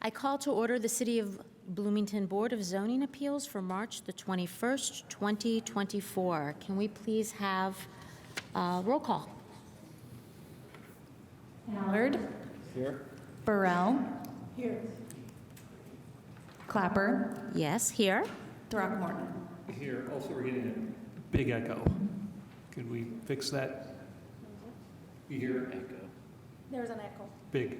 I call to order the City of Bloomington Board of Zoning Appeals for March the 21st, 2024. Can we please have roll call? Mallard. Here. Burrell. Here. Clapper. Yes, here. Throckmorton. Here, also we're getting a big echo. Could we fix that? You hear echo? There's an echo. Big.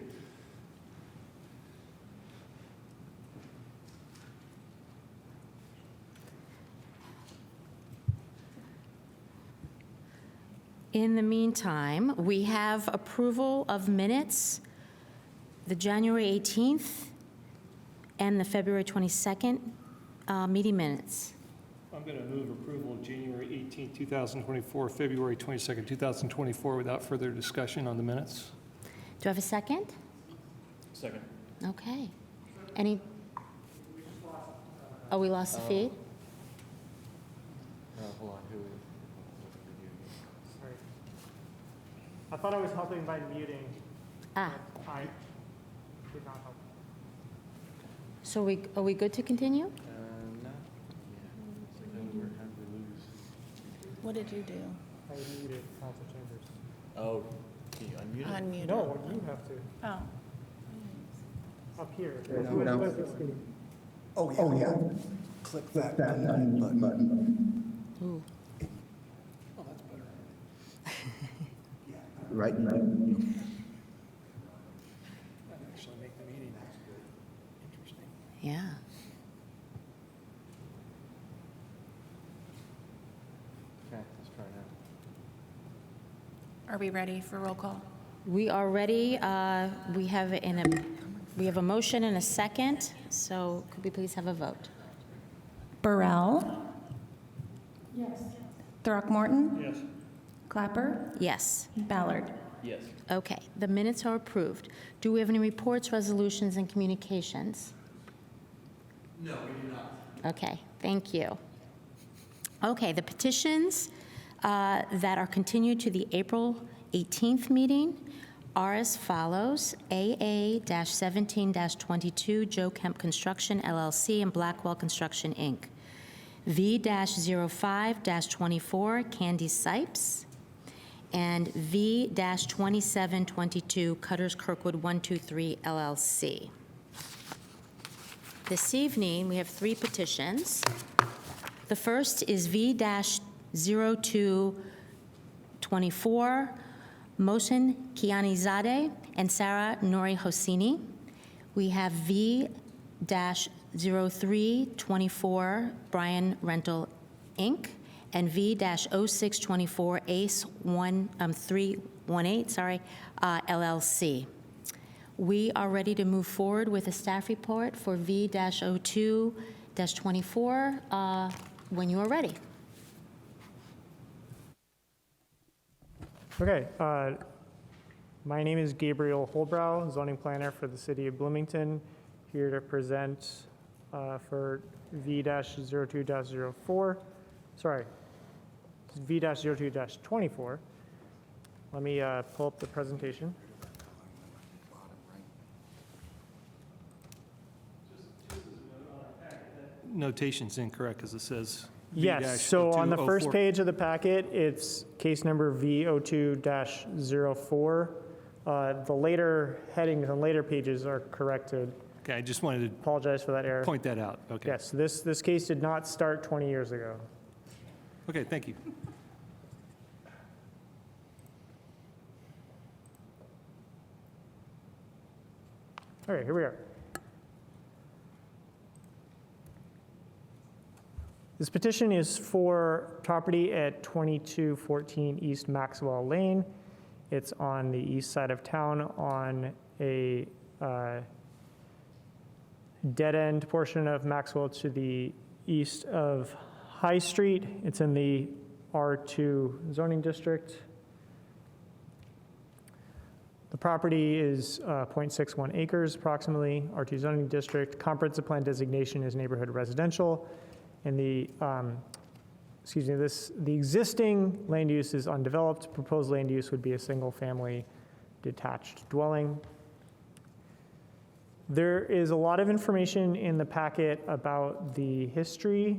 In the meantime, we have approval of minutes, the January 18th and the February 22nd meeting minutes. I'm going to move approval of January 18, 2024, February 22nd, 2024 without further discussion on the minutes. Do I have a second? Second. Okay. Any? Oh, we lost the feed? Hold on. Sorry. I thought I was helping by muting. Ah, but I did not help. so are we good to continue? No. Yeah. It's like, how did we lose? What did you do? I muted Council Chambers. Oh, can you unmute it? Unmuted. No, you have to. Oh. Up here. No. Oh, yeah. Click that unmute button. Ooh. Oh, that's better. Right. That actually make the meeting interesting. Yeah. Okay, let's try now. Are we ready for roll call? We are ready. We have a motion and a second, so could we please have a vote? Burrell. Yes. Throckmorton. Yes. Clapper. Yes. Ballard. Yes. Okay, the minutes are approved. Do we have any reports, resolutions, and communications? No, we do not. Okay, thank you. Okay, the petitions that are continued to the April 18th meeting are as follows. AA-17-22, Joe Kemp Construction, LLC, and Blackwell Construction, Inc. V-05-24, Candy Sipes, and V-2722, Cutters Kirkwood 123, LLC. This evening, we have three petitions. The first is V-0224, Mohsen Kianizadeh and Sarah Nori Hosseini. We have V-0324, Brian Rental, Inc., and V-0624, Ace 318, LLC. We are ready to move forward with a staff report for V-02-24 when you are ready. Okay. My name is Gabriel Holbrow, zoning planner for the city of Bloomington, here to present for V-02-04. Sorry, V-02-24. Let me pull up the presentation. Notation's incorrect because it says Yes, so on the first V-0204. page of the packet, it's case number V-02-04. The later headings on later pages are corrected. Okay, I just wanted Apologize for that to error. point that out. Okay. Yes, this case did not start 20 years ago. Okay, thank you. All right, here we are. This petition is for property at 2214 East Maxwell Lane. It's on the east side of town on a dead-end portion of Maxwell to the east of High Street. It's in the R2 zoning district. The property is 0.61 acres approximately, R2 zoning district. Comprehensive plan designation is neighborhood residential. And the existing land use is undeveloped. Proposed land use would be a single-family detached dwelling. There is a lot of information in the packet about the history,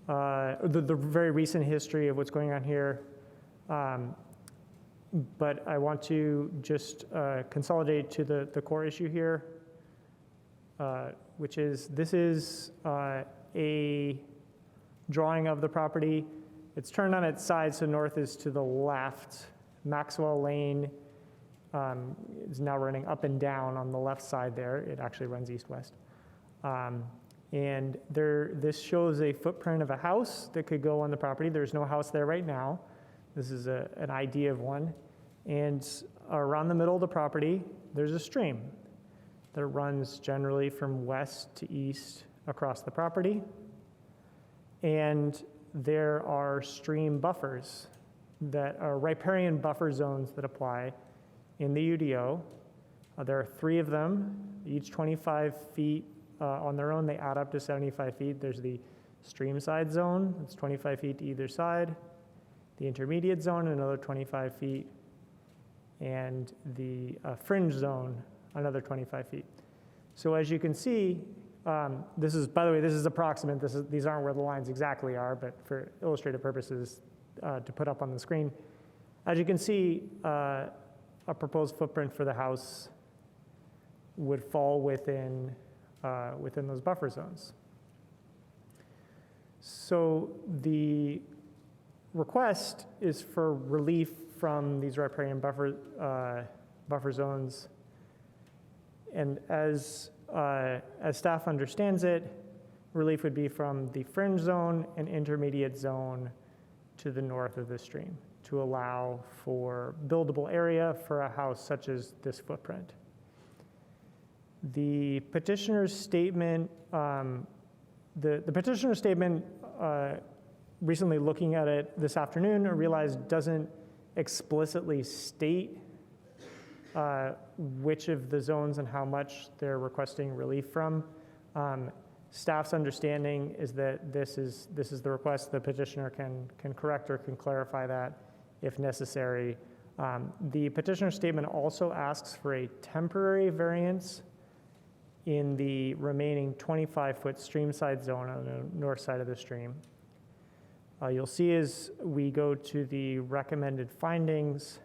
the very recent history of what's going on here. But I want to just consolidate to the core issue here, which is this is a drawing of the property. It's turned on its side, so north is to the left. Maxwell Lane is now running up and down on the left side there. It actually runs east-west. And this shows a footprint of a house that could go on the property. There's no house there right now. This is an idea of one. And around the middle of the property, there's a stream that runs generally from west to east across the property. And there are stream buffers that are riparian buffer zones that apply in the UDO. There are 3 of them, each 25 feet on their own. They add up to 75 feet. There's the stream side zone, it's 25 feet to either side. The intermediate zone, another 25 feet. And the fringe zone, another 25 feet. So as you can see, this is, by the way, this is approximate. These aren't where the lines exactly are, but for illustrative purposes to put up on the screen. As you can see, a proposed footprint for the house would fall within those buffer zones. So the request is for relief from these riparian buffer zones. And as staff understands it, relief would be from the fringe zone and intermediate zone to the north of the stream to allow for buildable area for a house such as this footprint. The petitioner's statement, the petitioner's statement, recently looking at it this afternoon, I realized doesn't explicitly state which of the zones and how much they're requesting relief from. Staff's understanding is that this is the request. The petitioner can correct or can clarify that if necessary. The petitioner's statement also asks for a temporary variance in the remaining 25-foot streamside zone on the north side of the stream. You'll see as we go to the recommended findings,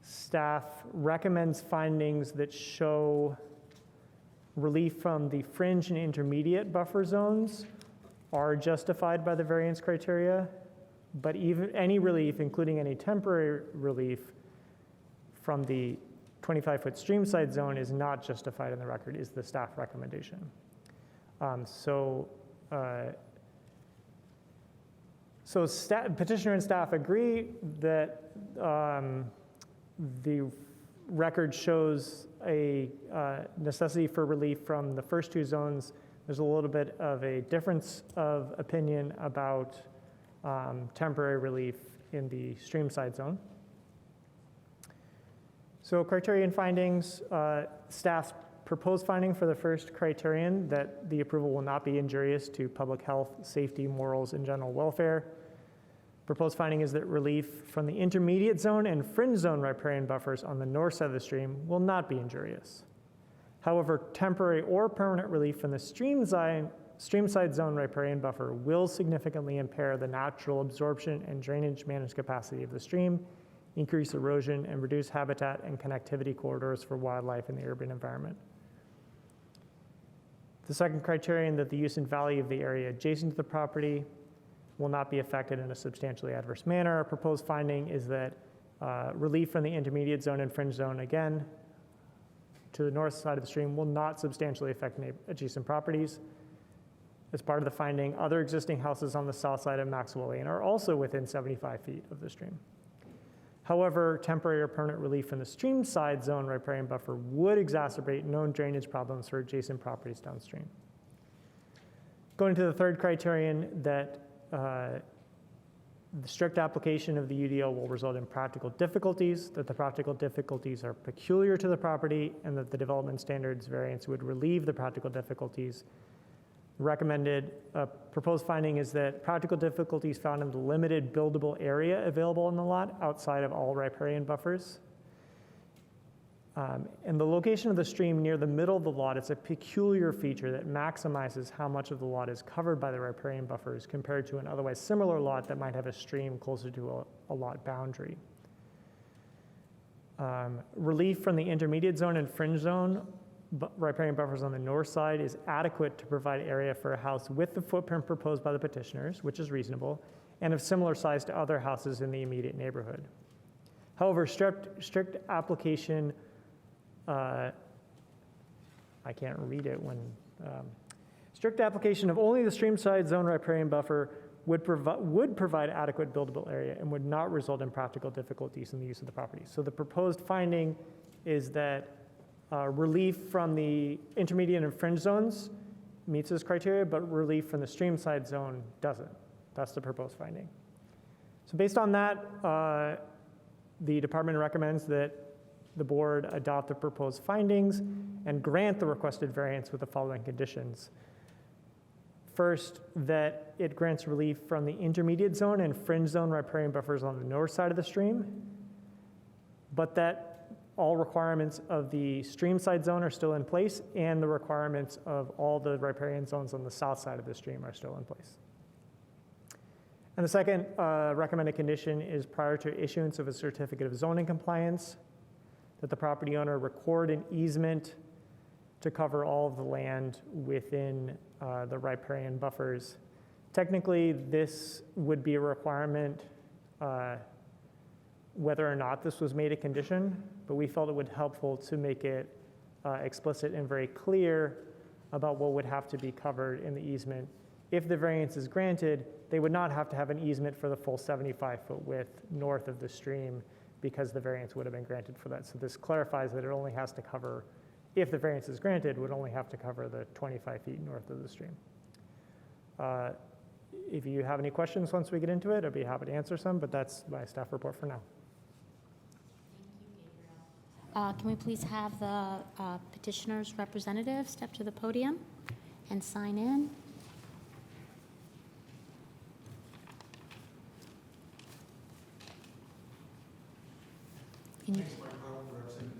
staff recommends findings that show relief from the fringe and intermediate buffer zones are justified by the variance criteria, but even any relief, including any temporary relief from the 25-foot streamside zone is not justified in the record, is the staff recommendation. So petitioner and staff agree that the record shows a necessity for relief from the first 2 zones. There's a little bit of a difference of opinion about temporary relief in the streamside zone. So criterion findings, staff's proposed finding for the first criterion that the approval will not be injurious to public health, safety, morals, and general welfare. Proposed finding is that relief from the intermediate zone and fringe zone riparian buffers on the north side of the stream will not be injurious. However, temporary or permanent relief from the streamside zone riparian buffer will significantly impair the natural absorption and drainage managed capacity of the stream, increase erosion, and reduce habitat and connectivity corridors for wildlife in the urban environment. The second criterion, that the use and value of the area adjacent to the property will not be affected in a substantially adverse manner. Our proposed finding is that relief from the intermediate zone and fringe zone, again, to the north side of the stream will not substantially affect adjacent properties. As part of the finding, other existing houses on the south side of Maxwell Lane are also within 75 feet of the stream. However, temporary or permanent relief from the stream side zone riparian buffer would exacerbate known drainage problems for adjacent properties downstream. Going to the third criterion, that the strict application of the UDO will result in practical difficulties, that the practical difficulties are peculiar to the property, and that the development standards variance would relieve the practical difficulties. Recommended proposed finding is that practical difficulties found in the limited buildable area available on the lot outside of all riparian buffers. And the location of the stream near the middle of the lot, it's a peculiar feature that maximizes how much of the lot is covered by the riparian buffers compared to an otherwise similar lot that might have a stream closer to a lot boundary. Relief from the intermediate zone and fringe zone riparian buffers on the north side is adequate to provide area for a house with the footprint proposed by the petitioners, which is reasonable, and of similar size to other houses in the immediate neighborhood. However, strict application, I can't read it when, strict application of only the streamside zone riparian buffer would provide adequate buildable area and would not result in practical difficulties in the use of the property. So the proposed finding is that relief from the intermediate and fringe zones meets this criteria, but relief from the streamside zone doesn't. That's the proposed finding. So based on that, the department recommends that the board adopt the proposed findings and grant the requested variance with the following conditions. First, that it grants relief from the intermediate zone and fringe zone riparian buffers on the north side of the stream, but that all requirements of the streamside zone are still in place and the requirements of all the riparian zones on the south side of the stream are still in place. And the second recommended condition is prior to issuance of a certificate of zoning compliance, that the property owner record an easement to cover all of the land within the riparian buffers. Technically, this would be a requirement whether or not this was made a condition, but we felt it would be helpful to make it explicit and very clear about what would have to be covered in the easement. If the variance is granted, they would not have to have an easement for the full 75-foot width north of the stream because the variance would have been granted for that. So this clarifies that it only has to cover, if the variance is granted, would only have to cover the 25 feet north of the stream. If you have any questions once we get into it, I'd be happy to answer some, but that's my staff report for now. Can we please have the petitioner's representative step to the podium and sign in? Can you,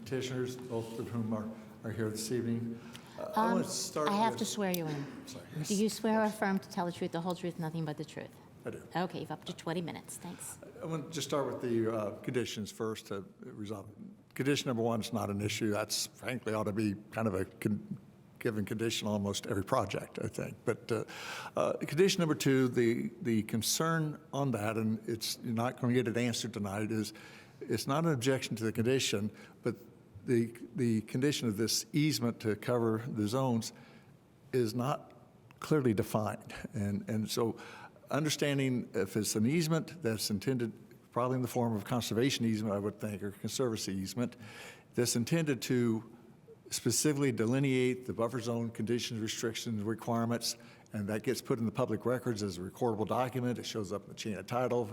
Petitioners, both of whom are here this evening. I want to start I have with- to swear you in. Sorry. Do you swear or affirm to tell the truth, the whole truth, nothing but the truth? I do. Okay, you've up to 20 minutes. Thanks. I want to just start with the conditions first to resolve. Condition number one is not an issue. That's frankly ought to be kind of a given condition on almost every project, I think. But condition number two, the concern on that, and you're not going to get it answered tonight, is it's not an objection to the condition, but the condition of this easement to cover the zones is not clearly defined. And so understanding if it's an easement that's intended probably in the form of conservation easement, I would think, or conservancy easement, that's intended to specifically delineate the buffer zone conditions, restrictions, requirements, and that gets put in the public records as a recordable document. It shows up in the chain of title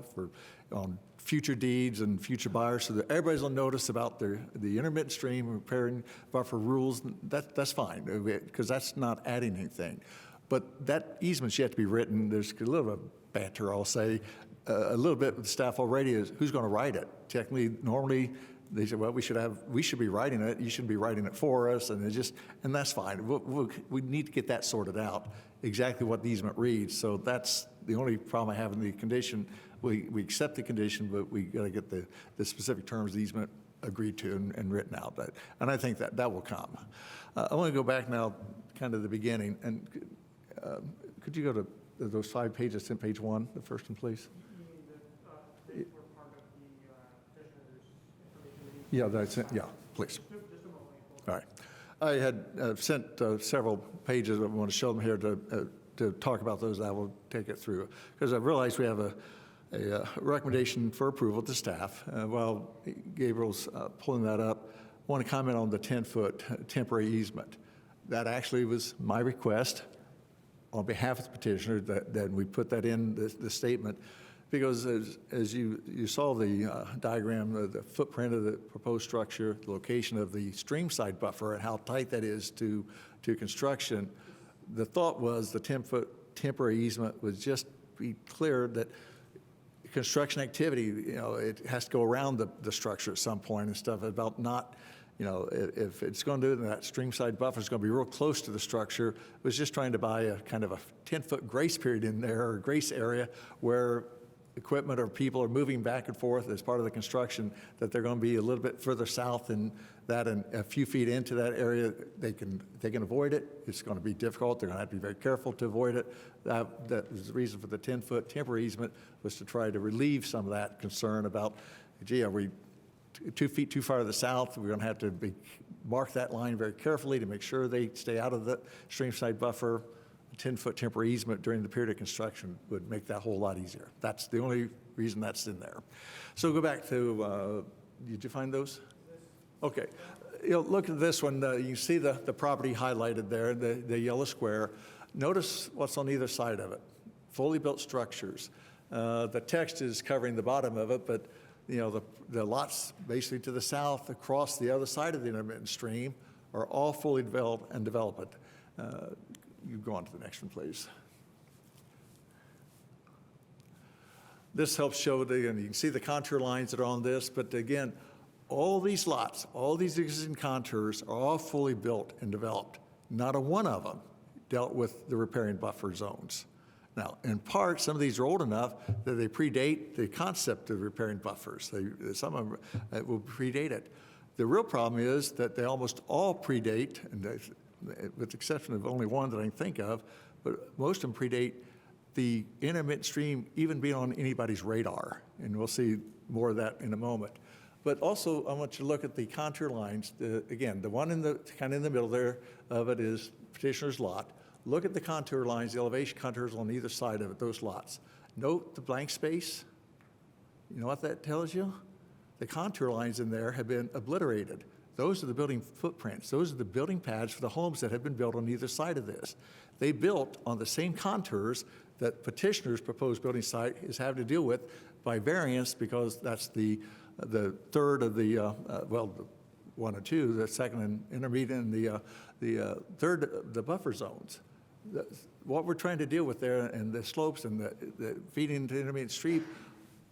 on future deeds and future buyers, so that everybody's on notice about the intermittent stream repairing buffer rules. That's fine, because that's not adding anything. But that easement's yet to be written. There's a little bit of banter, I'll say, a little bit with the staff already is who's going to write it. Technically, normally, they say, well, we should be writing it. You should be writing it for us, and that's fine. We need to get that sorted out, exactly what the easement reads. So that's the only problem I have in the condition. We accept the condition, but we got to get the specific terms of the easement agreed to and written out. And I think that will come. I want to go back now, kind of the beginning, and could you go to those 5 pages, in page 1, the first one, please? Yeah, that's it. Yeah, please. All right. I had sent several pages. I want to show them here to talk about those. I will take it through because I realized we have a recommendation for approval to staff. While Gabriel's pulling that up, I want to comment on the 10-foot temporary easement. That actually was my request on behalf of the petitioner that we put that in the statement. Because as you saw the diagram, the footprint of the proposed structure, the location of the streamside buffer and how tight that is to construction, the thought was the 10-foot temporary easement would just be clear that construction activity, it has to go around the structure at some point and stuff about not You know, if it's going to do it, and that streamside buffer is going to be real close to the structure, was just trying to buy a kind of a 10-foot grace period in there, or grace area, where equipment or people are moving back and forth as part of the construction, that they're going to be a little bit further south than that, and a few feet into that area, they can avoid it. It's going to be difficult. They're going to have to be very careful to avoid it. That is the reason for the 10-foot temporary easement, was to try to relieve some of that concern about, gee, are we 2 feet too far to the south? We're going to have to mark that line very carefully to make sure they stay out of the streamside buffer. A 10-foot temporary easement during the period of construction would make that a whole lot easier. That's the only reason that's in there. So go back to, did you find those? Okay. You know, look at this one. You see the property highlighted there, the yellow square. Notice what's on either side of it. Fully built structures. The text is covering the bottom of it, but you know, the lots basically to the south, across the other side of the intermittent stream, are all fully developed and developed. You go on to the next one, please. This helps show, and you can see the contour lines that are on this, but again, all these lots, all these existing contours are all fully built and developed. Not a one of them dealt with the riparian buffer zones. Now, in part, some of these are old enough that they predate the concept of riparian buffers. Some of them will predate it. The real problem is that they almost all predate, and with the exception of only one that I can think of, but most of them predate the intermittent stream even being on anybody's radar. And we'll see more of that in a moment. But also, I want you to look at the contour lines. Again, the one kind of in the middle there of it is petitioner's lot. Look at the contour lines, the elevation contours on either side of it, those lots. Note the blank space. You know what that tells you? The contour lines in there have been obliterated. Those are the building footprints. Those are the building pads for the homes that have been built on either side of this. They built on the same contours that petitioner's proposed building site is having to deal with by variance, because that's the third of the, one or two, the second and intermediate, and the third, the buffer zones. What we're trying to deal with there, and the slopes and the feeding into the intermediate stream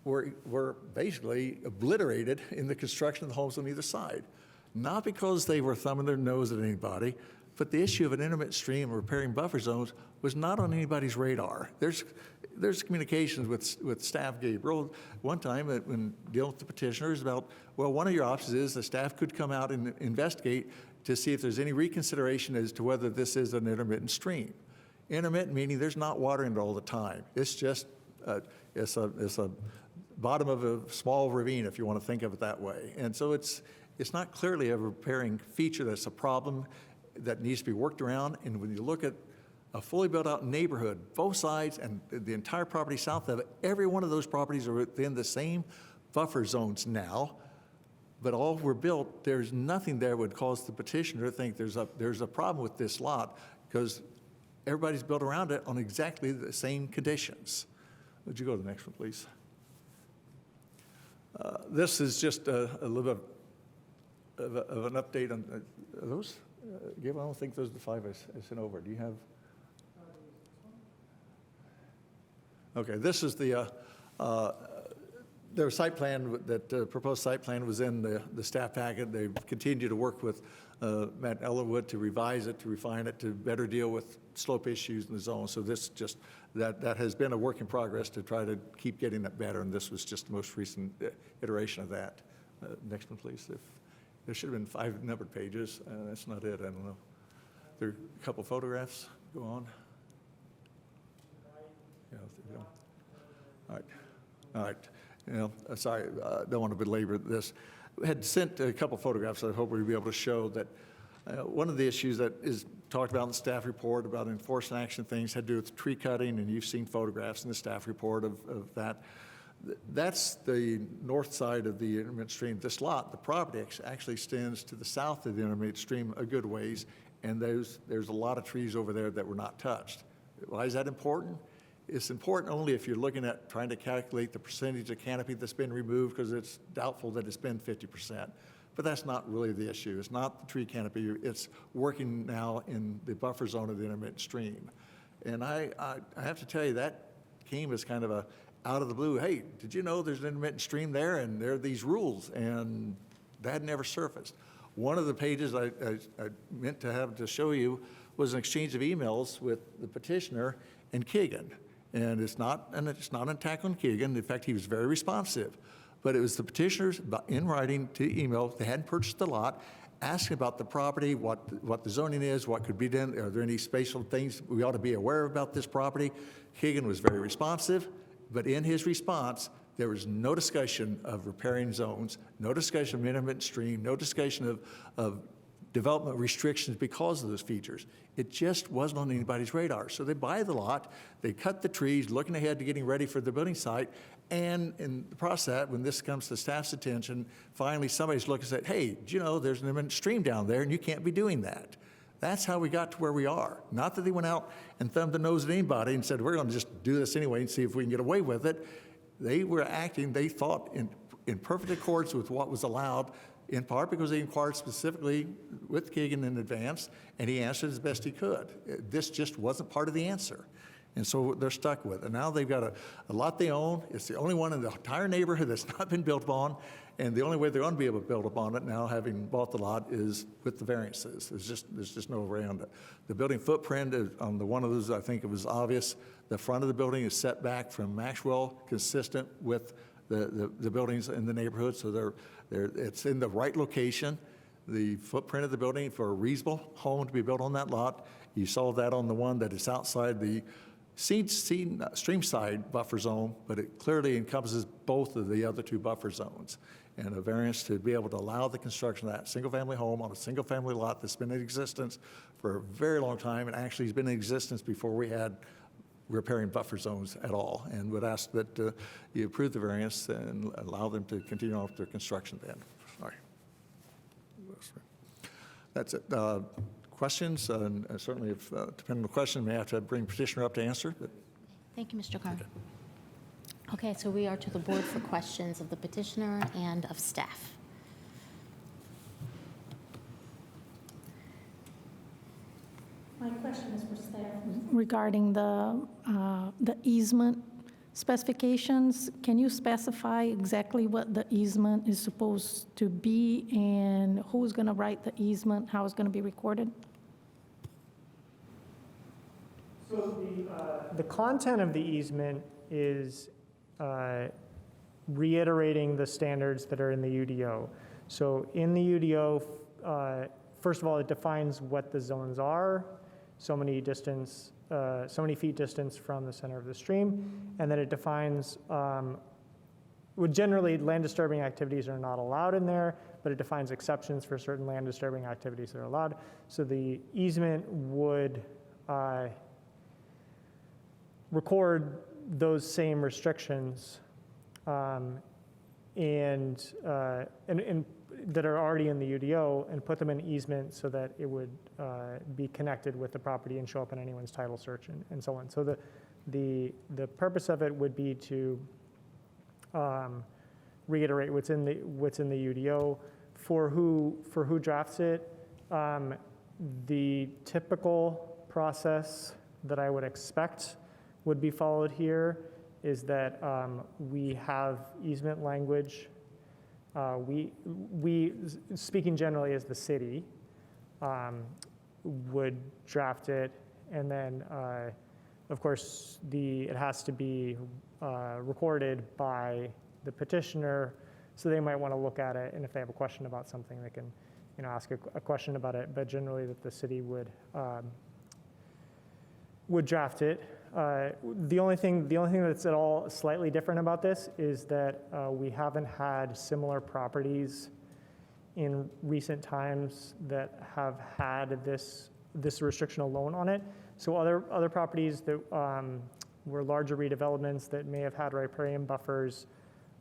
were basically obliterated in the construction of the homes on either side. Not because they were thumbing their nose at anybody, but the issue of an intermittent stream or repairing buffer zones was not on anybody's radar. There's communications with staff Gabriel one time when dealing with the petitioners about, well, one of your options is the staff could come out and investigate to see if there's any reconsideration as to whether this is an intermittent stream. Intermittent meaning there's not water in it all the time. It's just, it's a bottom of a small ravine, if you want to think of it that way. And so it's not clearly a repairing feature that's a problem that needs to be worked around. And when you look at a fully built out neighborhood, both sides and the entire property south of it, every one of those properties are within the same buffer zones now, but all were built, there's nothing there would cause the petitioner to think there's a problem with this lot, because everybody's built around it on exactly the same conditions. Would you go to the next one, please? This is just a little bit of an update on those. Gabe, I don't think those are the five I sent over. Do you have? Okay, this is their site plan, proposed site plan was in the staff packet. They've continued to work with Matt Ellerwood to revise it, to refine it, to better deal with slope issues in the zone. So this just, that has been a work in progress to try to keep getting it better, and this was just the most recent iteration of that. Next one, please. There should have been 5 numbered pages. That's not it, I don't know. There are a couple photographs. Go on. Yeah, all right. You know, sorry, don't want to belabor this. We had sent a couple photographs that I hope we'll be able to show that one of the issues that is talked about in the staff report about enforcement action things had to do with tree cutting, and you've seen photographs in the staff report of that. That's the north side of the intermittent stream. This lot, the property actually extends to the south of the intermittent stream a good ways, and there's a lot of trees over there that were not touched. Why is that important? It's important only if you're looking at trying to calculate the percentage of canopy that's been removed, because it's doubtful that it's been 50%. But that's not really the issue. It's not the tree canopy. It's working now in the buffer zone of the intermittent stream. And I have to tell you, that came as kind of a out of the blue, hey, did you know there's an intermittent stream there and there are these rules? And that had never surfaced. One of the pages I meant to have to show you was an exchange of emails with the petitioner and Keegan. And it's not an attack on Keegan. In fact, he was very responsive. But it was the petitioners in writing to email, they hadn't purchased the lot, asking about the property, what the zoning is, what could be done, are there any spatial things we ought to be aware of about this property? Keegan was very responsive, but in his response, there was no discussion of repairing zones, no discussion of intermittent stream, no discussion of development restrictions because of those features. It just wasn't on anybody's radar. So they buy the lot, they cut the trees, looking ahead to getting ready for the building site, and in the process, when this comes to staff's attention, finally somebody's looking and said, hey, do you know there's an intermittent stream down there and you can't be doing that. That's how we got to where we are. Not that they went out and thumbed the nose at anybody and said, we're going to just do this anyway and see if we can get away with it. They were acting, they thought, in perfect accordance with what was allowed, in part because they inquired specifically with Keegan in advance, and he answered as best he could. This just wasn't part of the answer. And so they're stuck with it. Now they've got a lot they own. It's the only one in the entire neighborhood that's not been built upon, and the only way they're going to be able to build upon it now, having bought the lot, is with the variances. There's just no way around it. The building footprint, on the one of those, I think it was obvious. The front of the building is set back from Maxwell, consistent with the buildings in the neighborhood, so it's in the right location. The footprint of the building for a reasonable home to be built on that lot. You saw that on the one that is outside the stream side buffer zone, but it clearly encompasses both of the other two buffer zones. And a variance to be able to allow the construction of that single-family home on a single-family lot that's been in existence for a very long time, and actually has been in existence before we had repairing buffer zones at all, and would ask that you approve the variance and allow them to continue on with their construction then. Sorry. That's it. Questions? And certainly, if depending on the question, may have to bring petitioner up to answer. But Thank you, Mr. Carr. Okay, so we are to the board for questions of the petitioner and of staff. My question is for staff. Regarding the easement specifications, can you specify exactly what the easement is supposed to be and who's going to write the easement, how it's going to be recorded? So the content of the easement is reiterating the standards that are in the UDO. So in the UDO, first of all, it defines what the zones are, so many feet distance from the center of the stream, and then it defines, generally land disturbing activities are not allowed in there, but it defines exceptions for certain land disturbing activities that are allowed. So the easement would record those same restrictions and that are already in the UDO, and put them in easement so that it would be connected with the property and show up in anyone's title search and so on. So the purpose of it would be to reiterate what's in the UDO. For who drafts it, the typical process that I would expect would be followed here is that we have easement language. We, speaking generally as the city, would draft it, and then, of course, it has to be recorded by the petitioner, so they might want to look at it, and if they have a question about something, they can, ask a question about it. But generally, that the city would draft it. The only thing that's at all slightly different about this is that we haven't had similar properties in recent times that have had this restriction alone on it. So other properties that were larger redevelopments that may have had riparian buffers,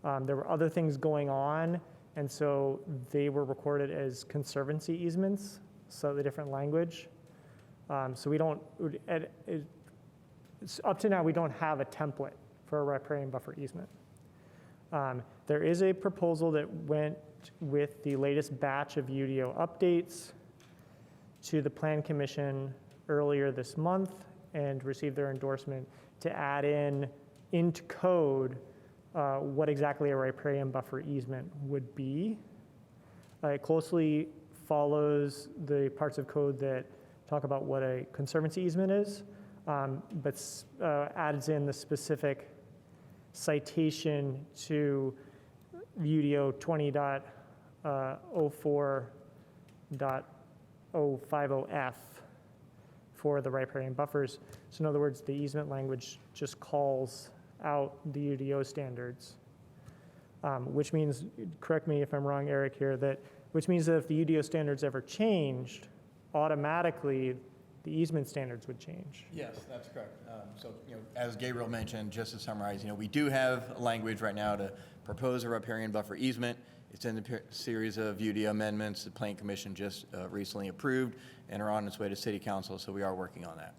there were other things going on, and so they were recorded as conservancy easements, slightly different language. So we don't. Up to now, we don't have a template for a riparian buffer easement. There is a proposal that went with the latest batch of UDO updates to the Plan Commission earlier this month and received their endorsement to add into code what exactly a riparian buffer easement would be. It closely follows the parts of code that talk about what a conservancy easement is, but adds in the specific citation to UDO 20.04.050F for the riparian buffers. So in other words, the easement language just calls out the UDO standards, which means, correct me if I'm wrong, Eric, here, which means that if the UDO standards ever changed, automatically the easement standards would change. Yes, that's correct. So, as Gabriel mentioned, just to summarize, we do have language right now to propose a riparian buffer easement. It's in the series of UDO amendments the Plan Commission just recently approved and are on its way to City Council, so we are working on that.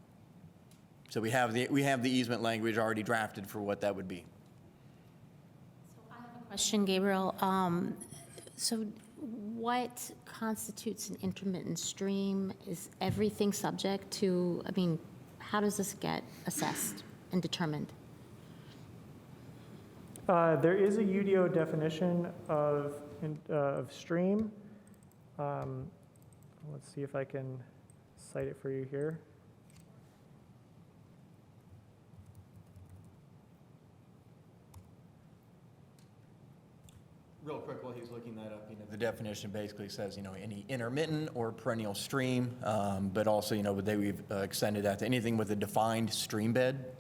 So we have the easement language already drafted for what that would be. Question, Gabriel. So what constitutes an intermittent stream? Is everything subject to, how does this get assessed and determined? There is a UDO definition of stream. Let's see if I can cite it for you here. Real quick, while he's looking that up, the definition basically says, any intermittent or perennial stream, but also, we've extended that to anything with a defined stream bed,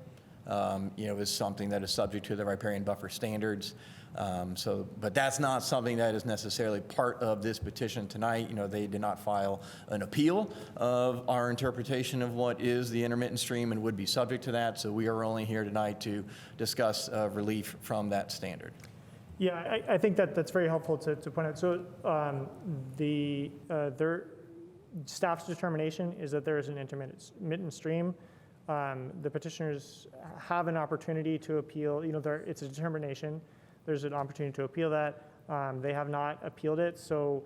is something that is subject to the riparian buffer standards. But that's not something that is necessarily part of this petition tonight. They did not file an appeal of our interpretation of what is the intermittent stream and would be subject to that. So we are only here tonight to discuss relief from that standard. Yeah, I think that's very helpful to point out. So their staff's determination is that there is an intermittent stream. The petitioners have an opportunity to appeal. It's a determination. There's an opportunity to appeal that. They have not appealed it. So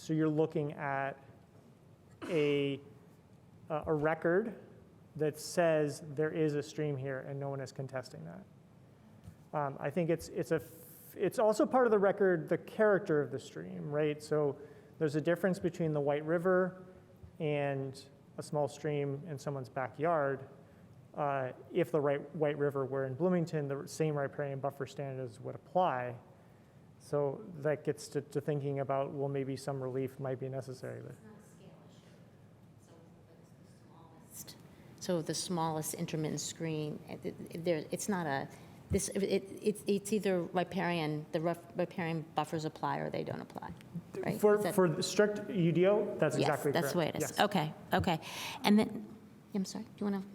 you're looking at a record that says there is a stream here, and no one is contesting that. I think it's also part of the record, the character of the stream, right? So there's a difference between the White River and a small stream in someone's backyard. If the White River were in Bloomington, the same riparian buffer standards would apply. So that gets to thinking about, well, maybe some relief might be necessary. But. So the smallest intermittent stream, it's not a. It's either the riparian buffers apply or they don't apply, right? For the strict UDO, that's exactly correct. Yes, that's the way it is. Yes. Okay. And then, I'm sorry, do you want to,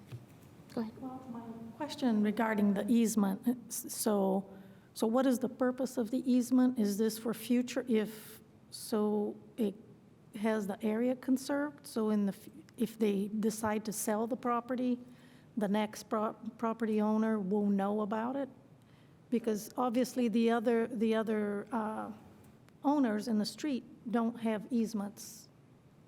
go ahead. Well, my question regarding the easement, so what is the purpose of the easement? Is this for future, so it has the area conserved? So if they decide to sell the property, the next property owner will know about it? Because obviously the other owners in the street don't have easements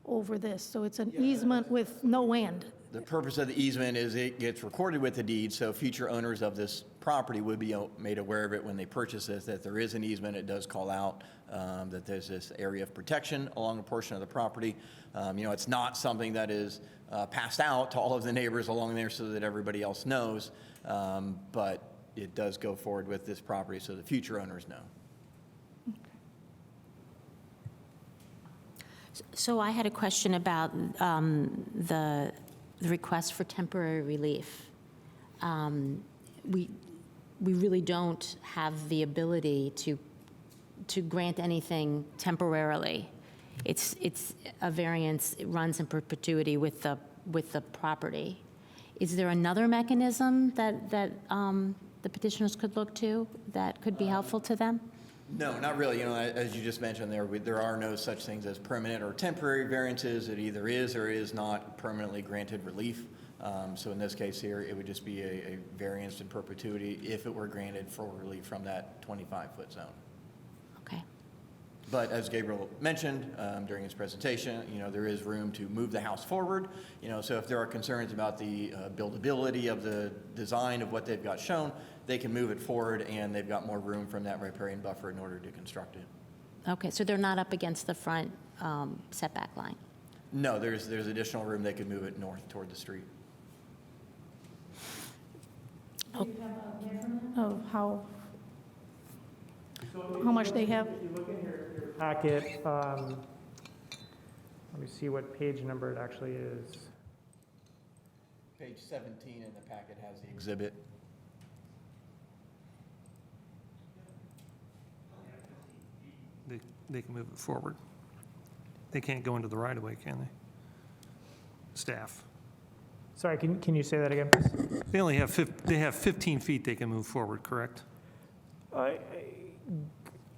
over this, so it's an easement with no end. The purpose of the easement is it gets recorded with the deed, so future owners of this property would be made aware of it when they purchase it, that there is an easement. It does call out that there's this area of protection along a portion of the property. It's not something that is passed out to all of the neighbors along there so that everybody else knows, but it does go forward with this property so the future owners know. So I had a question about the request for temporary relief. We really don't have the ability to grant anything temporarily. It's a variance, it runs in perpetuity with the property. Is there another mechanism that the petitioners could look to that could be helpful to them? No, not really. As you just mentioned, there are no such things as permanent or temporary variances. It either is or is not permanently granted relief. So in this case here, it would just be a variance in perpetuity if it were granted for relief from that 25-foot zone. Okay. But as Gabriel mentioned during his presentation, there is room to move the house forward. So if there are concerns about the buildability of the design of what they've got shown, they can move it forward, and they've got more room from that riparian buffer in order to construct it. Okay, so they're not up against the front setback line? No, there's additional room, they could move it north toward the street. Of how much they have? If you look in your packet, let me see what page number it actually is. Page 17 in the packet has the exhibit. They can move it forward. They can't go into the right-of-way, can they? Staff. Sorry, can you say that again, please? They only have, they have 15 feet they can move forward, correct?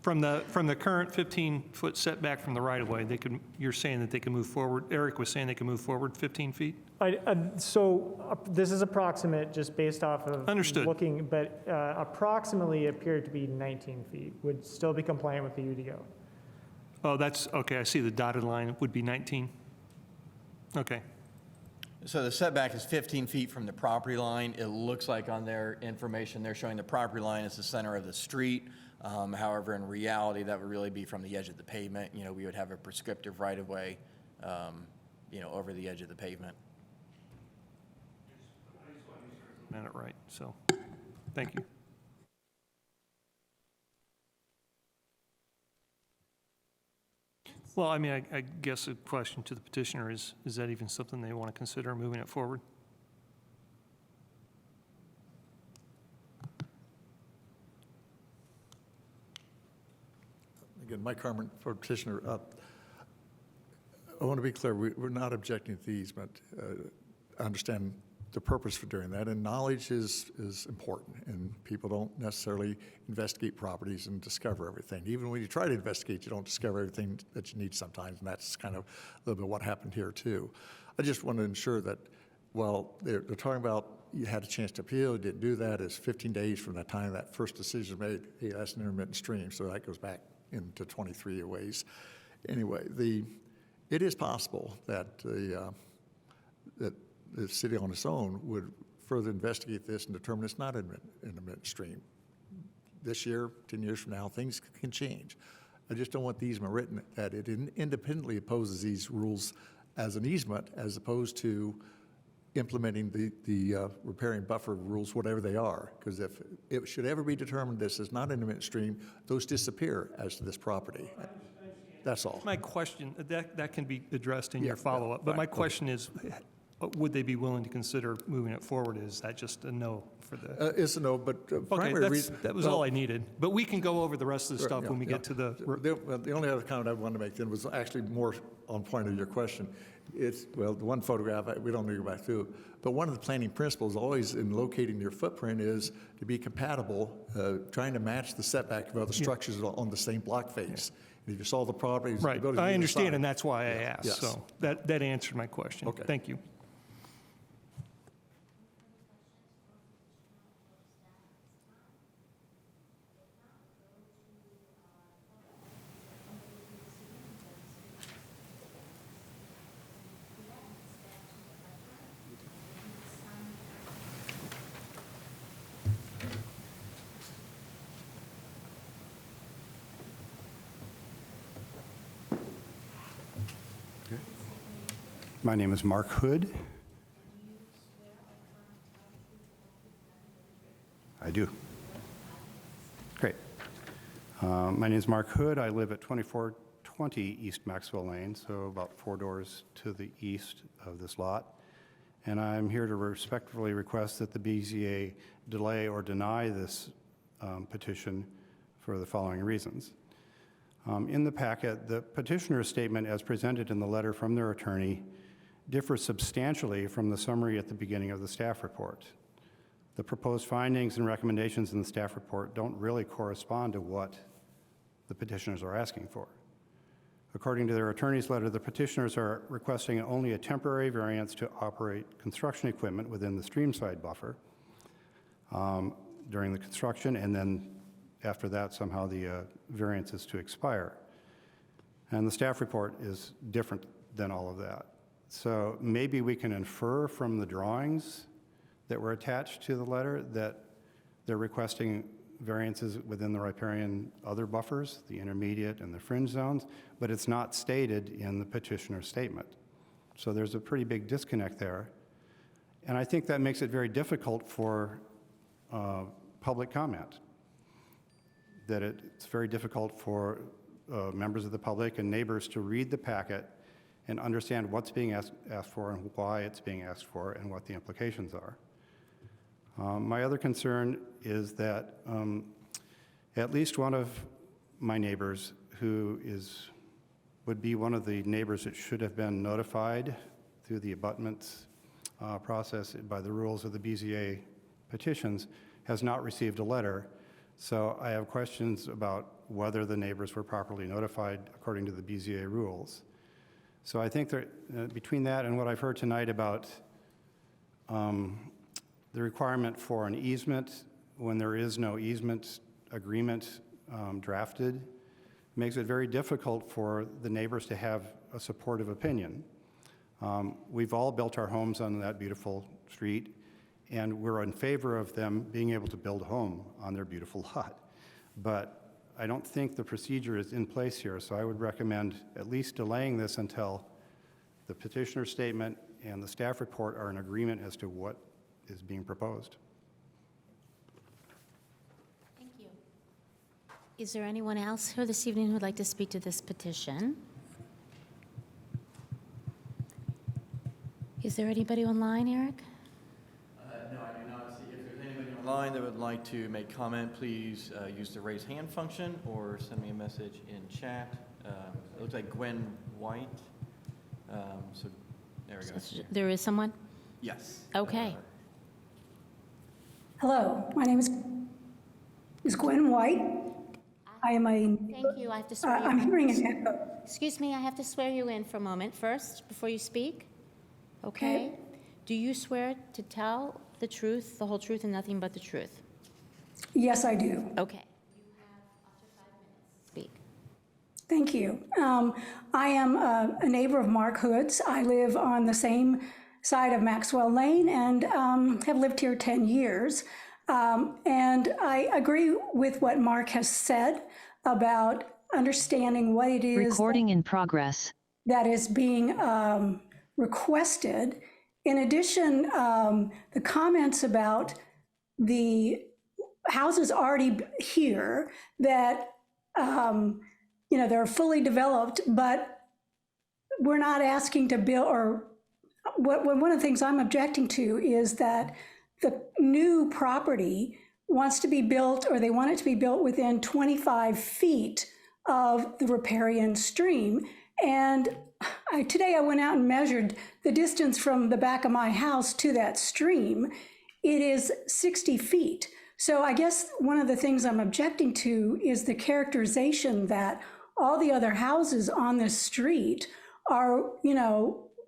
From the current 15-foot setback from the right-of-way, they could, you're saying that they can move forward, Eric was saying they can move forward 15 feet? This is approximate, just based off of Understood. looking, but approximately appeared to be 19 feet, would still be compliant with the UDO. Oh, that's, okay, I see the dotted line would be 19. Okay. So the setback is 15 feet from the property line. It looks like on their information, they're showing the property line as the center of the street. However, in reality, that would really be from the edge of the pavement. You know, we would have a prescriptive right-of-way, over the edge of the pavement. Got it right, so, thank you. Well, I mean, I guess a question to the petitioner is that even something they want to consider moving it forward? Again, Mike Harmon for petitioner. I want to be clear, we're not objecting to the easement. I understand the purpose for doing that, and knowledge is important, and people don't necessarily investigate properties and discover everything. Even when you try to investigate, you don't discover everything that you need sometimes, and that's kind of a little bit what happened here too. I just want to ensure that, well, they're talking about you had a chance to appeal, you didn't do that, it's 15 days from the time that first decision was made. Hey, that's an intermittent stream, so that goes back into 23 ways. Anyway, it is possible that that the city on its own would further investigate this and determine it's not an intermittent stream. This year, 10 years from now, things can change. I just don't want the easement written that it independently opposes these rules as an easement as opposed to implementing the riparian buffer rules, whatever they are. Because if it should ever be determined this is not an intermittent stream, those disappear as to this property. That's all. My question, that can be addressed in your Yeah, follow-up, but right, my okay. question is, would they be willing to consider moving it forward? Is that just a no for the? It's a no, but Okay, primary reason. that was all I needed. But we can go over the rest of the stuff Yeah, when we yeah. get to the. The only other comment I wanted to make then was actually more on point of your question. It's, well, the one photograph, we don't need to go back to, but one of the planning principles always in locating your footprint is to be compatible, trying to match the setback of other structures on the same block face. And if you saw the properties. Right, I understand, and that's why I asked. Yes. So that answered my question. Okay. Thank you. My name is Mark Hood. I do. Great. My name is Mark Hood. I live at 2420 East Maxwell Lane, so about 4 doors to the east of this lot. And I'm here to respectfully request that the BZA delay or deny this petition for the following reasons. In the packet, the petitioner's statement as presented in the letter from their attorney differs substantially from the summary at the beginning of the staff report. The proposed findings and recommendations in the staff report don't really correspond to what the petitioners are asking for. According to their attorney's letter, the petitioners are requesting only a temporary variance to operate construction equipment within the streamside buffer during the construction, and then after that, somehow the variance is to expire. And the staff report is different than all of that. So maybe we can infer from the drawings that were attached to the letter that they're requesting variances within the riparian other buffers, the intermediate and the fringe zones, but it's not stated in the petitioner's statement. So there's a pretty big disconnect there. And I think that makes it very difficult for public comment, that it's very difficult for members of the public and neighbors to read the packet and understand what's being asked for and why it's being asked for and what the implications are. My other concern is that at least one of my neighbors who would be one of the neighbors that should have been notified through the abutments process by the rules of the BZA petitions has not received a letter. So I have questions about whether the neighbors were properly notified according to the BZA rules. So I think that between that and what I've heard tonight about the requirement for an easement when there is no easement agreement drafted makes it very difficult for the neighbors to have a supportive opinion. We've all built our homes on that beautiful street, and we're in favor of them being able to build a home on their beautiful lot. But I don't think the procedure is in place here, so I would recommend at least delaying this until the petitioner's statement and the staff report are in agreement as to what is being proposed. Thank you. Is there anyone else here this evening who would like to speak to this petition? Is there anybody online, Eric? No, I do not see. If there's anybody online that would like to make comment, please use the raise hand function or send me a message in chat. It looks like Gwen White. So there we go. There is someone? Yes. Okay. Hello, my name is Gwen White. I am a, Thank you. I have to swear you I'm in. hearing an echo. Excuse me, I have to swear you in for a moment first, before you speak. Okay? Do you swear to tell the truth, the whole truth, and nothing but the truth? Yes, I do. Okay. You have up to 5 minutes to speak. Thank you. I am a neighbor of Mark Hood's. I live on the same side of Maxwell Lane and have lived here 10 years. And I agree with what Mark has said about understanding what it is Recording in progress. that is being requested. In addition, the comments about the houses already here that, they're fully developed, but we're not asking to build, or one of the things I'm objecting to is that the new property wants to be built, or they want it to be built within 25 feet of the riparian stream. And today I went out and measured the distance from the back of my house to that stream. It is 60 feet. So I guess one of the things I'm objecting to is the characterization that all the other houses on this street are,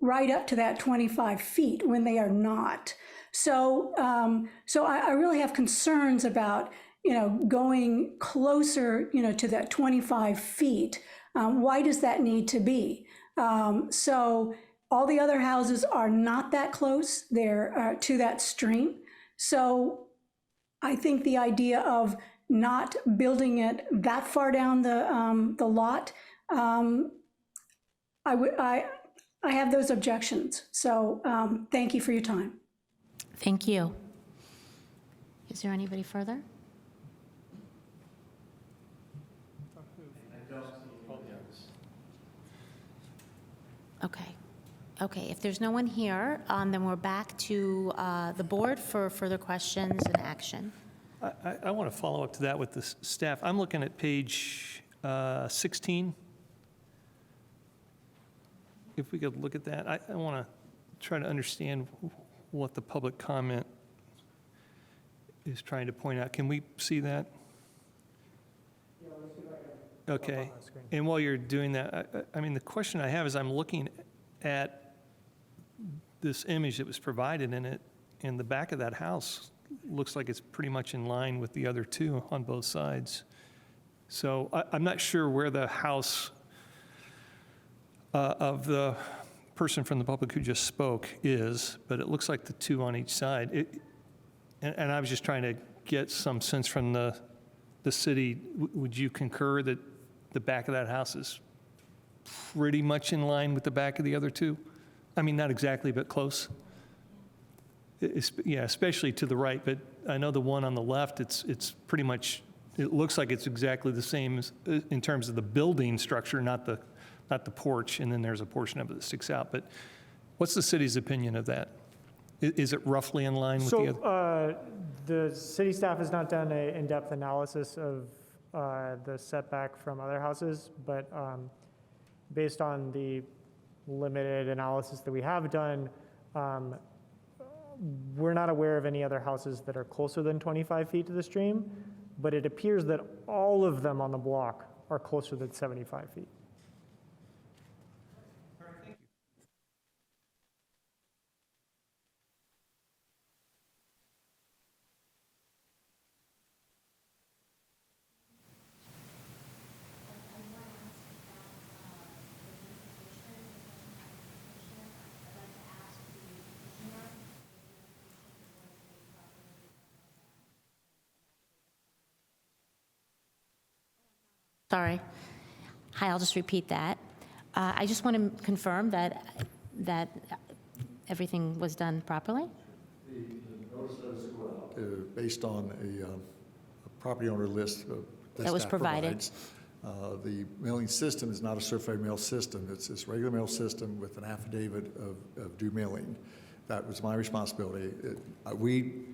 right up to that 25 feet when they are not. So, I really have concerns about, going closer, to that 25 feet. Why does that need to be? So all the other houses are not that close. They're to that stream. So I think the idea of not building it that far down the lot, I have those objections. So thank you for your time. Thank you. Is there anybody further? Okay, if there's no one here, then we're back to the board for further questions and action. I want to follow up to that with the staff. I'm looking at page 16. If we could look at that, I want to try to understand what the public comment is trying to point out. Can we see that? Okay. And while you're doing that, the question I have is I'm looking at this image that was provided in it, and the back of that house looks like it's pretty much in line with the other two on both sides. So I'm not sure where the house of the person from the public who just spoke is, but it looks like the two on each side. And I was just trying to get some sense from the the city, would you concur that the back of that house is pretty much in line with the back of the other two? I mean, not exactly, but close? Yeah, especially to the right, but I know the one on the left, it's pretty much, it looks like it's exactly the same as, in terms of the building structure, not the porch, and then there's a portion of it that sticks out. But what's the city's opinion of that? Is it roughly in line with the other? So the city staff has not done an in-depth analysis of the setback from other houses, but based on the limited analysis that we have done, we're not aware of any other houses that are closer than 25 feet to the stream, but it appears that all of them on the block are closer than 75 feet. Sorry. Hi, I'll just repeat that. I just want to confirm that everything was done properly. The notice does go out based on a property owner list That was staff provided. provides. The mailing system is not a certified mail system. It's this regular mail system with an affidavit of due mailing. That was my responsibility. We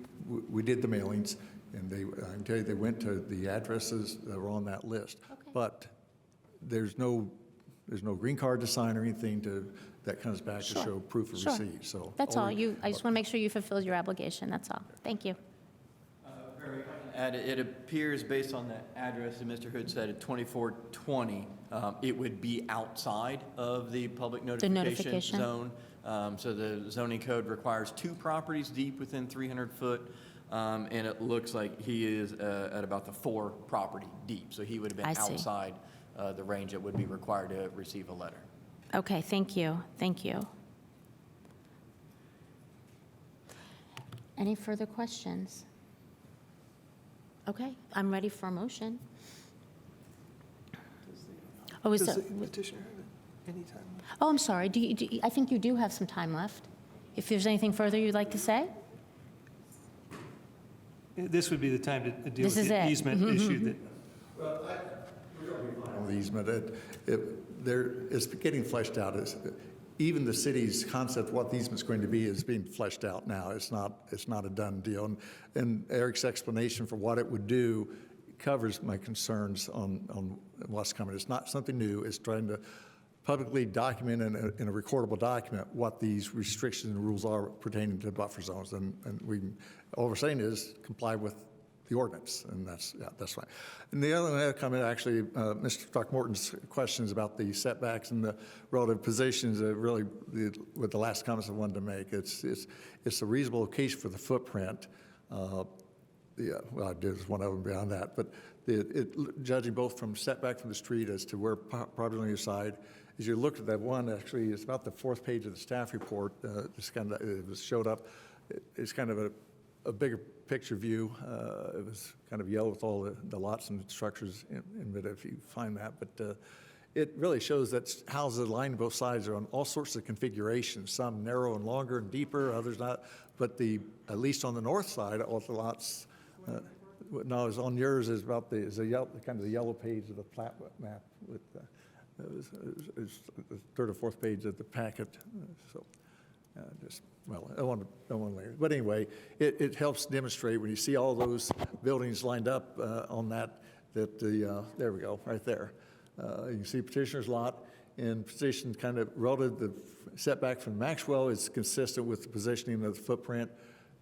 did the mailings, and I can tell you they went to the addresses that were on that list. Okay. But there's no green card to sign or anything that comes back to show proof of Sure. receipt. So That's all. I just want to make sure you fulfilled your obligation. That's all. Thank you. And it appears, based on the address that Mr. Hood said, at 2420, it would be outside of the public notification notification. zone. So the zoning code requires 2 properties deep within 300 foot, and it looks like he is at about the 4 property deep. So he would have been I see. outside the range that would be required to receive a letter. Okay, thank you. Thank you. Any further questions? Okay, I'm ready for a motion. Oh, is Does that, the petitioner have any time left? oh, I'm sorry. I think you do have some time left. If there's anything further you'd like to say? This would be the time to deal This with is the it. easement issue that, on the easement, it's getting fleshed out. Even the city's concept of what the easement's going to be is being fleshed out now. It's not a done deal. And Eric's explanation for what it would do covers my concerns on what's coming. It's not something new. It's trying to publicly document in a recordable document what these restrictions and rules are pertaining to buffer zones. And all we're saying is comply with the ordinance, and that's fine. And the other comment, actually, Mr. Throckmorton's questions about the setbacks and the relative positions are really with the last comments I wanted to make. It's a reasonable case for the footprint. Well, there's one of them beyond that, but judging both from setback from the street as to where property on your side, as you look at that one, actually, it's about the 4th page of the staff report. It was showed up. It's kind of a bigger picture view. It was kind of yellow with all the lots and structures in it, if you find that. But it really shows that houses lined both sides are on all sorts of configurations, some narrow and longer and deeper, others not. But at least on the north side, all the lots, no, it's on yours is about the kind of the yellow page of the plat map. With it's the 3rd or 4th page of the packet. So well, I don't want to later. But anyway, it helps demonstrate when you see all those buildings lined up on that there we go, right there. You can see petitioner's lot in position kind of relative the setback from Maxwell is consistent with the positioning of the footprint,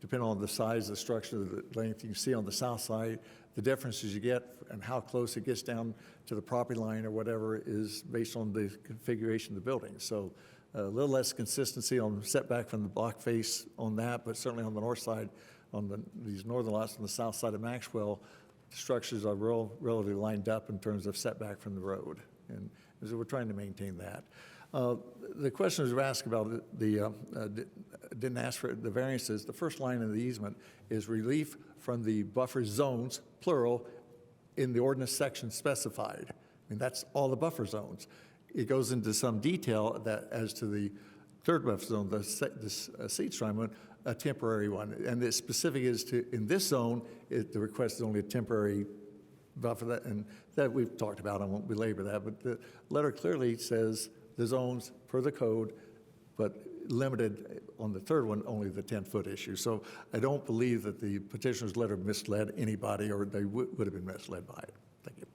depending on the size of the structure, the length. You can see on the south side, the differences you get and how close it gets down to the property line or whatever is based on the configuration of the building. So a little less consistency on setback from the block face on that, but certainly on the north side, on these northern lots on the south side of Maxwell, the structures are relatively lined up in terms of setback from the road. And so we're trying to maintain that. The questions were asked about didn't ask for the variances. The first line of the easement is relief from the buffer zones, plural, in the ordinance section specified. I mean, that's all the buffer zones. It goes into some detail that as to the third buffer zone, the seed strime one, a temporary one. And the specific is to, in this zone, the request is only a temporary buffer, that, and that we've talked about, I won't belabor that, but the letter clearly says the zones per the code, but limited on the third one, only the 10-foot issue. So I don't believe that the petitioner's letter misled anybody, or they would have been misled by it. Thank you.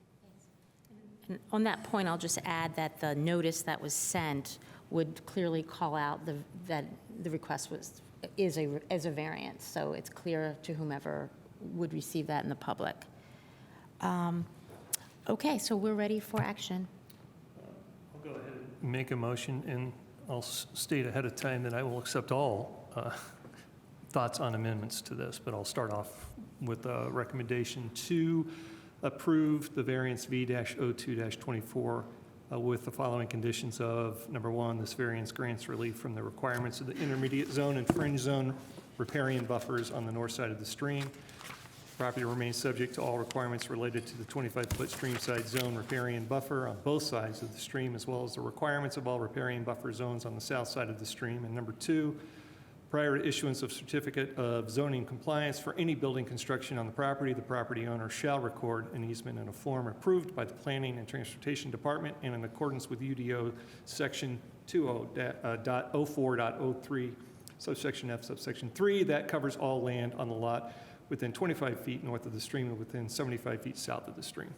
And on that point, I'll just add that the notice that was sent would clearly call out that the request is a variance, so it's clear to whomever would receive that in the public. Okay, so we're ready for action. I'll go ahead and make a motion, and I'll state ahead of time that I will accept all thoughts on amendments to this, but I'll start off with a recommendation to approve the variance V-02-24 with the following conditions of, number one, this variance grants relief from the requirements of the intermediate zone and fringe zone riparian buffers on the north side of the stream. Property remains subject to all requirements related to the 25-foot streamside zone riparian buffer on both sides of the stream, as well as the requirements of all riparian buffer zones on the south side of the stream. And number two, prior to issuance of certificate of zoning compliance for any building construction on the property owner shall record an easement in a form approved by the Planning and Transportation Department and in accordance with UDO section 20.04.03, subsection F, subsection 3, that covers all land on the lot within 25 feet north of the stream and within 75 feet south of the stream.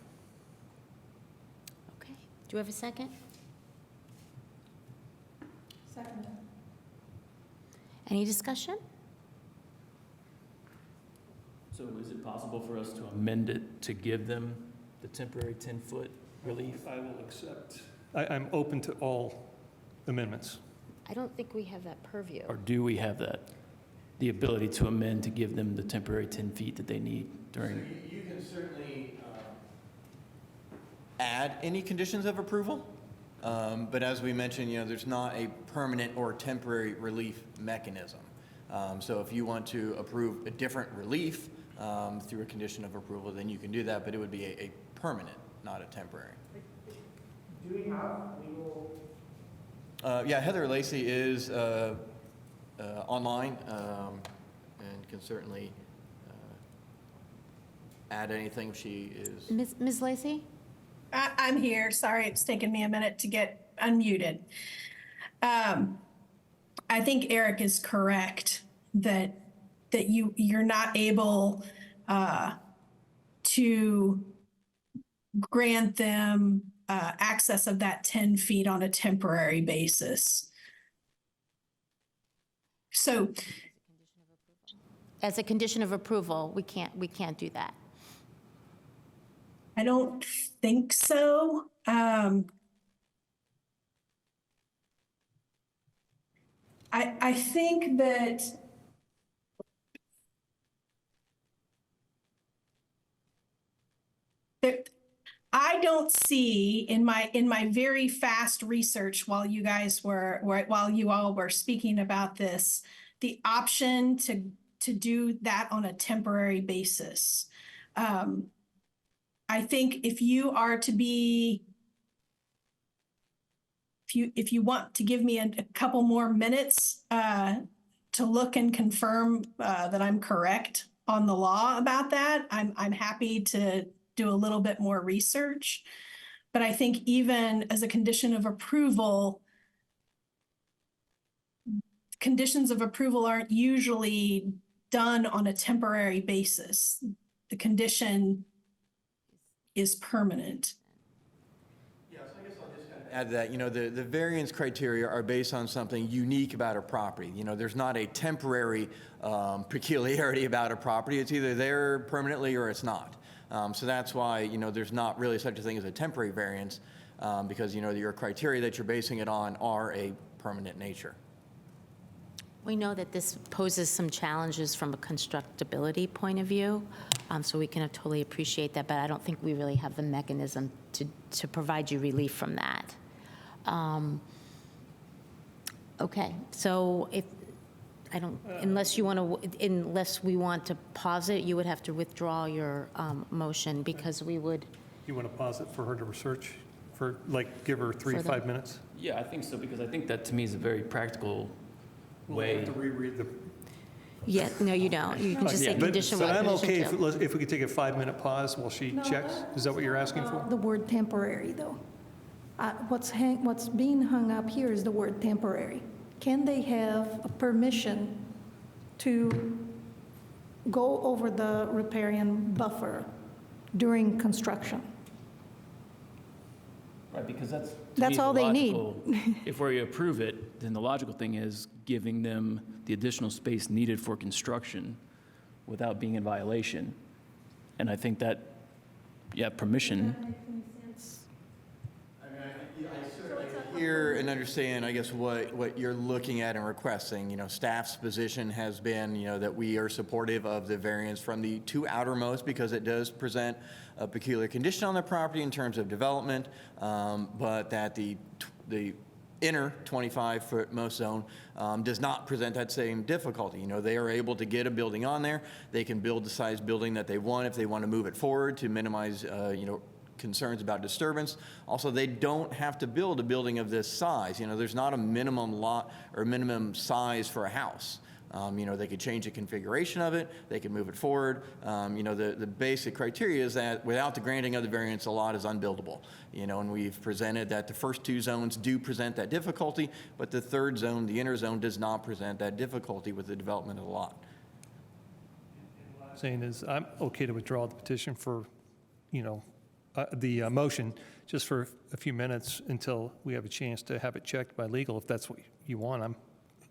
Okay, do you have a second? Second. Any discussion? So is it possible for us to amend it to give them the temporary 10-foot relief? I will accept. I'm open to all amendments. I don't think we have that purview. Or do we have that, the ability to amend to give them the temporary 10 feet that they need during? You can certainly add any conditions of approval, but as we mentioned, there's not a permanent or temporary relief mechanism. So if you want to approve a different relief through a condition of approval, then you can do that, but it would be a permanent, not a temporary. Do we have legal? Yeah, Heather Lacey is online and can certainly add anything she is. Ms. Lacey? I'm here. Sorry, it's taken me a minute to get unmuted. I think Eric is correct that you're not able to grant them access of that 10 feet on a temporary basis. So, As a condition of approval, we can't do that. I don't think so. I think that I don't see in my very fast research while you all were speaking about this, the option to do that on a temporary basis. I think if you are to be, if you want to give me a couple more minutes to look and confirm that I'm correct on the law about that, I'm happy to do a little bit more research. But I think even as a condition of approval, conditions of approval aren't usually done on a temporary basis. The condition is permanent. Yeah, so I guess I'll just kind of add that, the variance criteria are based on something unique about a property. There's not a temporary peculiarity about a property. It's either there permanently or it's not. So that's why, there's not really such a thing as a temporary variance because, your criteria that you're basing it on are a permanent nature. We know that this poses some challenges from a constructability point of view, so we can totally appreciate that, but I don't think we really have the mechanism to provide you relief from that. Okay, so I don't, unless you want to, unless we want to pause it, you would have to withdraw your motion because we would, You want to pause it for her to research, for, like, give her For the- 5 minutes? Yeah, I think so, because I think that to me is a very practical way. To reread the. yeah, no, you don't. You can just say But condition one, I'm okay condition two. if we could take a 5-minute pause while she checks? Is that what you're asking for? The word temporary, though. What's being hung up here is the word temporary. Can they have a permission to go over the riparian buffer during construction? Right, because that's. to That's me, the all they need. logical- If we approve it, then the logical thing is giving them the additional space needed for construction without being in violation. And I think that, yeah, permission. I hear and understand, I guess, what you're looking at and requesting. You know, staff's position has been, you know, that we are supportive of the variance from the two outermost because it does present a peculiar condition on the property in terms of development, but that the inner 25-foot most zone does not present that same difficulty. You know, they are able to get a building on there. They can build the size building that they want if they want to move it forward to minimize, you know, concerns about disturbance. Also, they don't have to build a building of this size. You know, there's not a minimum lot or minimum size for a house. You know, they could change the configuration of it, they could move it forward. You know, the basic criteria is that without the granting of the variance, a lot is unbuildable. You know, and we've presented that the first two zones do present that difficulty, but the third zone, the inner zone, does not present that difficulty with the development of the lot. Saying is, I'm okay to withdraw the petition for, you know, the motion, just for a few minutes until we have a chance to have it checked by legal. If that's what you want, I'm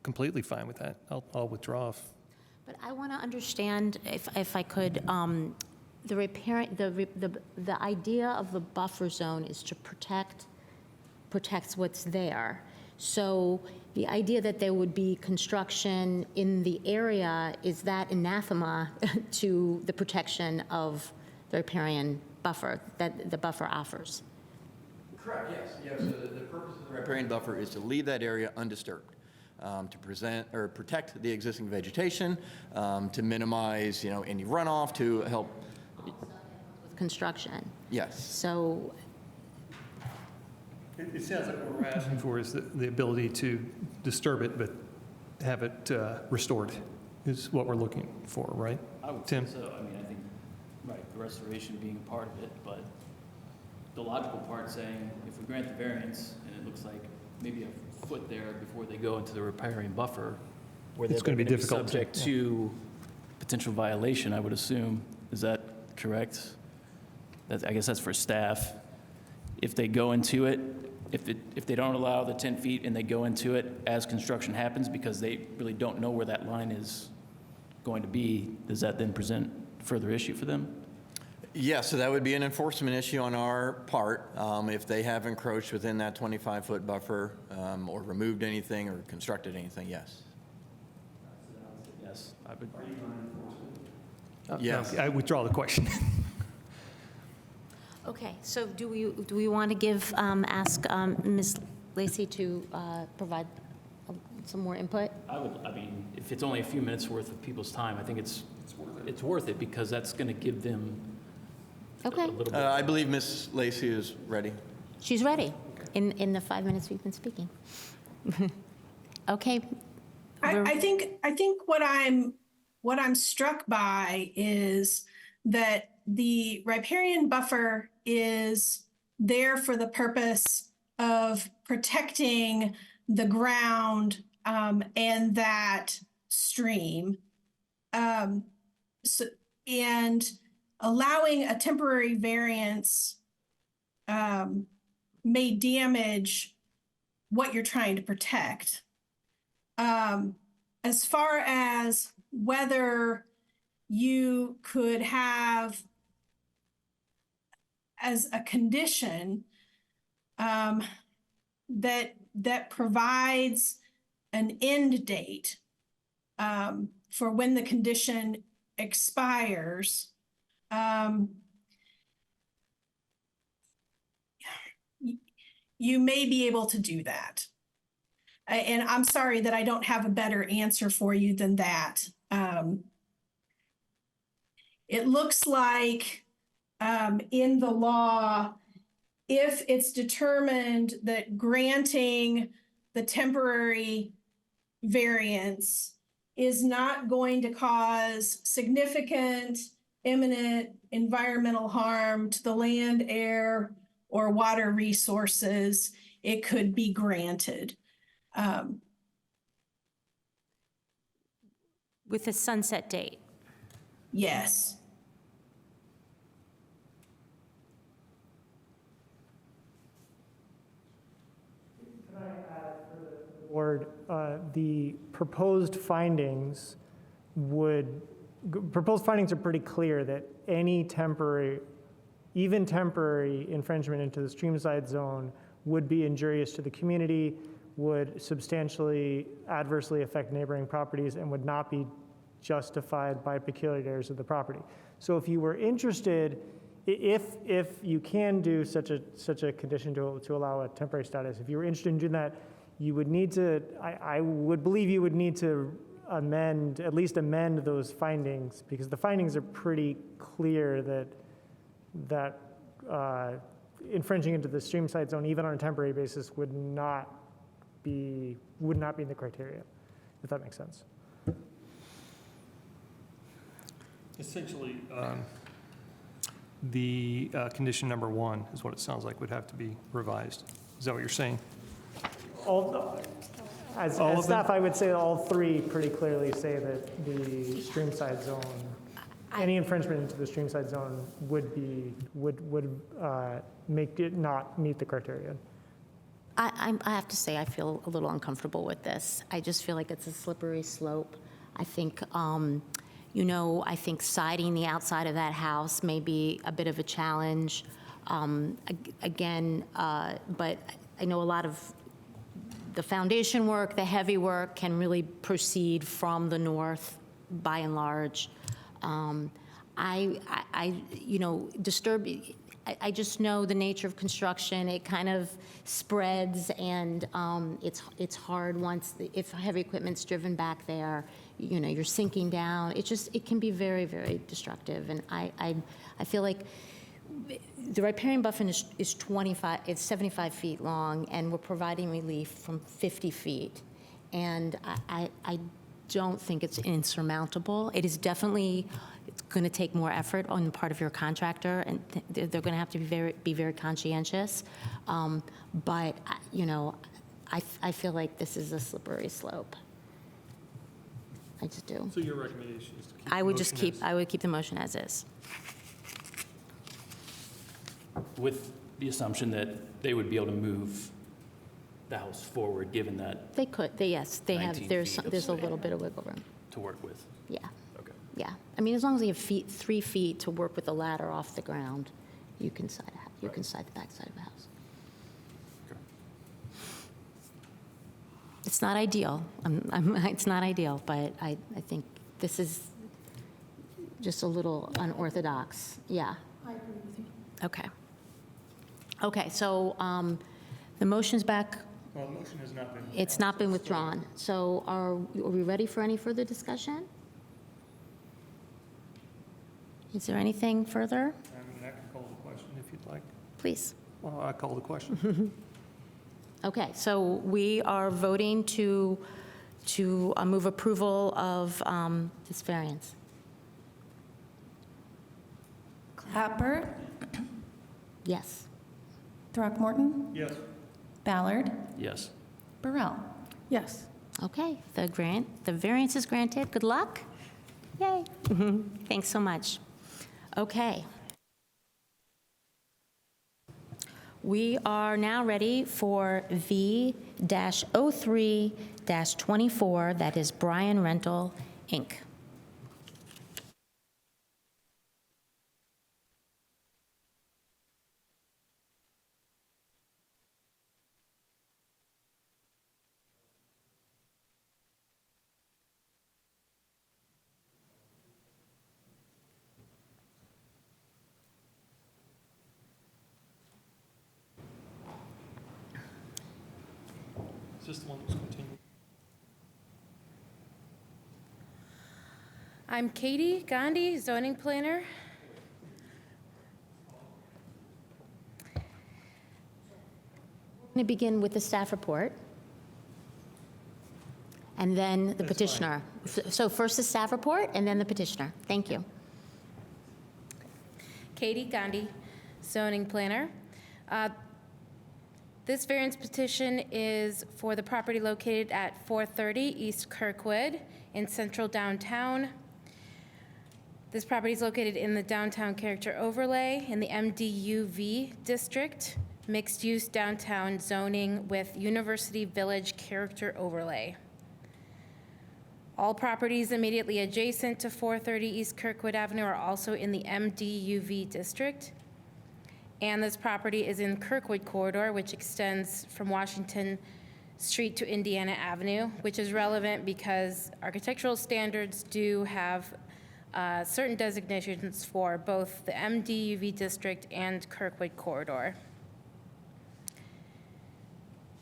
completely fine with that. I'll withdraw. But I want to understand, if I could, the idea of the buffer zone is to protects what's there. So the idea that there would be construction in the area, is that anathema to the protection of the riparian buffer that the buffer offers? Correct, yes. Yeah, so the purpose of the riparian buffer is to leave that area undisturbed, to protect the existing vegetation, to minimize, you know, any runoff, to help. With construction. Yes. So, It sounds like what we're asking for is the ability to disturb it, but have it restored is what we're looking for, right? I would Tim? say so. I mean, I think, right, the restoration being part of it, but the logical part saying, if we grant the variance, and it looks like maybe a foot there before they go into the riparian buffer, where It's they're gonna be gonna difficult to- subject to potential violation, I would assume. Is that correct? I guess that's for staff. If they go into it, if they don't allow the 10 feet and they go into it as construction happens because they really don't know where that line is going to be, does that then present further issue for them? Yeah, so that would be an enforcement issue on our part. If they have encroached within that 25-foot buffer, or removed anything or constructed anything, yes. Yes, I would. Yes. I withdraw the question. okay, so do we want to ask Ms. Lacy to provide some more input? I mean, if it's only a few minutes worth of people's time, I think it's worth it because that's going to give them a Okay, little bit. I believe Ms. Lacy is ready. she's ready in the 5 minutes we've been speaking. Okay. I think what I'm struck by is that the riparian buffer is there for the purpose of protecting the ground and that stream. And allowing a temporary variance may damage what you're trying to protect. As far as whether you could have as a condition that provides an end date for when the condition expires, you may be able to do that. And I'm sorry that I don't have a better answer for you than that. It looks like in the law, if it's determined that granting the temporary variance is not going to cause significant imminent environmental harm to the land, air, or water resources, it could be granted. With a sunset date. Yes. Board, the proposed findings are pretty clear that any temporary, even temporary infringement into the streamside zone would be injurious to the community, would substantially adversely affect neighboring properties, and would not be justified by peculiarities of the property. So if you were interested, if you can do such a condition to allow a temporary status, if you were interested in doing that, you would need to, I would believe you would need to at least amend those findings, because the findings are pretty clear that infringing into the streamside zone, even on a temporary basis, would not be in the criteria, if that makes sense. Essentially, the condition number 1 is what it sounds like would have to be revised. Is that what you're saying? As staff, I would say all 3 pretty clearly say that the streamside zone, any infringement into the streamside zone would make it not meet the criteria. I have to say, I feel a little uncomfortable with this. I just feel like it's a slippery slope. I think, I think siding the outside of that house may be a bit of a challenge. But I know a lot of the foundation work, the heavy work can really proceed from the north by and large. I just know the nature of construction. It kind of spreads, and it's hard if heavy equipment's driven back there, you're sinking down. It can be very, very destructive. And I feel like the riparian buffer is 75 feet long, and we're providing relief from 50 feet. And I don't think it's insurmountable. It is definitely, it's going to take more effort on the part of your contractor, and they're going to have to be very conscientious. But I feel like this is a slippery slope. I just do. So your recommendation is to keep I would keep the motion as is. With the assumption that they would be able to move the house forward, given that They could. Yes, they have. 19 There's feet of a space. little bit of wiggle room. to work with. Yeah. Okay. Yeah. I mean, as long as you have 3 feet to work with the ladder off the ground, you can side the back side of the house. Okay. It's not ideal. It's not ideal, but I think this is just a little unorthodox. Yeah. I agree with you. Okay. Okay, so the motion's back. Well, the motion has not been. It's not been withdrawn. So are we ready for any further discussion? Is there anything further? I mean, I can call the question if you'd like. Please. Well, I call the question. Okay, so we are voting to move approval of this variance. Clapper, Yes. Throckmorton, Yes. Ballard, Yes. Burrell. Yes. Okay, the variance is granted. Good luck. Yay. Thanks so much. Okay. We are now ready for V-03-24, that is Bryan Rental, Inc. Is this the one that was continued? I'm Katie Gandhi, zoning planner. I'm going to begin with the staff report, and then the petitioner. So first the staff report, and then the petitioner. Thank you. Katie Gandhi, zoning planner. This variance petition is for the property located at 430 East Kirkwood in central downtown. This property is located in the downtown character overlay in the MDUV district, mixed-use downtown zoning with University Village character overlay. All properties immediately adjacent to 430 East Kirkwood Avenue are also in the MDUV district. And this property is in Kirkwood corridor, which extends from Washington Street to Indiana Avenue, which is relevant because architectural standards do have certain designations for both the MDUV district and Kirkwood corridor.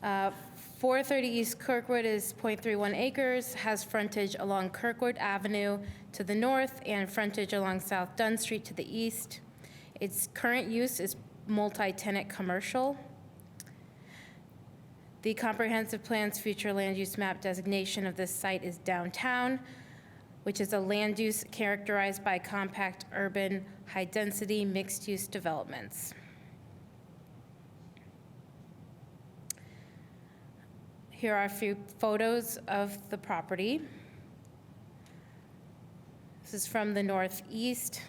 430 East Kirkwood is 0.31 acres, has frontage along Kirkwood Avenue to the north and frontage along South Dunn Street to the east. Its current use is multi-tenant commercial. The comprehensive plan's future land use map designation of this site is downtown, which is a land use characterized by compact, urban, high-density, mixed-use developments. Here are a few photos of the property. This is from the northeast.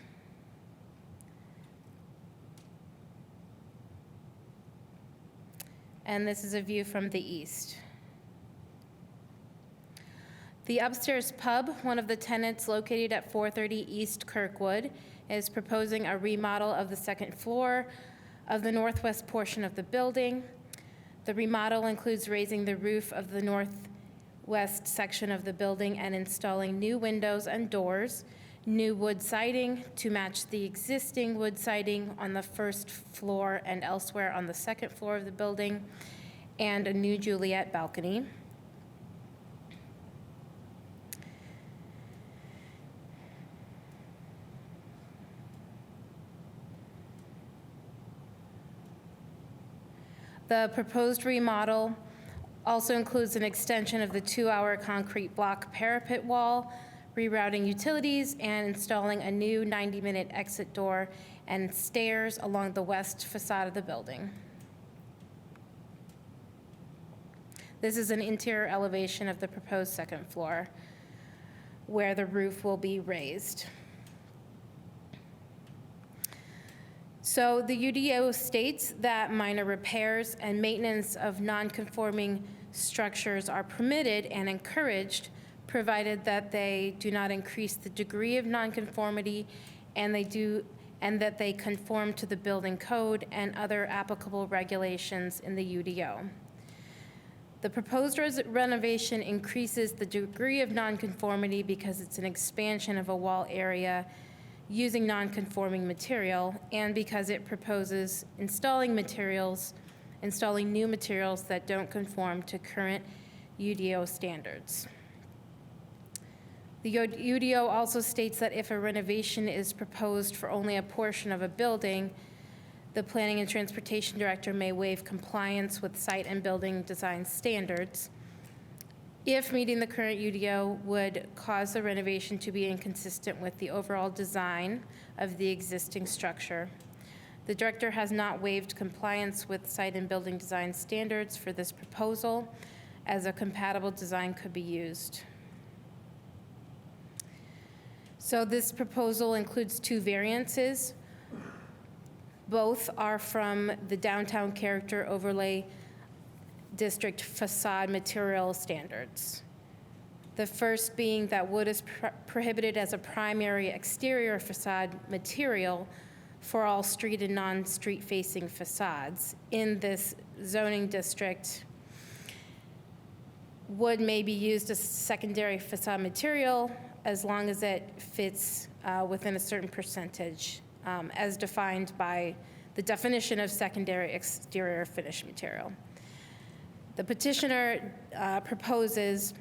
And this is a view from the east. The upstairs pub, one of the tenants located at 430 East Kirkwood, is proposing a remodel of the second floor of the northwest portion of the building. The remodel includes raising the roof of the northwest section of the building and installing new windows and doors, new wood siding to match the existing wood siding on the first floor and elsewhere on the second floor of the building, and a new Juliet balcony. The proposed remodel also includes an extension of the 2-hour concrete block parapet wall, rerouting utilities, and installing a new 90-minute exit door and stairs along the west facade of the building. This is an interior elevation of the proposed second floor, where the roof will be raised. So the UDO states that minor repairs and maintenance of non-conforming structures are permitted and encouraged, provided that they do not increase the degree of nonconformity and that they conform to the building code and other applicable regulations in the UDO. The proposed renovation increases the degree of nonconformity because it's an expansion of a wall area using non-conforming material, and because it proposes installing new materials that don't conform to current UDO standards. The UDO also states that if a renovation is proposed for only a portion of a building, the Planning and Transportation Director may waive compliance with site and building design standards if meeting the current UDO would cause the renovation to be inconsistent with the overall design of the existing structure. The director has not waived compliance with site and building design standards for this proposal, as a compatible design could be used. So this proposal includes 2 variances. Both are from the downtown character overlay district facade material standards. The first being that wood is prohibited as a primary exterior facade material for all street and non-street facing facades. In this zoning district, wood may be used as secondary facade material as long as it fits within a certain percentage, as defined by the definition of secondary exterior finish material. The petitioner proposes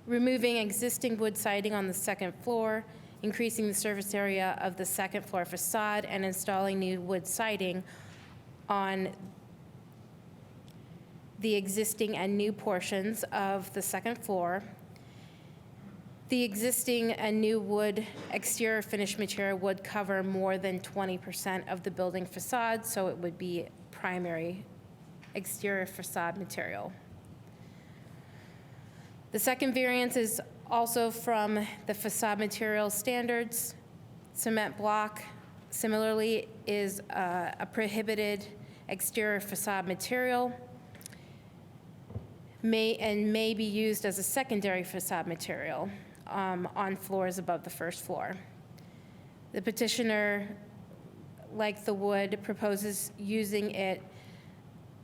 removing existing wood siding on the second floor, increasing the surface area of the second floor facade, and installing new wood siding on the existing and new portions of the second floor. The existing and new wood exterior finish material would cover more than 20% of the building facade, so it would be primary exterior facade material. The second variance is also from the facade material standards. Cement block, similarly, is a prohibited exterior facade material, may be used as a secondary facade material on floors above the first floor. The petitioner, like the wood, proposes using it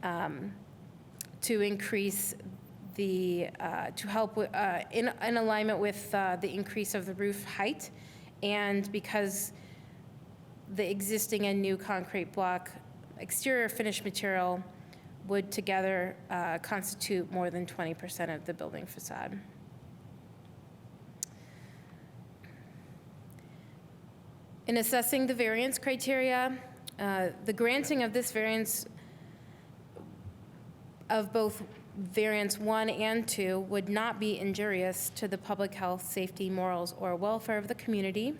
to increase to help with, in alignment with the increase of the roof height, and because the existing and new concrete block exterior finish material would together constitute more than 20% of the building facade. In assessing the variance criteria, the granting of this variance of both variance 1 and 2 would not be injurious to the public health, safety, morals, or welfare of the community.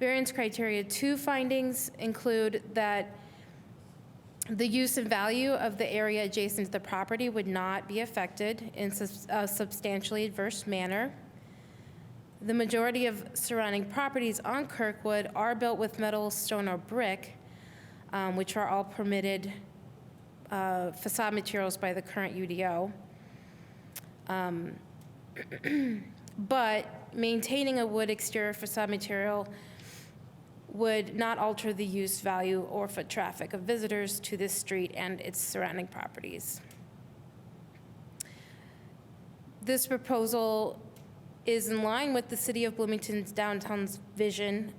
Variance criteria 2 findings include that the use and value of the area adjacent to the property would not be affected in a substantially adverse manner. The majority of surrounding properties on Kirkwood are built with metal, stone, or brick, which are all permitted facade materials by the current UDO. But maintaining a wood exterior facade material would not alter the use, value, or foot traffic of visitors to this street and its surrounding properties. This proposal is in line with the City of Bloomington's downtown's vision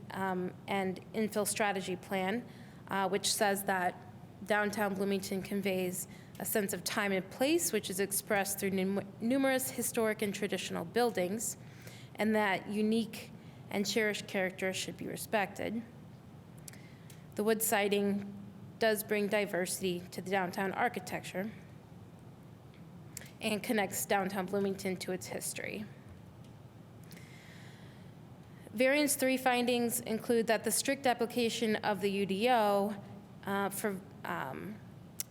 and infill strategy plan, which says that downtown Bloomington conveys a sense of time and place, which is expressed through numerous historic and traditional buildings, and that unique and cherished characters should be respected. The wood siding does bring diversity to the downtown architecture and connects downtown Bloomington to its history. Variance 3 findings include that the strict application of the UDO for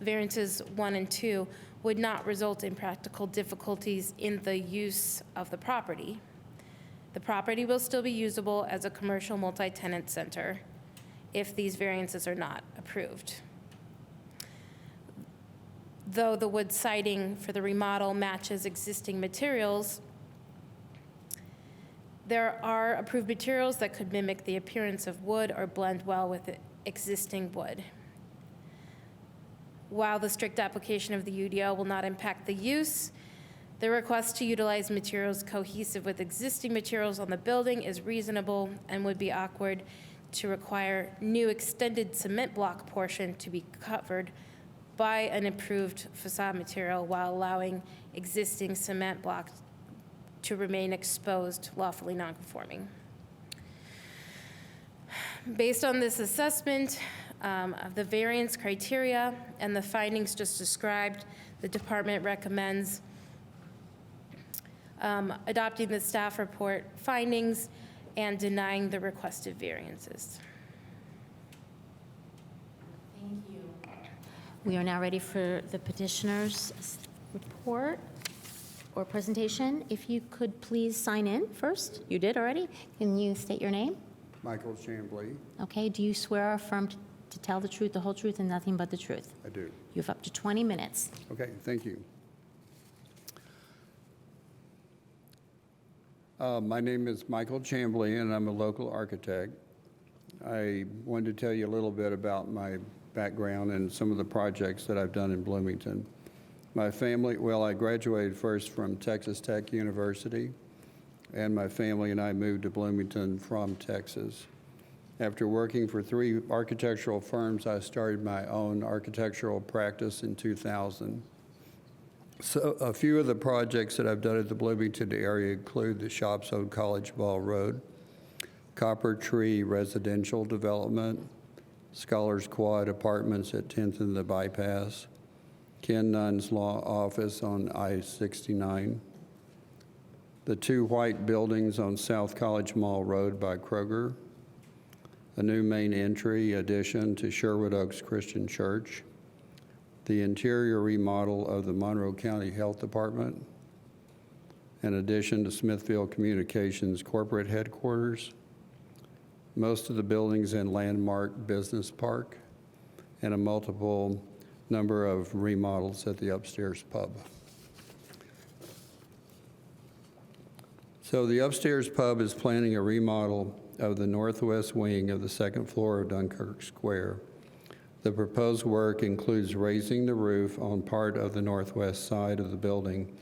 variances 1 and 2 would not result in practical difficulties in the use of the property. The property will still be usable as a commercial multi-tenant center if these variances are not approved. Though the wood siding for the remodel matches existing materials, there are approved materials that could mimic the appearance of wood or blend well with existing wood. While the strict application of the UDO will not impact the use, the request to utilize materials cohesive with existing materials on the building is reasonable and would be awkward to require new extended cement block portion to be covered by an approved facade material while allowing existing cement block to remain exposed, lawfully nonconforming. Based on this assessment of the variance criteria and the findings just described, the department recommends adopting the staff report findings and denying the requested variances. Thank you. We are now ready for the petitioner's report or presentation. If you could please sign in first. You did already. Can you state your name? Michael Chambly. Okay, do you swear or affirm to tell the truth, the whole truth, and nothing but the truth? I do. You have up to 20 minutes. Okay, thank you. My name is Michael Chambly, and I'm a local architect. I wanted to tell you a little bit about my background and some of the projects that I've done in Bloomington. My family, well, I graduated first from Texas Tech University, and my family and I moved to Bloomington from Texas. After working for 3 architectural firms, I started my own architectural practice in 2000. So a few of the projects that I've done at the Bloomington area include the Shops on College Ball Road, Copper Tree Residential Development, Scholars Quad Apartments at 10th and the Bypass, Ken Nunn's Law Office on I-69, the 2 white buildings on South College Mall Road by Kroger, a new main entry addition to Sherwood Oaks Christian Church, the interior remodel of the Monroe County Health Department, an addition to Smithfield Communications corporate headquarters, most of the buildings in Landmark Business Park, and a multiple number of remodels at the upstairs pub. So the upstairs pub is planning a remodel of the northwest wing of the 2nd floor of Dunkirk Square. The proposed work includes raising the roof on part of the northwest side of the building,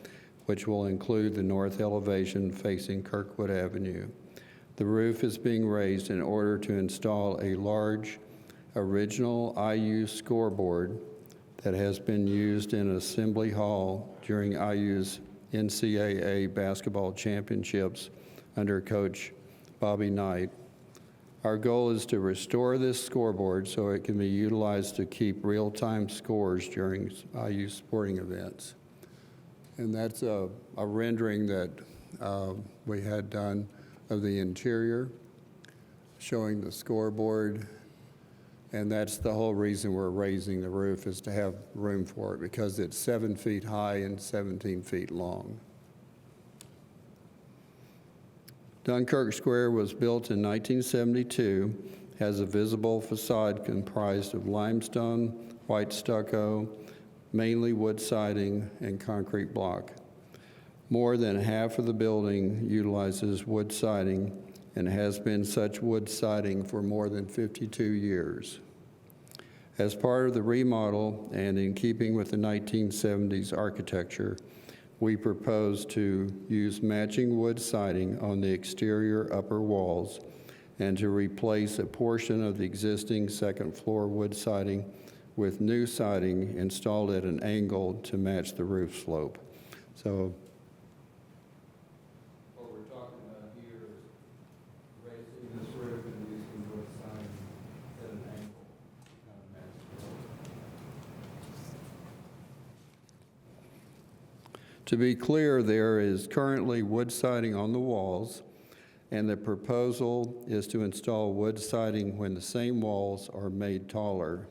which will include the north elevation facing Kirkwood Avenue. The roof is being raised in order to install a large original IU scoreboard that has been used in Assembly Hall during IU's NCAA basketball championships under Coach Bobby Knight. Our goal is to restore this scoreboard so it can be utilized to keep real-time scores during IU sporting events. And that's a rendering that we had done of the interior, showing the scoreboard. And that's the whole reason we're raising the roof, is to have room for it, because it's 7 feet high and 17 feet long. Dunkirk Square was built in 1972, has a visible facade comprised of limestone, white stucco, mainly wood siding, and concrete block. More than half of the building utilizes wood siding and has been such wood siding for more than 52 years. As part of the remodel and in keeping with the 1970s architecture, we propose to use matching wood siding on the exterior upper walls and to replace a portion of the existing 2nd floor wood siding with new siding installed at an angle to match the roof slope. So what we're talking about here is raising this roof and using wood siding at an angle to kind of match the roof. To be clear, there is currently wood siding on the walls, and the proposal is to install wood siding when the same walls are made taller.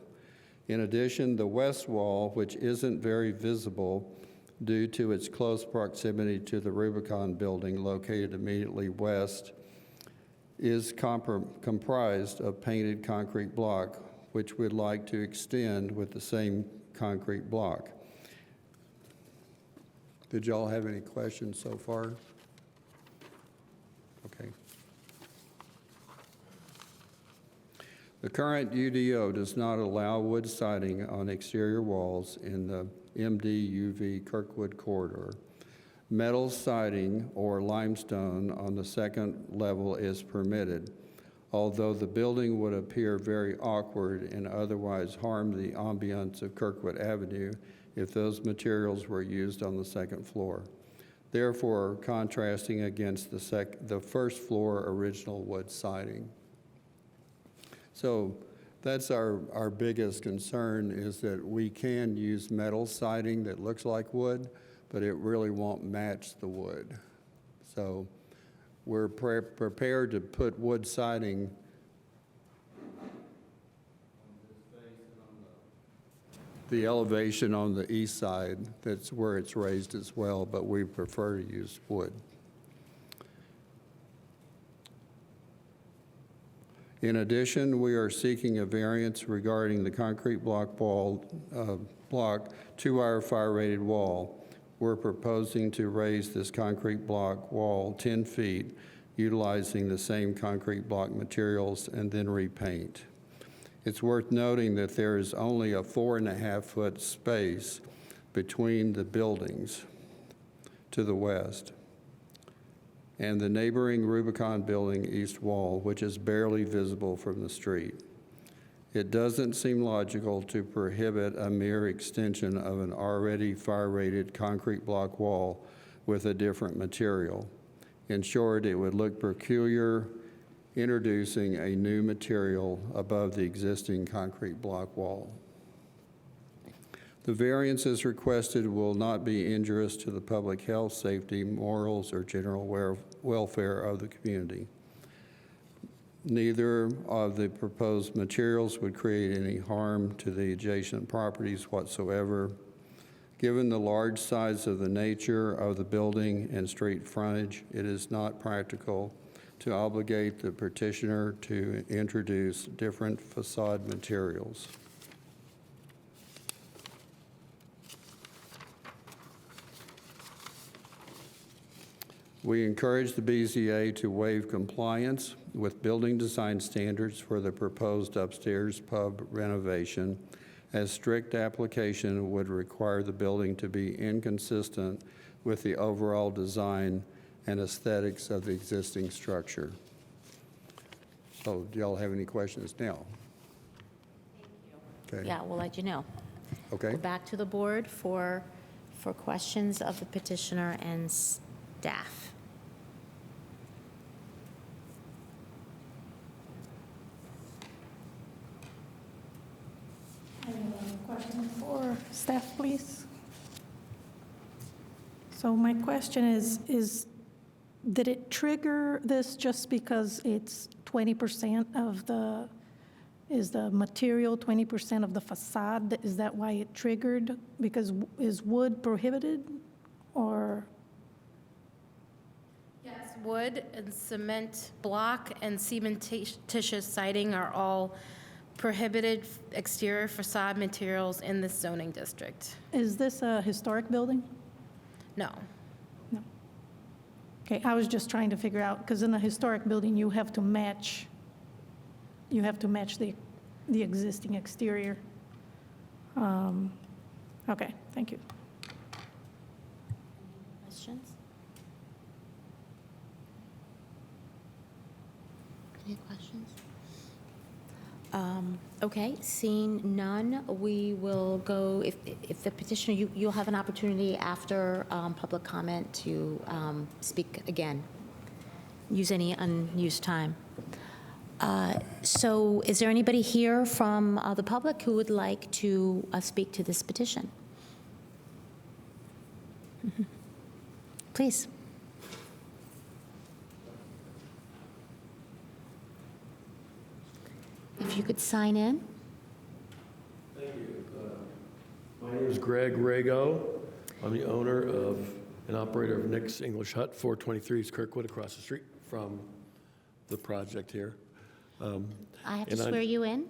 In addition, the west wall, which isn't very visible due to its close proximity to the Rubicon building located immediately west, is comprised of painted concrete block, which we'd like to extend with the same concrete block. Did y'all have any questions so far? Okay. The current UDO does not allow wood siding on exterior walls in the MD-UV Kirkwood corridor. Metal siding or limestone on the 2nd level is permitted, although the building would appear very awkward and otherwise harm the ambiance of Kirkwood Avenue if those materials were used on the 2nd floor, therefore contrasting against the 1st floor original wood siding. So that's our biggest concern, is that we can use metal siding that looks like wood, but it really won't match the wood. So we're prepared to put wood siding the elevation on the east side. That's where it's raised as well, but we prefer to use wood. In addition, we are seeking a variance regarding the concrete block 2-hour fire-rated wall. We're proposing to raise this concrete block wall 10 feet, utilizing the same concrete block materials, and then repaint. It's worth noting that there is only a 4.5-foot space between the buildings to the west. and the neighboring Rubicon Building east wall, which is barely visible from the street. It doesn't seem logical to prohibit a mere extension of an already fire-rated concrete block wall with a different material. In short, it would look peculiar introducing a new material above the existing concrete block wall. The variances requested will not be injurious to the public health, safety, morals, or general welfare of the community. Neither of the proposed materials would create any harm to the adjacent properties whatsoever. Given the large size of the nature of the building and street frontage, it is not practical to obligate the petitioner to introduce different facade materials. We encourage the BZA to waive compliance with building design standards for the proposed upstairs pub renovation, as strict application would require the building to be inconsistent with the overall design and aesthetics of the existing structure. So do y'all have any questions now? Thank you. Okay. Yeah, we'll let you know. Okay. Go back to the board for questions of the petitioner and staff. Question for staff, please. So my question is did it trigger this just because it's 20% of is the material 20% of the facade? Is that why it triggered? Because is wood prohibited or? Yes, wood and cement block and cementitious siding are all prohibited exterior facade materials in this zoning district. Is this a historic building? No. No. Okay, I was just trying to figure out, because in a historic building, you have to match the existing exterior. Okay, thank you. Questions? Any questions? Okay, seeing none, we will go, if the petitioner, you'll have an opportunity after public comment to speak again. Use any unused time. So is there anybody here from the public who would like to speak to this petition? Please. If you could sign in. Thank you. My name is Greg Rago. I'm the owner of and operator of Nick's English Hut, 423 East Kirkwood, across the street from the project here. I have to swear you in.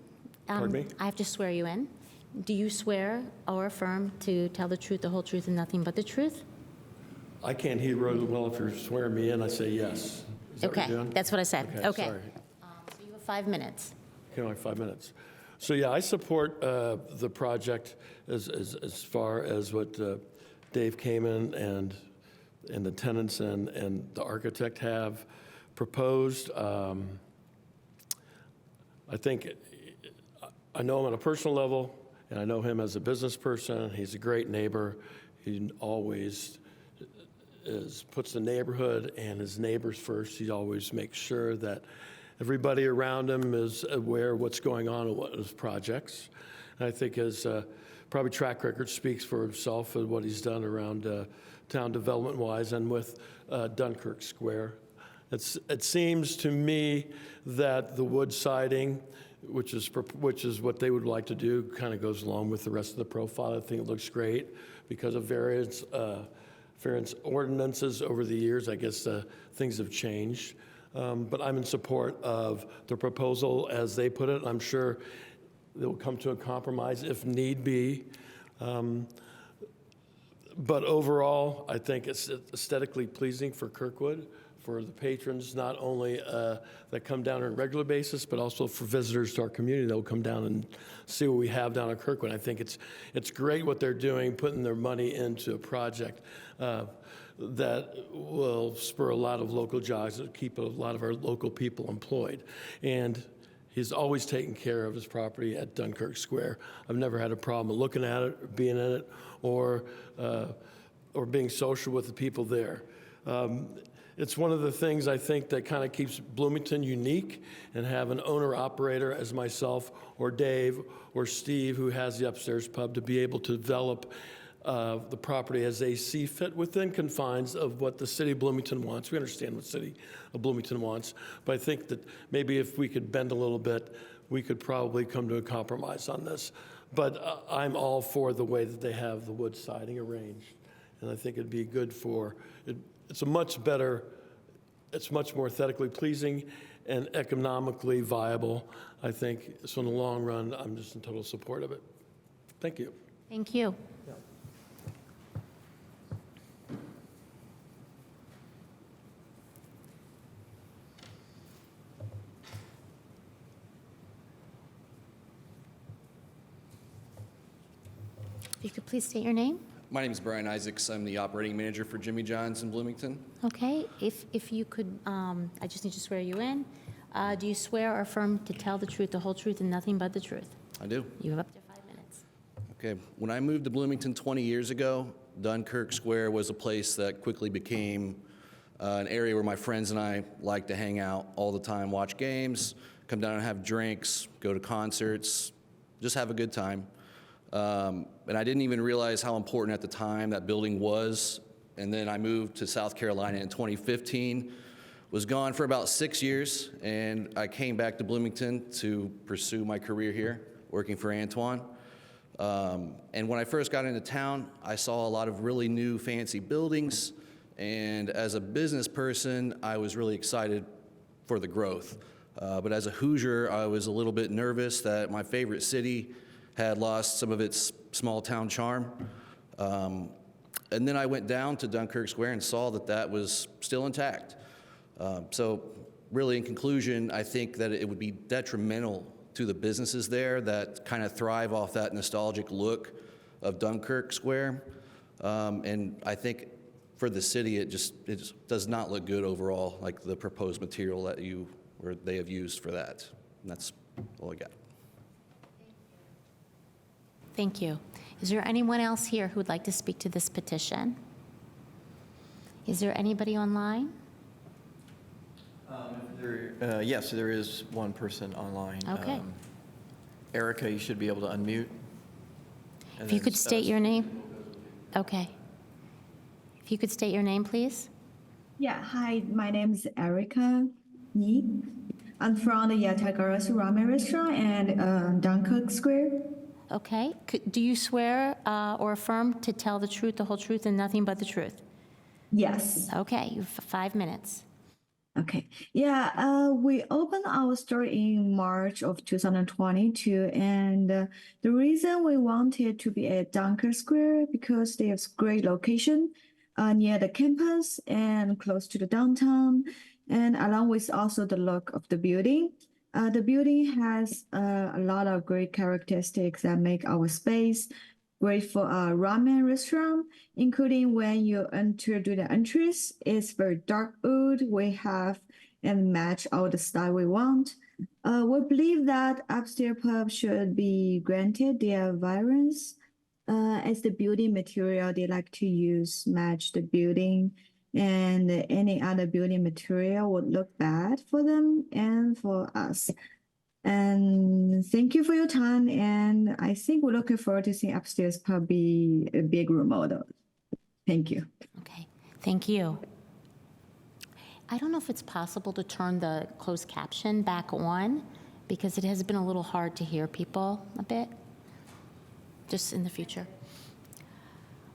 Pardon me? I have to swear you in. Do you swear or affirm to tell the truth, the whole truth, and nothing but the truth? I can't hear really well if you're swearing me in. I say yes. Is that what Okay, you're doing? that's what I said. Okay. Sorry. So you have 5 minutes. Okay, only 5 minutes. So yeah, I support the project as far as what Dave Kamen and the tenants and the architect have proposed. I think, I know him on a personal level, and I know him as a business person. He's a great neighbor. He always puts the neighborhood and his neighbors first. He always makes sure that everybody around him is aware of what's going on in what his projects. And I think his probably track record speaks for himself and what he's done around town development-wise and with Dunkirk Square. It seems to me that the wood siding, which is what they would like to do, kind of goes along with the rest of the profile. I think it looks great because of various ordinances over the years. I guess things have changed. But I'm in support of the proposal as they put it. I'm sure they'll come to a compromise if need be. But overall, I think it's aesthetically pleasing for Kirkwood, for the patrons, not only that come down on a regular basis, but also for visitors to our community that will come down and see what we have down in Kirkwood. I think it's great what they're doing, putting their money into a project that will spur a lot of local jobs and keep a lot of our local people employed. And he's always taken care of his property at Dunkirk Square. I've never had a problem looking at it, or being in it, or being social with the people there. It's one of the things I think that kind of keeps Bloomington unique, and have an owner-operator as myself or Dave or Steve, who has the upstairs pub, to be able to develop the property as they see fit within confines of what the city of Bloomington wants. We understand what the city of Bloomington wants, but I think that maybe if we could bend a little bit, we could probably come to a compromise on this. But I'm all for the way that they have the wood siding arranged, and I think it'd be good for, it's a much better, it's much more aesthetically pleasing and economically viable, I think. So in the long run, I'm just in total support of it. Thank you. Thank you. If you could please state your name. My name is Brian Isaacs. I'm the operating manager for Jimmy John's in Bloomington. Okay, if you could, I just need to swear you in. Do you swear or affirm to tell the truth, the whole truth, and nothing but the truth? I do. You have up to 5 minutes. Okay. When I moved to Bloomington 20 years ago, Dunkirk Square was a place that quickly became an area where my friends and I like to hang out all the time, watch games, come down and have drinks, go to concerts, just have a good time. And I didn't even realize how important at the time that building was. And then I moved to South Carolina in 2015, was gone for about 6 years, and I came back to Bloomington to pursue my career here, working for Antoine. And when I first got into town, I saw a lot of really new fancy buildings, and as a business person, I was really excited for the growth. But as a Hoosier, I was a little bit nervous that my favorite city had lost some of its small town charm. And then I went down to Dunkirk Square and saw that that was still intact. So really, in conclusion, I think that it would be detrimental to the businesses there that kind of thrive off that nostalgic look of Dunkirk Square. And I think for the city, it just does not look good overall, like the proposed material that they have used for that. And that's all I got. Thank you. Is there anyone else here who would like to speak to this petition? Is there anybody online? Yes, there is one person online. Okay. Erica, you should be able to unmute. If you could state your name. Okay. If you could state your name, please. Yeah, hi, my name is Erica Yi. I'm from the Yatagara's Ramen Restaurant and Dunkirk Square. Okay. Do you swear or affirm to tell the truth, the whole truth, and nothing but the truth? Yes. Okay, you have 5 minutes. Okay. Yeah, we opened our store in March of 2022, and the reason we wanted to be at Dunkirk Square because they have great location near the campus and close to the downtown, and along with also the look of the building. The building has a lot of great characteristics that make our space great for a ramen restaurant, including when you enter to the entrance, it's very dark wood. We have and match all the style we want. We believe that upstairs pub should be granted their variance as the building material they like to use match the building, and any other building material would look bad for them and for us. And thank you for your time. And I think we're looking forward to seeing upstairs pub be a big remodel. Thank you. Okay, thank you. I don't know if it's possible to turn the closed caption back on because it has been a little hard to hear people a bit, just in the future.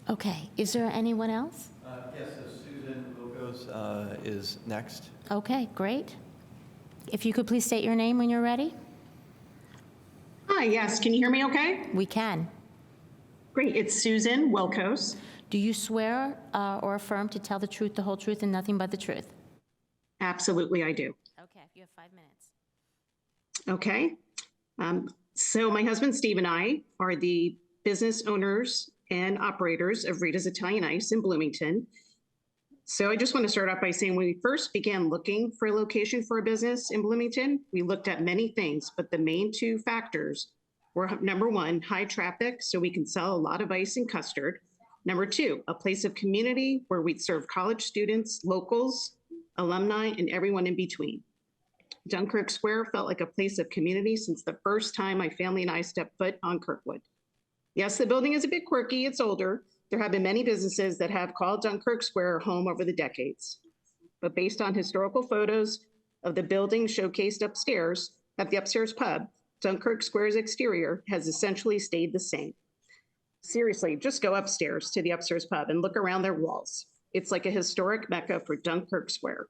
Okay, is there anyone else? Yes, Susan Wilkos is next. Okay, great. If you could please state your name when you're ready. Hi, yes. Can you hear me okay? We can. Great. It's Susan Wilkos. Do you swear or affirm to tell the truth, the whole truth, and nothing but the truth? Absolutely, I do. Okay, you have 5 minutes. Okay. So my husband, Steve, and I are the business owners and operators of Rita's Italian Ice in Bloomington. So I just want to start off by saying when we first began looking for a location for a business in Bloomington, we looked at many things, but the main two factors were number one, high traffic, so we can sell a lot of ice and custard. Number two, a place of community where we'd serve college students, locals, alumni, and everyone in between. Dunkirk Square felt like a place of community since the first time my family and I stepped foot on Kirkwood. Yes, the building is a bit quirky, it's older. There have been many businesses that have called Dunkirk Square home over the decades. But based on historical photos of the building showcased upstairs at the upstairs pub, Dunkirk Square's exterior has essentially stayed the same. Seriously, just go upstairs to the upstairs pub and look around their walls. It's like a historic mecca for Dunkirk Square.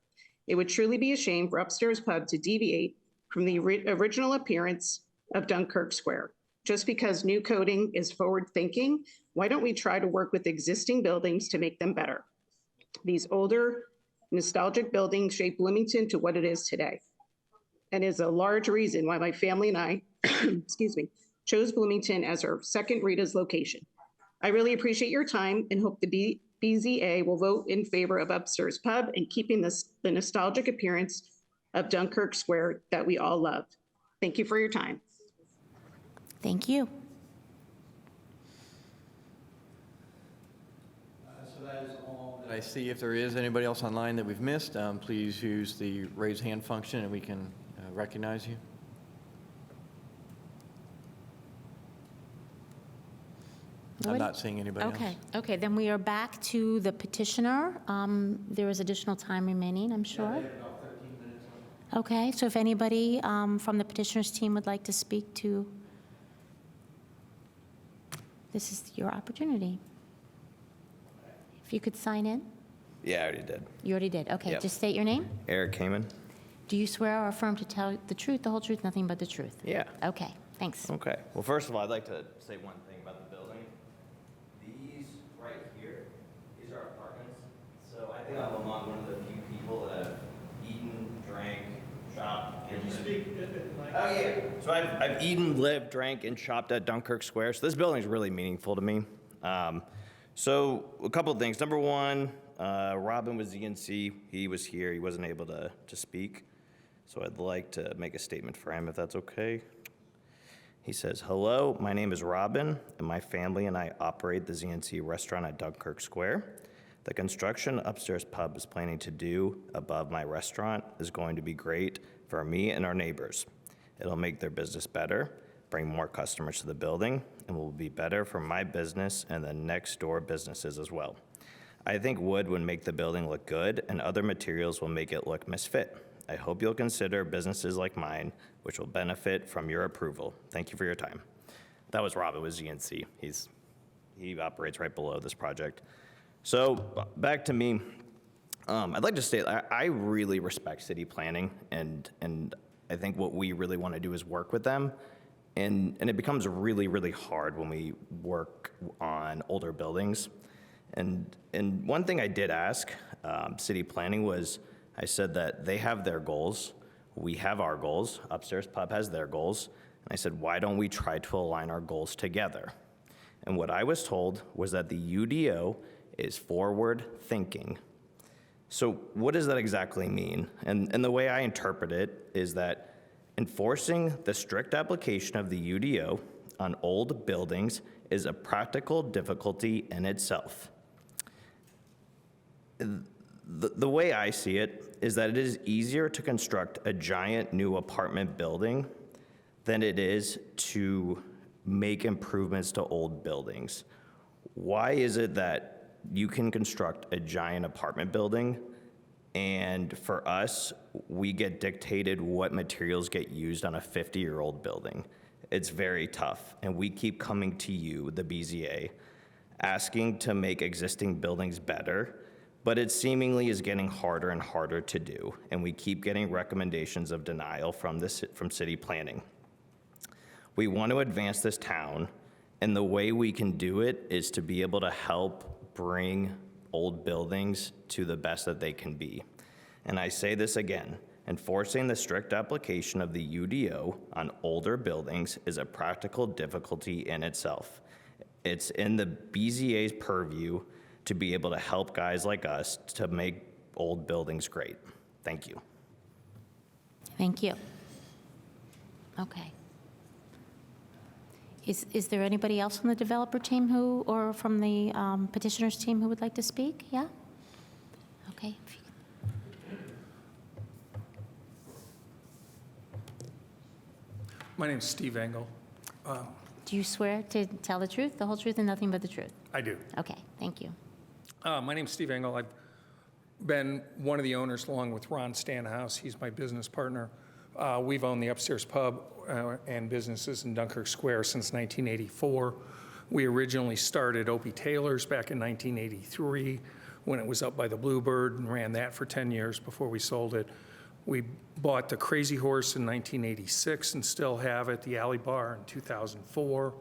It would truly be a shame for upstairs pub to deviate from the original appearance of Dunkirk Square. Just because new coding is forward thinking, why don't we try to work with existing buildings to make them better? These older, nostalgic buildings shape Bloomington to what it is today, and is a large reason why my family and I, excuse me, chose Bloomington as our second Rita's location. I really appreciate your time and hope the BZA will vote in favor of upstairs pub and keeping the nostalgic appearance of Dunkirk Square that we all love. Thank you for your time. Thank you. So that is all that I see. If there is anybody else online that we've missed, please use the raise hand function and we can recognize you. I'm not seeing anybody else. Okay, then we are back to the petitioner. There is additional time remaining, I'm sure. Yeah, they have about 13 minutes left. Okay, so if anybody from the petitioner's team would like to speak to, this is your opportunity. If you could sign in. Yeah, I already did. You already did. Okay, Yep. just state your name. Eric Kamen? Do you swear or affirm to tell the truth, the whole truth, nothing but the truth? Yeah. Okay, thanks. Okay. Well, first of all, I'd like to say one thing about the building. These right here, these are apartments. So I think I'm among one of the few people that have eaten, drank, shopped. Can you speak? Oh, yeah. So I've eaten, lived, drank, and shopped at Dunkirk Square. So this building is really meaningful to me. So a couple of things. Number one, Robin was ZNC. He was here. He wasn't able to speak. So I'd like to make a statement for him, if that's okay. He says, "Hello, my name is Robin, and my family and I operate the ZNC restaurant at Dunkirk Square. The construction upstairs pub is planning to do above my restaurant is going to be great for me and our neighbors. It'll make their business better, bring more customers to the building, and will be better for my business and the next door businesses as well. I think wood would make the building look good, and other materials will make it look misfit. I hope you'll consider businesses like mine, which will benefit from your approval. Thank you for your time." That was Robin with ZNC. He operates right below this project. So back to me. I'd like to state I really respect city planning, and I think what we really want to do is work with them. And it becomes really, really hard when we work on older buildings. And one thing I did ask city planning was, I said that they have their goals, we have our goals, upstairs pub has their goals, and I said, why don't we try to align our goals together? And what I was told was that the UDO is forward thinking. So what does that exactly mean? And the way I interpret it is that enforcing the strict application of the UDO on old buildings is a practical difficulty in itself. The way I see it is that it is easier to construct a giant new apartment building than it is to make improvements to old buildings. Why is it that you can construct a giant apartment building, and for us, we get dictated what materials get used on a 50-year-old building? It's very tough, and we keep coming to you, the BZA, asking to make existing buildings better, but it seemingly is getting harder and harder to do, and we keep getting recommendations of denial from city planning. We want to advance this town, and the way we can do it is to be able to help bring old buildings to the best that they can be. And I say this again, enforcing the strict application of the UDO on older buildings is a practical difficulty in itself. It's in the BZA's purview to be able to help guys like us to make old buildings great. Thank you. Thank you. Okay. Is there anybody else from the developer team who, or from the petitioner's team who would like to speak? Yeah? Okay. My name's Steve Engel. Do you swear to tell the truth, the whole truth, and nothing but the truth? I do. Okay, thank you. My name's Steve Engel. I've been one of the owners along with Ron Stanhouse. He's my business partner. We've owned the upstairs pub and businesses in Dunkirk Square since 1984. We originally started Opie Taylor's back in 1983 when it was up by the Bluebird and ran that for 10 years before we sold it. We bought the Crazy Horse in 1986 and still have it, the Alley Bar in 2004.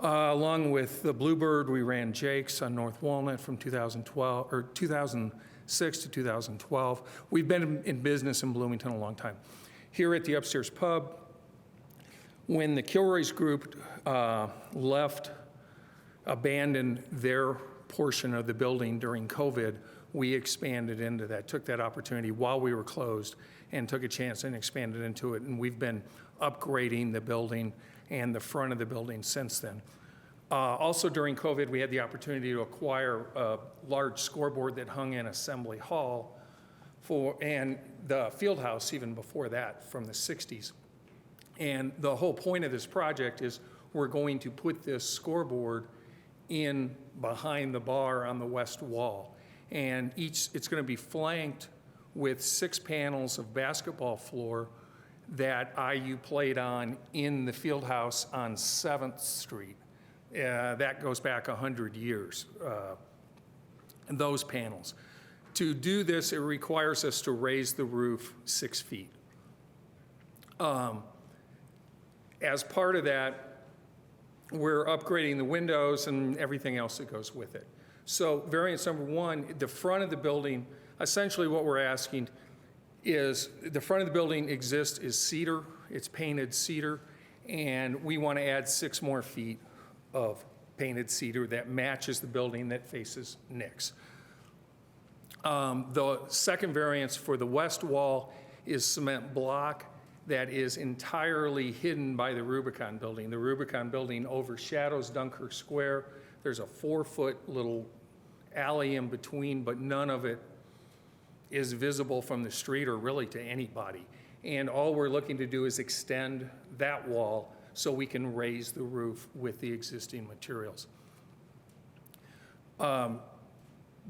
Along with the Bluebird, we ran Jake's on North Walnut from 2006 to 2012. We've been in business in Bloomington a long time. Here at the upstairs pub, when the Kilroy's group abandoned their portion of the building during COVID, we expanded into that, took that opportunity while we were closed and took a chance and expanded into it. And we've been upgrading the building and the front of the building since then. Also during COVID, we had the opportunity to acquire a large scoreboard that hung in Assembly Hall and the field house even before that from the 60s. And the whole point of this project is we're going to put this scoreboard in behind the bar on the west wall. And it's going to be flanked with 6 panels of basketball floor that IU played on in the field house on 7th Street. That goes back 100 years, those panels. To do this, it requires us to raise the roof 6 feet. As part of that, we're upgrading the windows and everything else that goes with it. So variance number 1, the front of the building, essentially what we're asking is the front of the building exists is cedar, it's painted cedar, and we want to add 6 more feet of painted cedar that matches the building that faces Nick's. The second variance for the west wall is cement block that is entirely hidden by the Rubicon building. The Rubicon building overshadows Dunkirk Square. There's a 4-foot little alley in between, but none of it is visible from the street or really to anybody. And all we're looking to do is extend that wall so we can raise the roof with the existing materials.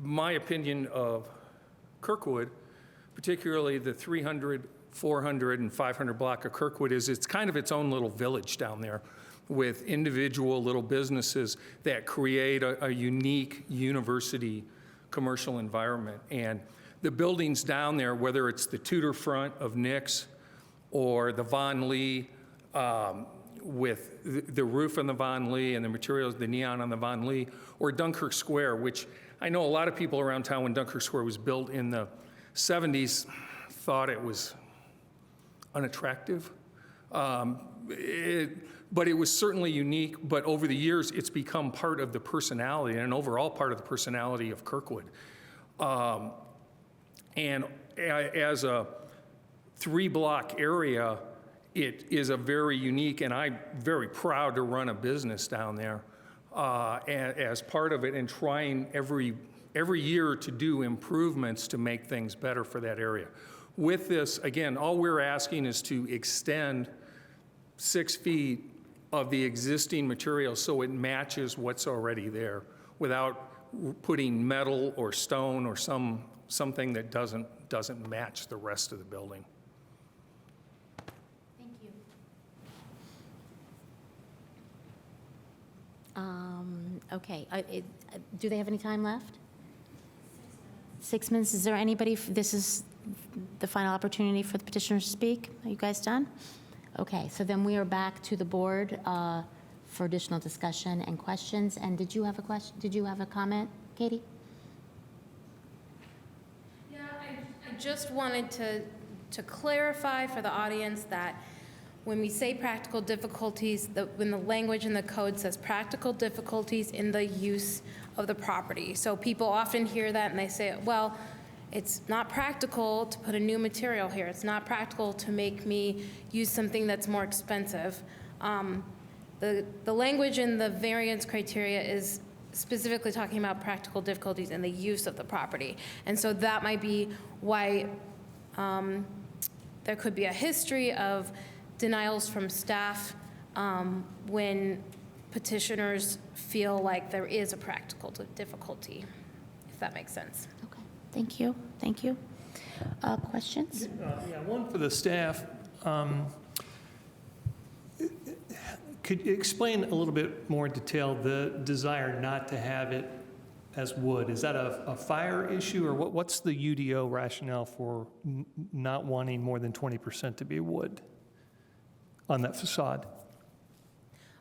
My opinion of Kirkwood, particularly the 300, 400, and 500 block of Kirkwood, is it's kind of its own little village down there with individual little businesses that create a unique university commercial environment. And the buildings down there, whether it's the Tudor front of Nick's or the Von Lee, with the roof on the Von Lee and the materials, the neon on the Von Lee, or Dunkirk Square, which I know a lot of people around town when Dunkirk Square was built in the 70s thought it was unattractive. But it was certainly unique, but over the years, it's become part of the personality and an overall part of the personality of Kirkwood. And as a 3-block area, it is a very unique, and I'm very proud to run a business down there as part of it and trying every year to do improvements to make things better for that area. With this, again, all we're asking is to extend 6 feet of the existing material so it matches what's already there without putting metal or stone or something that doesn't match the rest of the building. Thank you. Okay, do they have any time left? 6 minutes. Is there anybody, this is the final opportunity for the petitioner to speak? Are you guys done? Okay, so then we are back to the board for additional discussion and questions. And did you have a question? Did you have a comment, Katie? Yeah, I just wanted to clarify for the audience that when we say practical difficulties, when the language in the code says practical difficulties in the use of the property. So people often hear that and they say, well, it's not practical to put a new material here. It's not practical to make me use something that's more expensive. The language in the variance criteria is specifically talking about practical difficulties in the use of the property. And so that might be why there could be a history of denials from staff when petitioners feel like there is a practical difficulty, if that makes sense. Okay, thank you, thank you. Questions? Yeah, one for the staff. Could you explain a little bit more detail the desire not to have it as wood? Is that a fire issue, or what's the UDO rationale for not wanting more than 20% to be wood on that facade?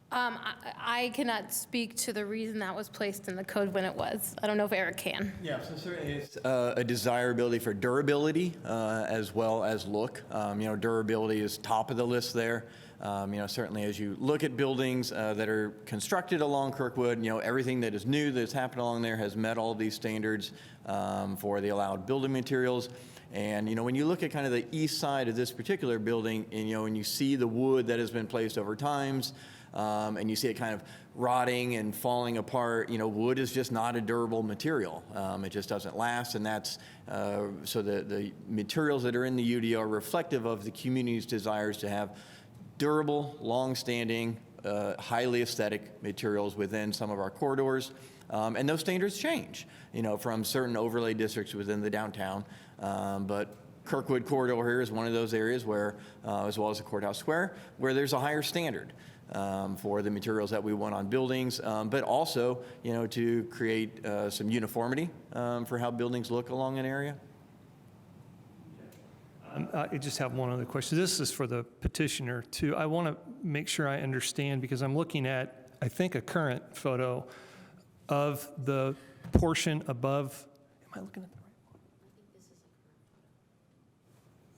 I cannot speak to the reason that was placed in the code when it was. I don't know if Eric can. Yeah, so certainly it's a desirability for durability as well as look. Durability is top of the list there. Certainly as you look at buildings that are constructed along Kirkwood, everything that is new that's happened along there has met all these standards for the allowed building materials. And, when you look at kind of the east side of this particular building, and you see the wood that has been placed over times, and you see it kind of rotting and falling apart, wood is just not a durable material. It just doesn't last, and that's, so the materials that are in the UDO are reflective of the community's desires to have durable, long-standing, highly aesthetic materials within some of our corridors. And those standards change, from certain overlay districts within the downtown. But Kirkwood corridor here is one of those areas where, as well as the Courthouse Square, where there's a higher standard for the materials that we want on buildings, but also, to create some uniformity for how buildings look along an area. I just have one other question. This is for the petitioner, too. I want to make sure I understand, because I'm looking at, I think, a current photo of the portion above. Am I looking at the right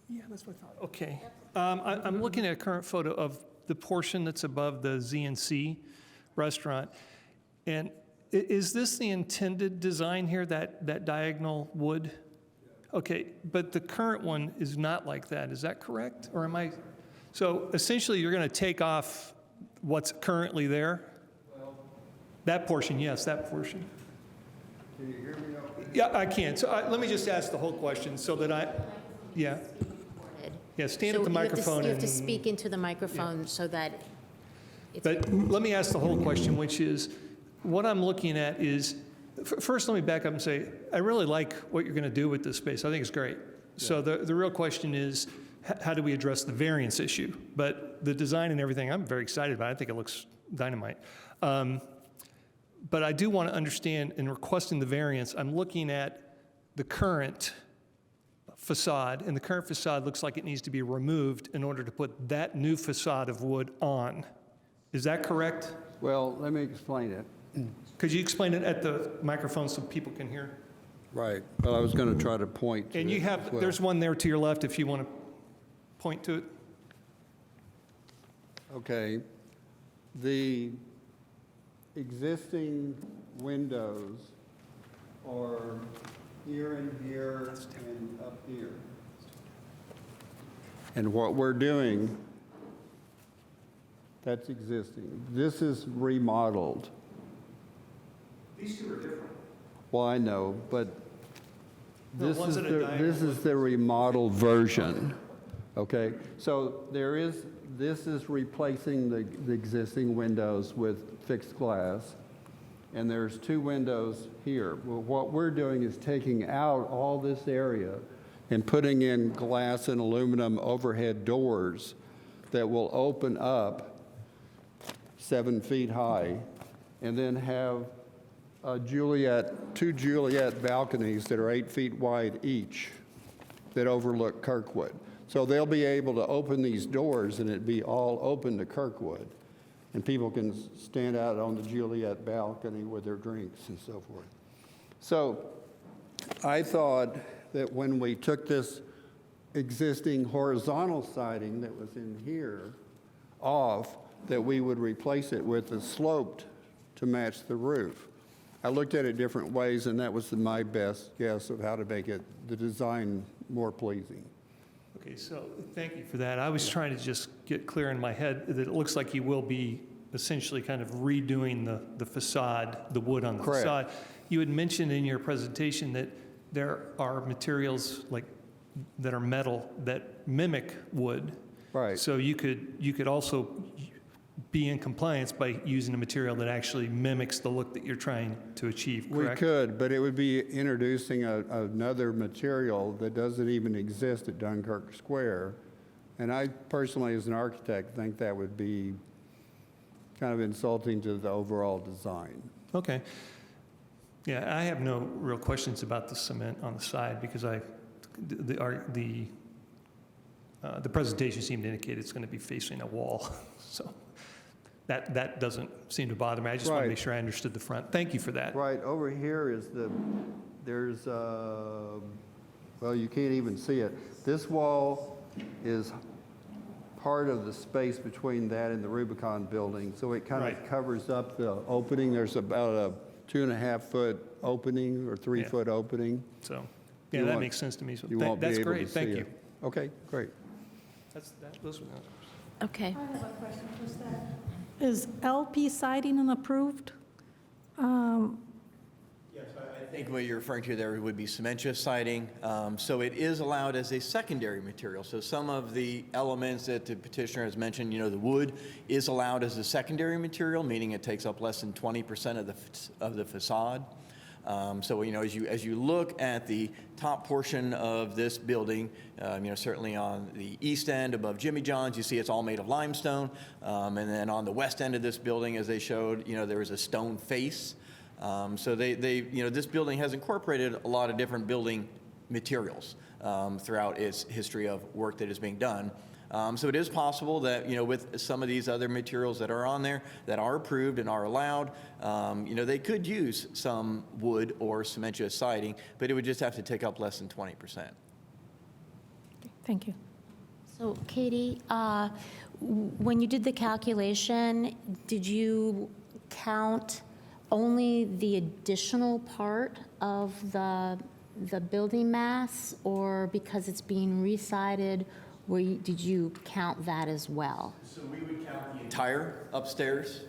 one? Yeah, that's what I thought. Okay. I'm looking at a current photo of the portion that's above the Z&C restaurant. And is this the intended design here, that diagonal wood? Okay, but the current one is not like that. Is that correct? Or am I? So essentially, you're going to take off what's currently there? That portion, yes, that portion. Can you hear me okay? Yeah, I can. So let me just ask the whole question so that yeah. Yeah, stand at the microphone. You have to speak into the microphone so that it's. But let me ask the whole question, which is, what I'm looking at is, first let me back up and say, I really like what you're going to do with this space. I think it's great. So the real question is, how do we address the variance issue? But the design and everything, I'm very excited about it. I think it looks dynamite. But I do want to understand, in requesting the variance, I'm looking at the current facade, and the current facade looks like it needs to be removed in order to put that new facade of wood on. Is that correct? Well, let me explain it. Could you explain it at the microphone so people can hear? Right. Well, I was going to try to point to And you it have, as well. there's one there to your left if you want to point to it. Okay. The existing windows are here and here and up here. And what we're doing, that's existing. This is remodeled. These two are different. Well, I know, but No, this one's is at a this is the remodeled version. Okay, so this is replacing the existing windows with fixed glass, and there's two windows here. Well, what we're doing is taking out all this area and putting in glass and aluminum overhead doors that will open up 7 feet high, and then have two Juliet balconies that are 8 feet wide each that overlook Kirkwood. So they'll be able to open these doors and it'd be all open to Kirkwood. And people can stand out on the Juliet balcony with their drinks and so forth. So I thought that when we took this existing horizontal siding that was in here off, that we would replace it with a sloped to match the roof. I looked at it different ways, and that was my best guess of how to make it, the design more pleasing. Okay, so thank you for that. I was trying to just get clear in my head that it looks like you will be essentially kind of redoing the facade, the wood on the Correct. facade. You had mentioned in your presentation that there are materials like that are metal that mimic wood. Right. So you could also be in compliance by using a material that actually mimics the look that you're trying to achieve, correct? We could, but it would be introducing another material that doesn't even exist at Dunkirk Square. And I personally, as an architect, think that would be kind of insulting to the overall design. Okay. Yeah, I have no real questions about the cement on the side because the presentation seemed to indicate it's going to be facing a wall. So that doesn't seem to bother me. I just want to Right. make sure I understood the front. Thank you for that. Right, over here is there's, well, you can't even see it. This wall is part of the space between that and the Rubicon building, so it kind of Right. covers up the opening. There's about a 2.5-foot opening or 3-foot opening. So, yeah, You that won't- makes sense to me. So You won't be that's able to great. see Thank it. you. Okay, great. Those were Okay. I have a question for staff. Is LP siding an approved? Yes, I think what you're referring to there would be cementitious siding. So it is allowed as a secondary material. So some of the elements that the petitioner has mentioned, the wood is allowed as a secondary material, meaning it takes up less than 20% of the facade. So, as you look at the top portion of this building, certainly on the east end above Jimmy John's, you see it's all made of limestone. And then on the west end of this building, as they showed, there is a stone face. So this building has incorporated a lot of different building materials throughout its history of work that is being done. So it is possible that, with some of these other materials that are on there that are approved and are allowed, they could use some wood or cementitious siding, but it would just have to take up less than 20%. Thank you. So Katie, when you did the calculation, did you count only the additional part of the building mass, or because it's being re-sided, did you count that as well? So we would count the entire upstairs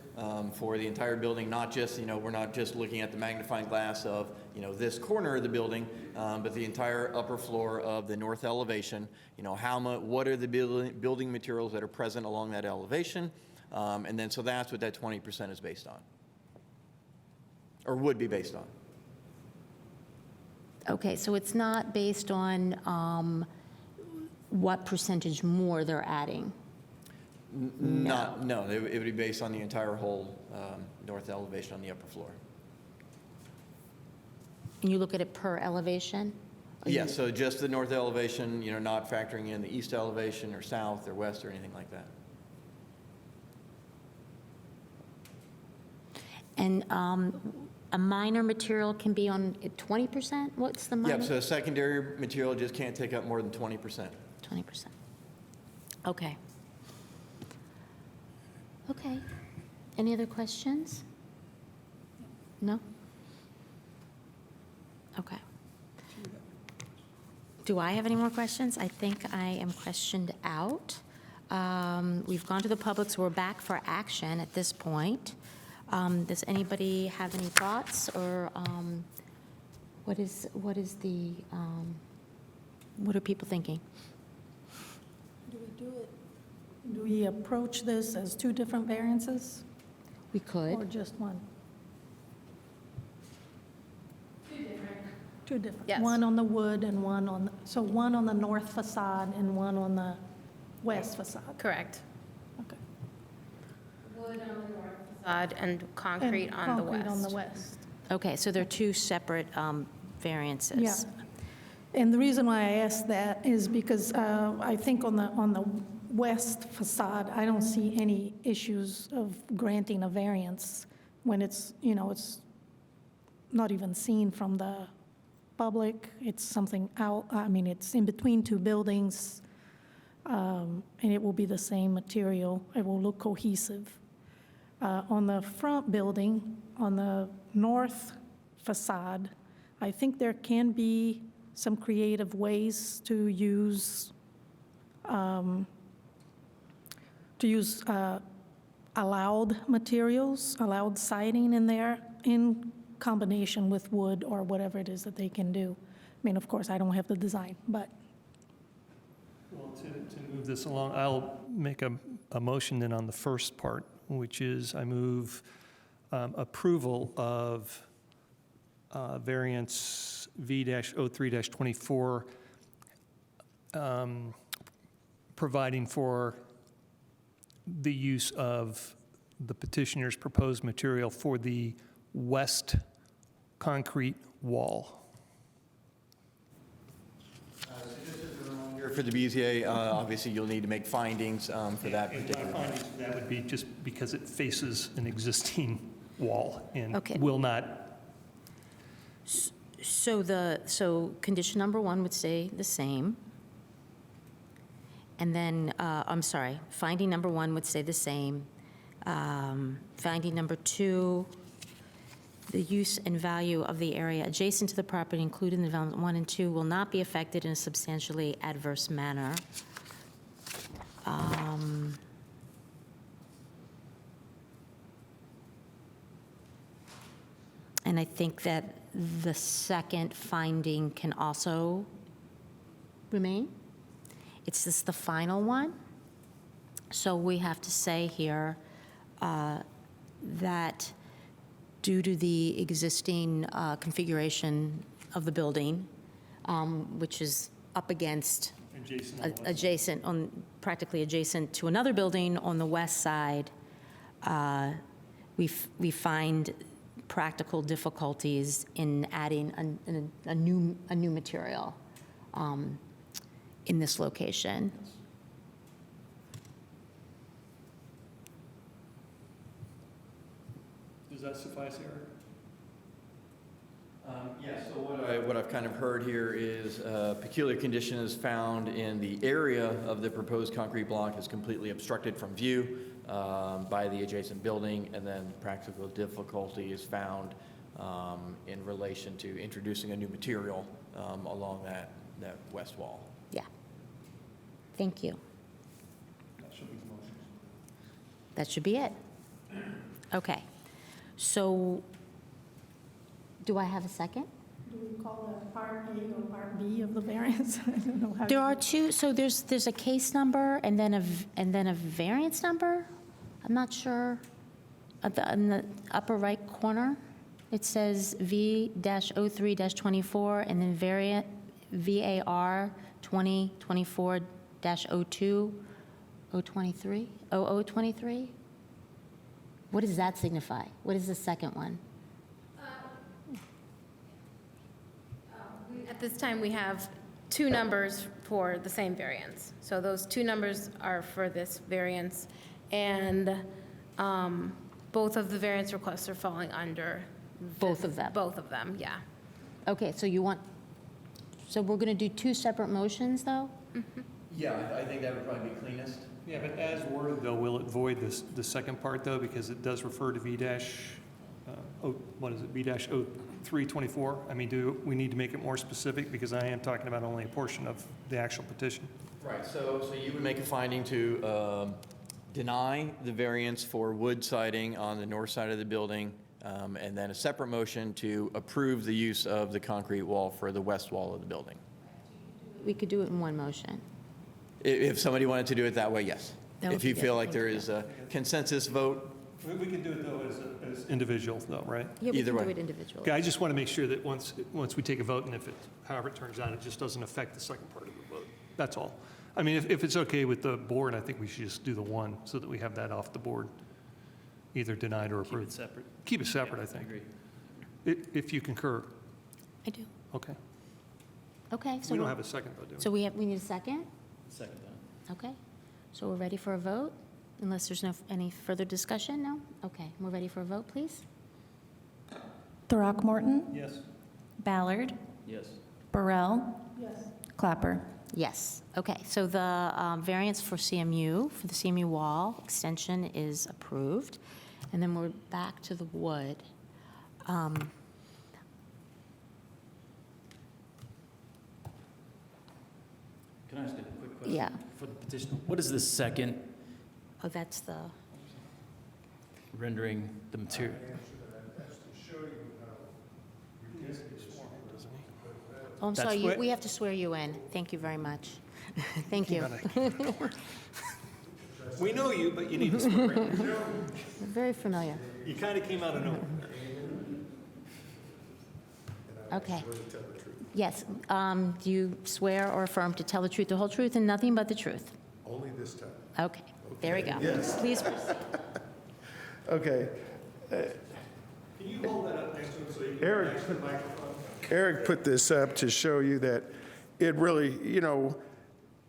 for the entire building, not just, we're not just looking at the magnifying glass of, this corner of the building, but the entire upper floor of the north elevation. What are the building materials that are present along that elevation? And then, so that's what that 20% is based on, or would be based on. Okay, so it's not based on what percentage more they're adding? No, it would be based on the entire whole north elevation on the upper floor. And you look at it per elevation? Yeah, so just the north elevation, not factoring in the east elevation or south or west or anything like that. And a minor material can be on 20%? What's the minor? Yep, so a secondary material just can't take up more than 20%. 20%. Okay. Okay. Any other questions? No? Okay. Do I have any more questions? I think I am questioned out. We've gone to the public, so we're back for action at this point. Does anybody have any thoughts, or what are people thinking? Do we approach this as two different variances? We could. Or just one? Two different. Yes. One on the wood and one on, so one on the north facade and one on the west facade? Correct. Okay. Wood on the north facade and concrete And on the west. Concrete on the west. Okay, so they're two separate variances. Yeah. And the reason why I asked that is because I think on the west facade, I don't see any issues of granting a variance when it's, it's not even seen from the public. It's something out, it's in between two buildings, and it will be the same material. It will look cohesive. On the front building, on the north facade. I think there can be some creative ways to use allowed materials, allowed siding in there in combination with wood or whatever it is that they can do. I mean, of course, I don't have the design, but Well, to move this along, I'll make a motion then on the first part, which is I move approval of variance V-03-24, providing for the use of the petitioner's proposed material for the west concrete wall. For the BZA, obviously, you'll need to make findings for that particular. That would be just because it faces an existing wall and Okay. will not. So condition number 1 would stay the same. And then, I'm sorry, finding number 1 would stay the same. Finding number 2, the use and value of the area adjacent to the property, including the development 1 and 2, will not be affected in a substantially adverse manner. And I think that the second finding can also remain. It's just the final one. So we have to say here that due to the existing configuration of the building, which is up against, practically adjacent to another building on the west side, we find practical difficulties in adding a new material in this location. Does that suffice, Eric? Yeah, so what I've kind of heard here is peculiar condition is found in the area of the proposed concrete block is completely obstructed from view by the adjacent building, and then practical difficulty is found in relation to introducing a new material along that west wall. Yeah. Thank you. That should be the motion. That should be it. Okay. So do I have a second? do we call that Part A or Part B of the variance? I don't know how. There are two, so there's a case number and then a variance number? I'm not sure. In the upper right corner, it says V-03-24 and then variant VAR 2024-02, 023, 0023? What does that signify? What is the second one? At this time, we have two numbers for the same variance. So those two numbers are for this variance, and both of the variance requests are falling under. Both of them? Both of them, yeah. Okay, so so we're going to do two separate motions, though? Yeah, I think that would probably be cleanest. Yeah, but as worded, though, will it void the second part, though, because it does refer to V-0324? I mean, do we need to make it more specific, because I am talking about only a portion of the actual petition? Right, so you would make a finding to deny the variance for wood siding on the north side of the building, and then a separate motion to approve the use of the concrete wall for the west wall of the building. We could do it in one motion. If somebody wanted to do it that way, yes. That would If you be feel good. like there is a consensus vote, We can do it, though, as individuals, though, right? Yeah, we Either can way. do it individually. Okay, I just want to make sure that once we take a vote, and however it turns out, it just doesn't affect the second part of the vote. That's all. I mean, if it's okay with the board, I think we should just do the one, so that we have that off the board, either denied or approved. Keep it separate. Keep it separate, I think. agree. If you concur. I do. Okay. Okay, so We don't have a second, though, do we? So we need a second? Second that. Okay. So we're ready for a vote? Unless there's any further discussion? No? Okay, we're ready for a vote, please? Throckmorton, Yes. Ballard, Yes. Burrell, Yes. Clapper. Yes. Okay, so the variance for CMU, for the CMU wall extension is approved. And then we're back to the wood. Can I ask a quick question? Yeah. For the petitioner, what is the second Oh, that's the, rendering the material? oh, I'm That's sorry, what- we have to swear you in. Thank you very much. Thank you. We know you, but you need to swear in. Very familiar. You kind of came out of nowhere. Okay. Yes. Do you swear or affirm to tell the truth, the whole truth, and nothing but the truth? Only this time. Okay. There we go. Yes. Please proceed. Okay. Can you hold that up next to him so you can Eric, next to the microphone? Eric put this up to show you that it really,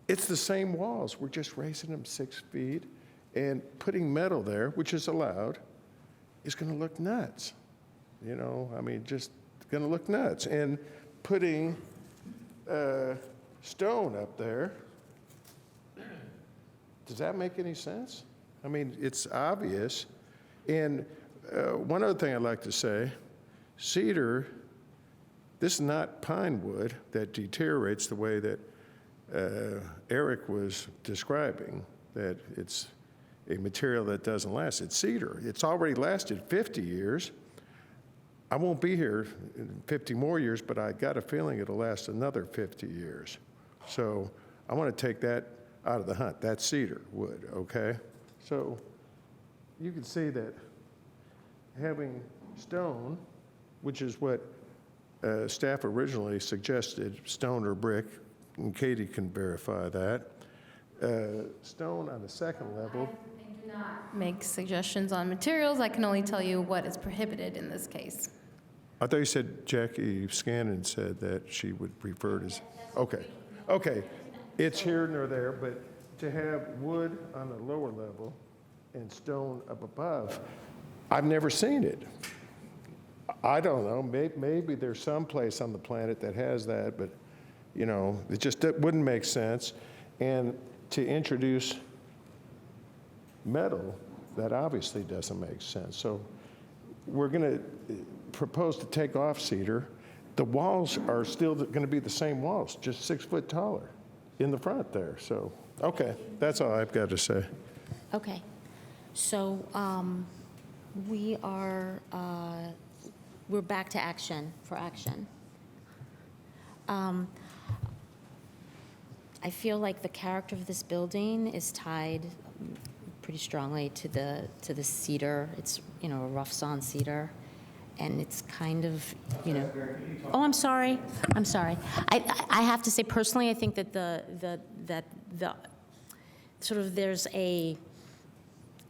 it's the same walls. We're just raising them 6 feet, and putting metal there, which is allowed, is going to look nuts. Just going to look nuts. And putting stone up there, does that make any sense? It's obvious. And one other thing I'd like to say, cedar, this is not pine wood that deteriorates the way that Eric was describing, that it's a material that doesn't last. It's cedar. It's already lasted 50 years. I won't be here in 50 more years, but I got a feeling it'll last another 50 years. So I want to take that out of the hunt. That's cedar wood, okay? So you can see that having stone, which is what staff originally suggested, stone or brick, and Katie can verify that. Stone on the second level. I do not make suggestions on materials. I can only tell you what is prohibited in this case. I thought you said Jackie Scannon said that she would prefer to. Okay. It's here nor there, but to have wood on the lower level and stone up above, I've never seen it. I don't know. Maybe there's some place on the planet that has that, but it just wouldn't make sense. And to introduce metal, that obviously doesn't make sense. So we're going to propose to take off cedar. The walls are still going to be the same walls, just 6 foot taller in the front there. So, okay, that's all I've got to say. Okay. So we're back to action, for action. I feel like the character of this building is tied pretty strongly to the cedar. It's, a rough sawn cedar. And it's kind of, oh, I'm sorry. I have to say personally, I think that the sort of there's a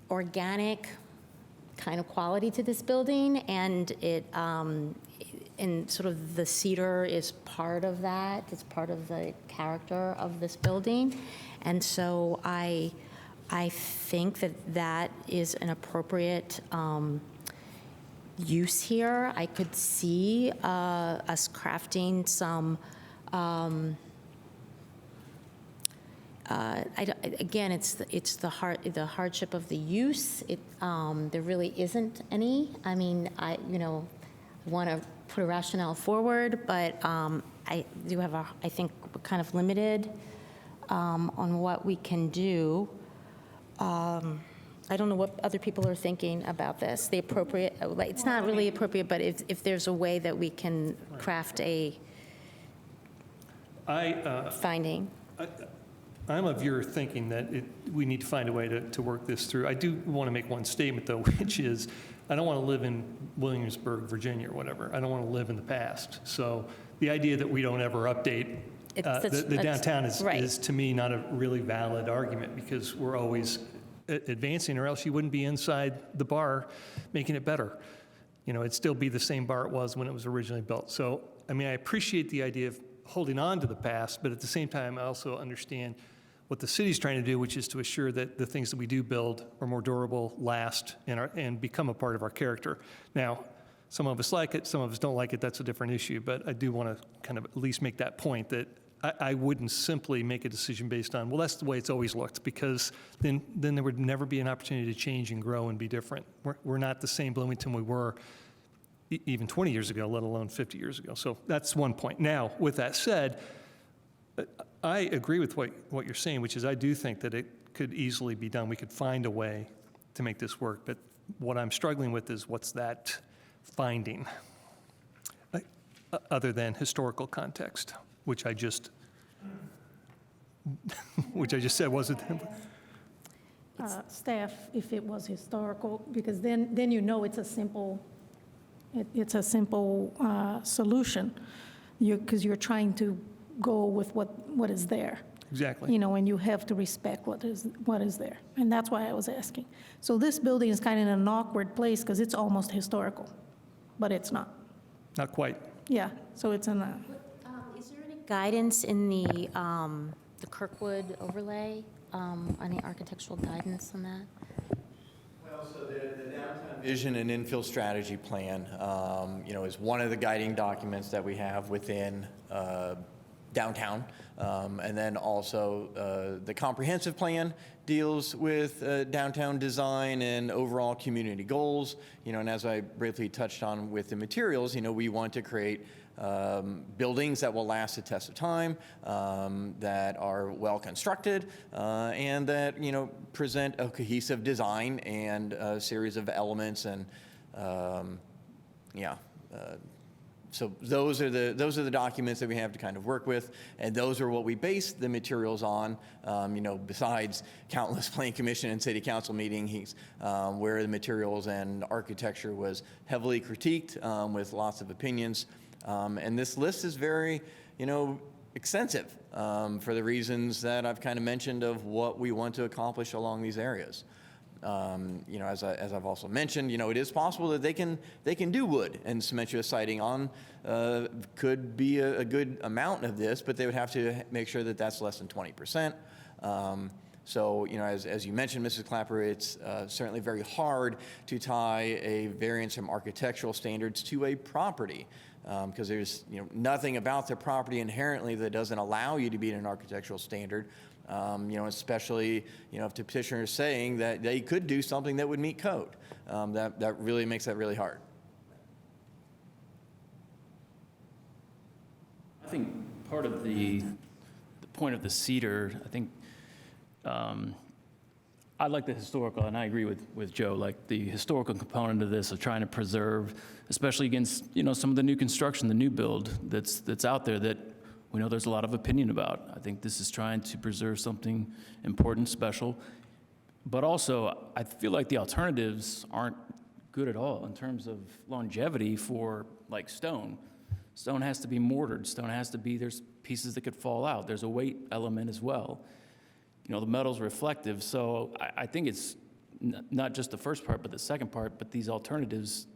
organic kind of quality to this building, and and sort of the cedar is part of that. It's part of the character of this building, and so I think that is an appropriate use here. I could see us crafting some. Again, it's the hardship of the use. There really isn't any. I want to put a rationale forward, but I do have I think we're kind of limited on what we can do. I don't know what other people are thinking about this. The appropriate, it's not really appropriate, but if there's a way that we can craft a finding. I'm of your thinking that we need to find a way to work this through. I do want to make one statement, though, which is I don't want to live in Williamsburg, Virginia, or whatever. I don't want to live in the past. So the idea that we don't ever update the downtown is, to me, not a really valid argument, because we're always advancing, or else you wouldn't be inside the bar making it better. It'd still be the same bar it was when it was originally built. So, I appreciate the idea of holding on to the past, but at the same time, I also understand what the city's trying to do, which is to assure that the things that we do build are more durable, last, and become a part of our character. Now, some of us like it, some of us don't like it. That's a different issue, but I do want to kind of at least make that point that I wouldn't simply make a decision based on, well, that's the way it's always looked, because then there would never be an opportunity to change and grow and be different. We're not the same Bloomington we were even 20 years ago, let alone 50 years ago. So that's one point. Now, with that said, I agree with what you're saying, which is I do think that it could easily be done. We could find a way to make this work, but what I'm struggling with is what's that finding, other than historical context, which I just said wasn't. Staff, if it was historical, because then you know it's a simple, solution, because you're trying to go with what is there. Exactly. You know, and you have to respect what is there. And that's why I was asking. So this building is kind of in an awkward place because it's almost historical, but it's not. Not quite. Yeah, so it's in a, Is there any guidance in the Kirkwood overlay? Any architectural guidance on that? Well, so the downtown vision and infill strategy plan, is one of the guiding documents that we have within downtown. And then also the comprehensive plan deals with downtown design and overall community goals. And as I briefly touched on with the materials, we want to create buildings that will last the test of time, that are well constructed, and that present a cohesive design and a series of elements and so those are the documents that we have to kind of work with, and those are what we base the materials on. Besides countless planning commission and city council meetings, where the materials and architecture was heavily critiqued with lots of opinions. And this list is very, extensive for the reasons that I've kind of mentioned of what we want to accomplish along these areas. As I've also mentioned, it is possible that they can do wood and cementitious siding on, could be a good amount of this, but they would have to make sure that that's less than 20%. So, as you mentioned, Mrs. Clapper, it's certainly very hard to tie a variance from architectural standards to a property. Because there's nothing about the property inherently that doesn't allow you to be in an architectural standard. Especially if the petitioner is saying that they could do something that would meet code. That really makes that really hard. I think part of the point of the cedar, I think, I like the historical, and I agree with Joe, like the historical component of this of trying to preserve, especially against, some of the new construction, the new build that's out there that we know there's a lot of opinion about. I think this is trying to preserve something important, special, but also I feel like the alternatives aren't good at all in terms of longevity for like stone. Stone has to be mortared. Stone has to be, there's pieces that could fall out. There's a weight element as well. The metal's reflective, so I think it's not just the first part, but the second part, but these alternatives,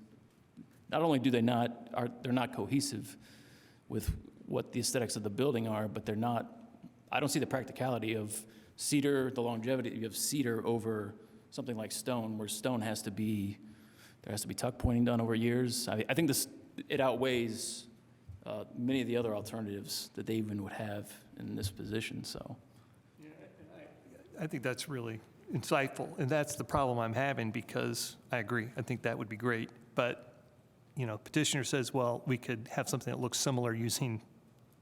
not only do they're not cohesive with what the aesthetics of the building are, but I don't see the practicality of cedar, the longevity. You have cedar over something like stone, where stone there has to be tuck pointing done over years. I think it outweighs many of the other alternatives that they even would have in this position, so. I think that's really insightful, and that's the problem I'm having, because I agree. I think that would be great, but, petitioner says, well, we could have something that looks similar using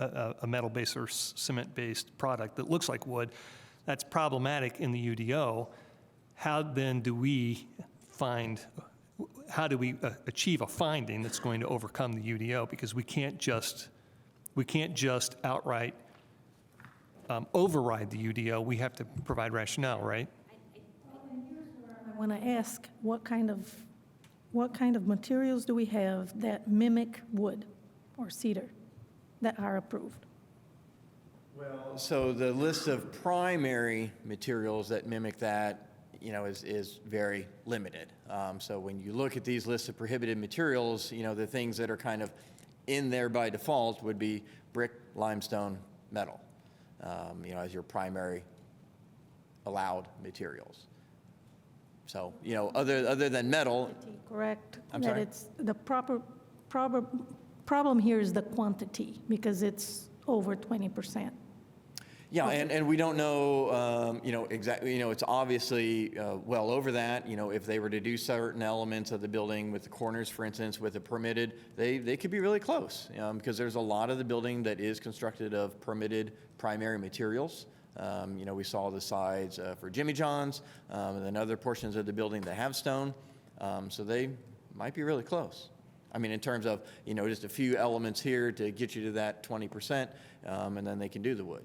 a metal-based or cement-based product that looks like wood. That's problematic in the UDO. How then do we achieve a finding that's going to overcome the UDO? Because we can't just outright override the UDO. We have to provide rationale, right? I want to ask, what kind of materials do we have that mimic wood or cedar that are approved? Well, so the list of primary materials that mimic that, is very limited. So when you look at these lists of prohibited materials, the things that are kind of in there by default would be brick, limestone, metal, as your primary allowed materials. So, other than metal. Correct. I'm that sorry? It's the problem here is the quantity, because it's over 20%. Yeah, and we don't know, exactly, it's obviously well over that. If they were to do certain elements of the building with the corners, for instance, with the permitted, they could be really close, because there's a lot of the building that is constructed of permitted primary materials. We saw the sides for Jimmy John's, and then other portions of the building that have stone. So they might be really close. I mean, in terms of, just a few elements here to get you to that 20%, and then they can do the wood.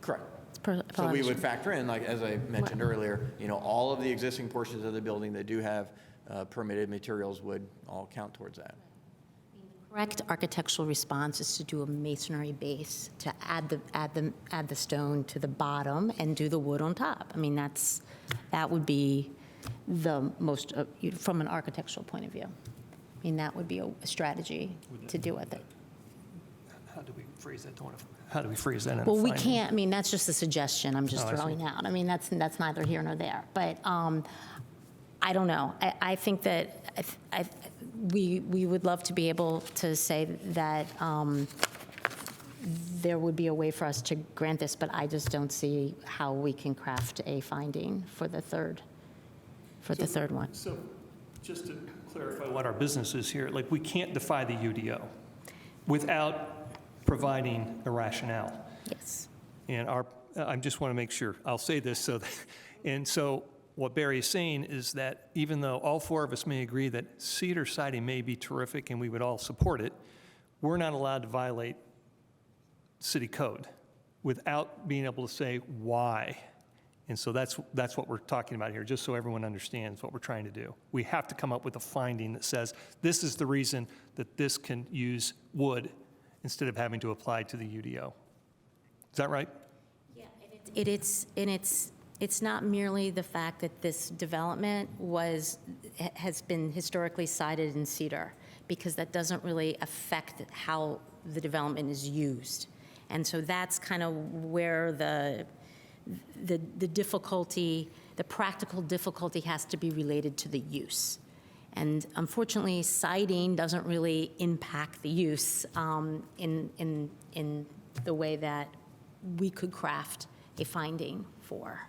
Correct. So we would factor in, like, as I mentioned earlier, all of the existing portions of the building that do have permitted materials would all count towards that. Correct architectural response is to do a masonry base, to add the stone to the bottom and do the wood on top. I mean, that would be the most, from an architectural point of view. I mean, that would be a strategy to do with it. How do we phrase that? How do we phrase that in a Well, we finding? can't, I mean, that's just a suggestion I'm just Oh, I see. throwing out. I mean, that's neither here nor there. But I don't know. I think that we would love to be able to say that there would be a way for us to grant this, but I just don't see how we can craft a finding for the third one. So just to clarify what our business is here, like, we can't defy the UDO without providing a rationale. Yes. And I just want to make sure, I'll say this and so what Barry is saying is that even though all four of us may agree that cedar siding may be terrific and we would all support it, we're not allowed to violate city code without being able to say why. And so that's what we're talking about here, just so everyone understands what we're trying to do. We have to come up with a finding that says, this is the reason that this can use wood instead of having to apply to the UDO. Is that right? Yeah, it's not merely the fact that this development has been historically sited in cedar, because that doesn't really affect how the development is used. And so that's kind of where the difficulty, the practical difficulty has to be related to the use. And unfortunately, siding doesn't really impact the use in the way that we could craft a finding for.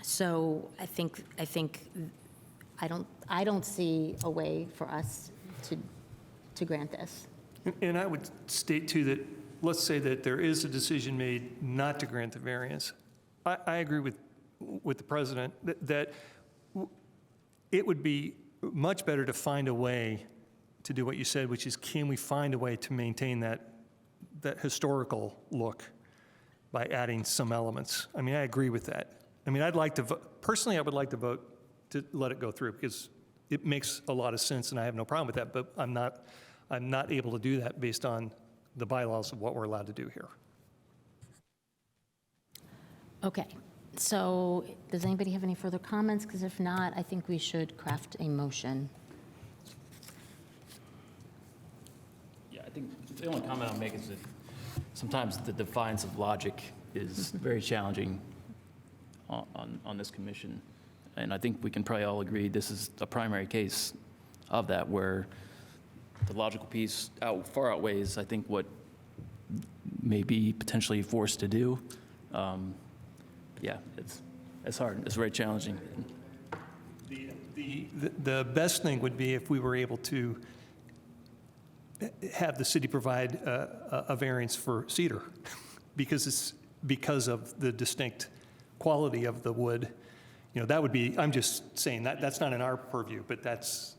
So I don't see a way for us to grant this. And I would state too that, let's say that there is a decision made not to grant the variance. I agree with the president that it would be much better to find a way to do what you said, which is, can we find a way to maintain that historical look by adding some elements? I mean, I agree with that. I mean, personally, I would like to vote to let it go through, because it makes a lot of sense, and I have no problem with that, but I'm not able to do that based on the bylaws of what we're allowed to do here. Okay, so does anybody have any further comments? Because if not, I think we should craft a motion. Yeah, I think the only comment I'll make is that sometimes the defiance of logic is very challenging on this commission. And I think we can probably all agree this is a primary case of that, where the logical piece far outweighs, I think, what may be potentially forced to do. Yeah, it's hard. It's very challenging. The best thing would be if we were able to have the city provide a variance for cedar, because of the distinct quality of the wood. That would be, I'm just saying that's not in our purview, but that's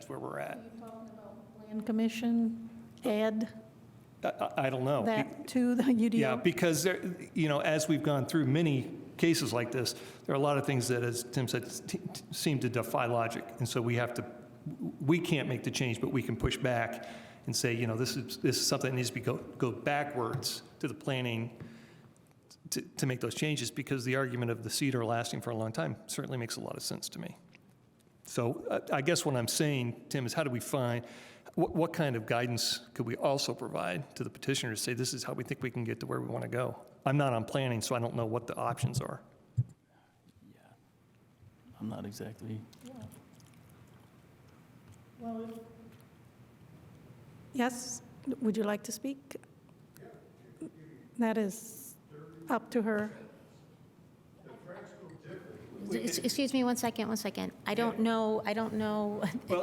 where we're at. Are you talking about Land Commission, Ed? I don't know. That to the UDO? Yeah, because as we've gone through many cases like this, there are a lot of things that, as Tim said, seem to defy logic, and so we can't make the change, but we can push back and say, this is something that needs to go backwards to the planning to make those changes, because the argument of the cedar lasting for a long time certainly makes a lot of sense to me. So I guess what I'm saying, Tim, is how do we find, what kind of guidance could we also provide to the petitioner to say, this is how we think we can get to where we want to go? I'm not on planning, so I don't know what the options are. Yeah, I'm not exactly. Well, yes, Would you like to speak? That is up to her. Excuse me, one second. I don't know at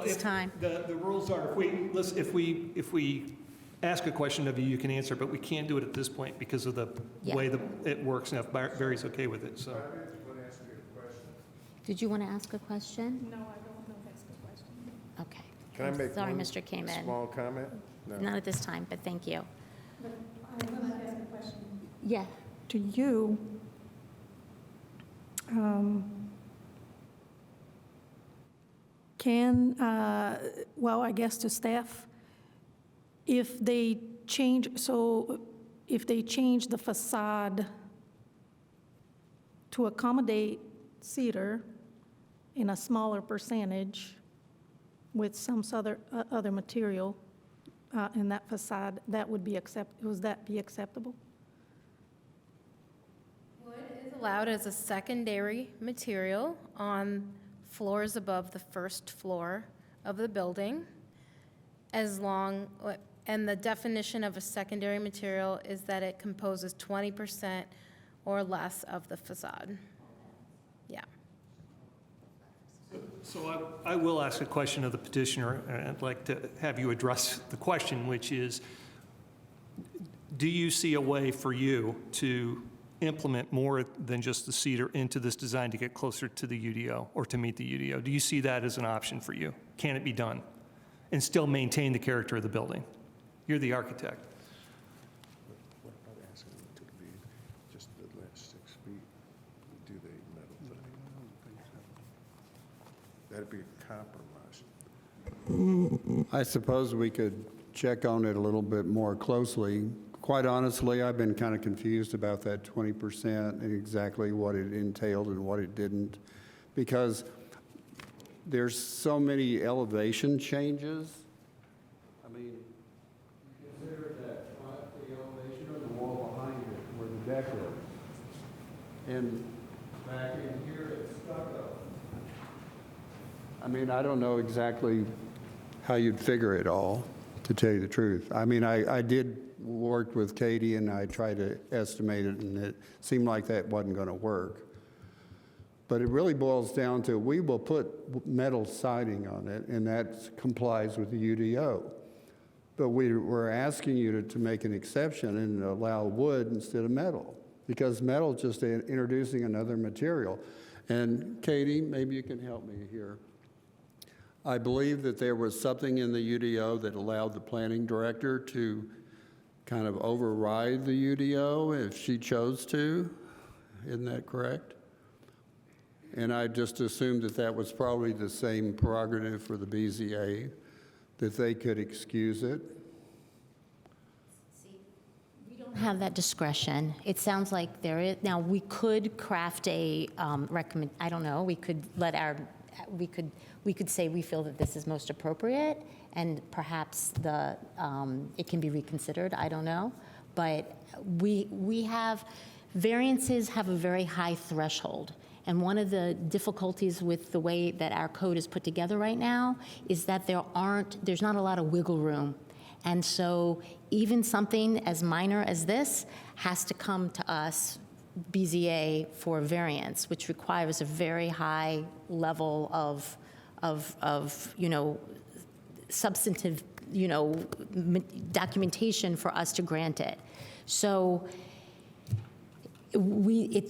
this time. The rules are, if we ask a question of you, you can answer, but we can't do it at this point because of the way it works, and if Barry's okay with it, so. Did you want to ask a question? No, I don't know if that's the question. Okay. Can I make Sorry, one Mr. Kamen. small comment? No. Not at this time, but thank you. But I'm going to ask a question. Yeah. To you. Well, I guess to staff, if they change the facade to accommodate cedar in a smaller percentage with some other material in that facade, would that be acceptable? Wood is allowed as a secondary material on floors above the first floor of the building, and the definition of a secondary material is that it composes 20% or less of the facade. Yeah. So I will ask a question of the petitioner, and I'd like to have you address the question, which is, do you see a way for you to implement more than just the cedar into this design to get closer to the UDO or to meet the UDO? Do you see that as an option for you? Can it be done and still maintain the character of the building? You're the architect. What about asking them to be just the last 6 feet? Do they metal thing? That'd be a compromise. I suppose we could check on it a little bit more closely. Quite honestly, I've been kind of confused about that 20% and exactly what it entailed and what it didn't, because there's so many elevation changes. I mean, consider that the elevation or the wall behind it where the deck is. And back in here, it's stucco. I mean, I don't know exactly how you'd figure it all, to tell you the truth. I mean, I did work with Katie, and I tried to estimate it, and it seemed like that wasn't going to work. But it really boils down to, we will put metal siding on it, and that complies with the UDO. But we're asking you to make an exception and allow wood instead of metal, because metal is just introducing another material. And Katie, maybe you can help me here. I believe that there was something in the UDO that allowed the planning director to kind of override the UDO if she chose to. Isn't that correct? And I just assumed that that was probably the same prerogative for the BZA, that they could excuse it. We don't have that discretion. It sounds like there is. Now, we could craft a I don't know, we could say we feel that this is most appropriate, and perhaps it can be reconsidered. I don't know, but variances have a very high threshold, and one of the difficulties with the way that our code is put together right now is that there's not a lot of wiggle room, and so even something as minor as this has to come to us, BZA, for variance, which requires a very high level of substantive, documentation for us to grant it. So we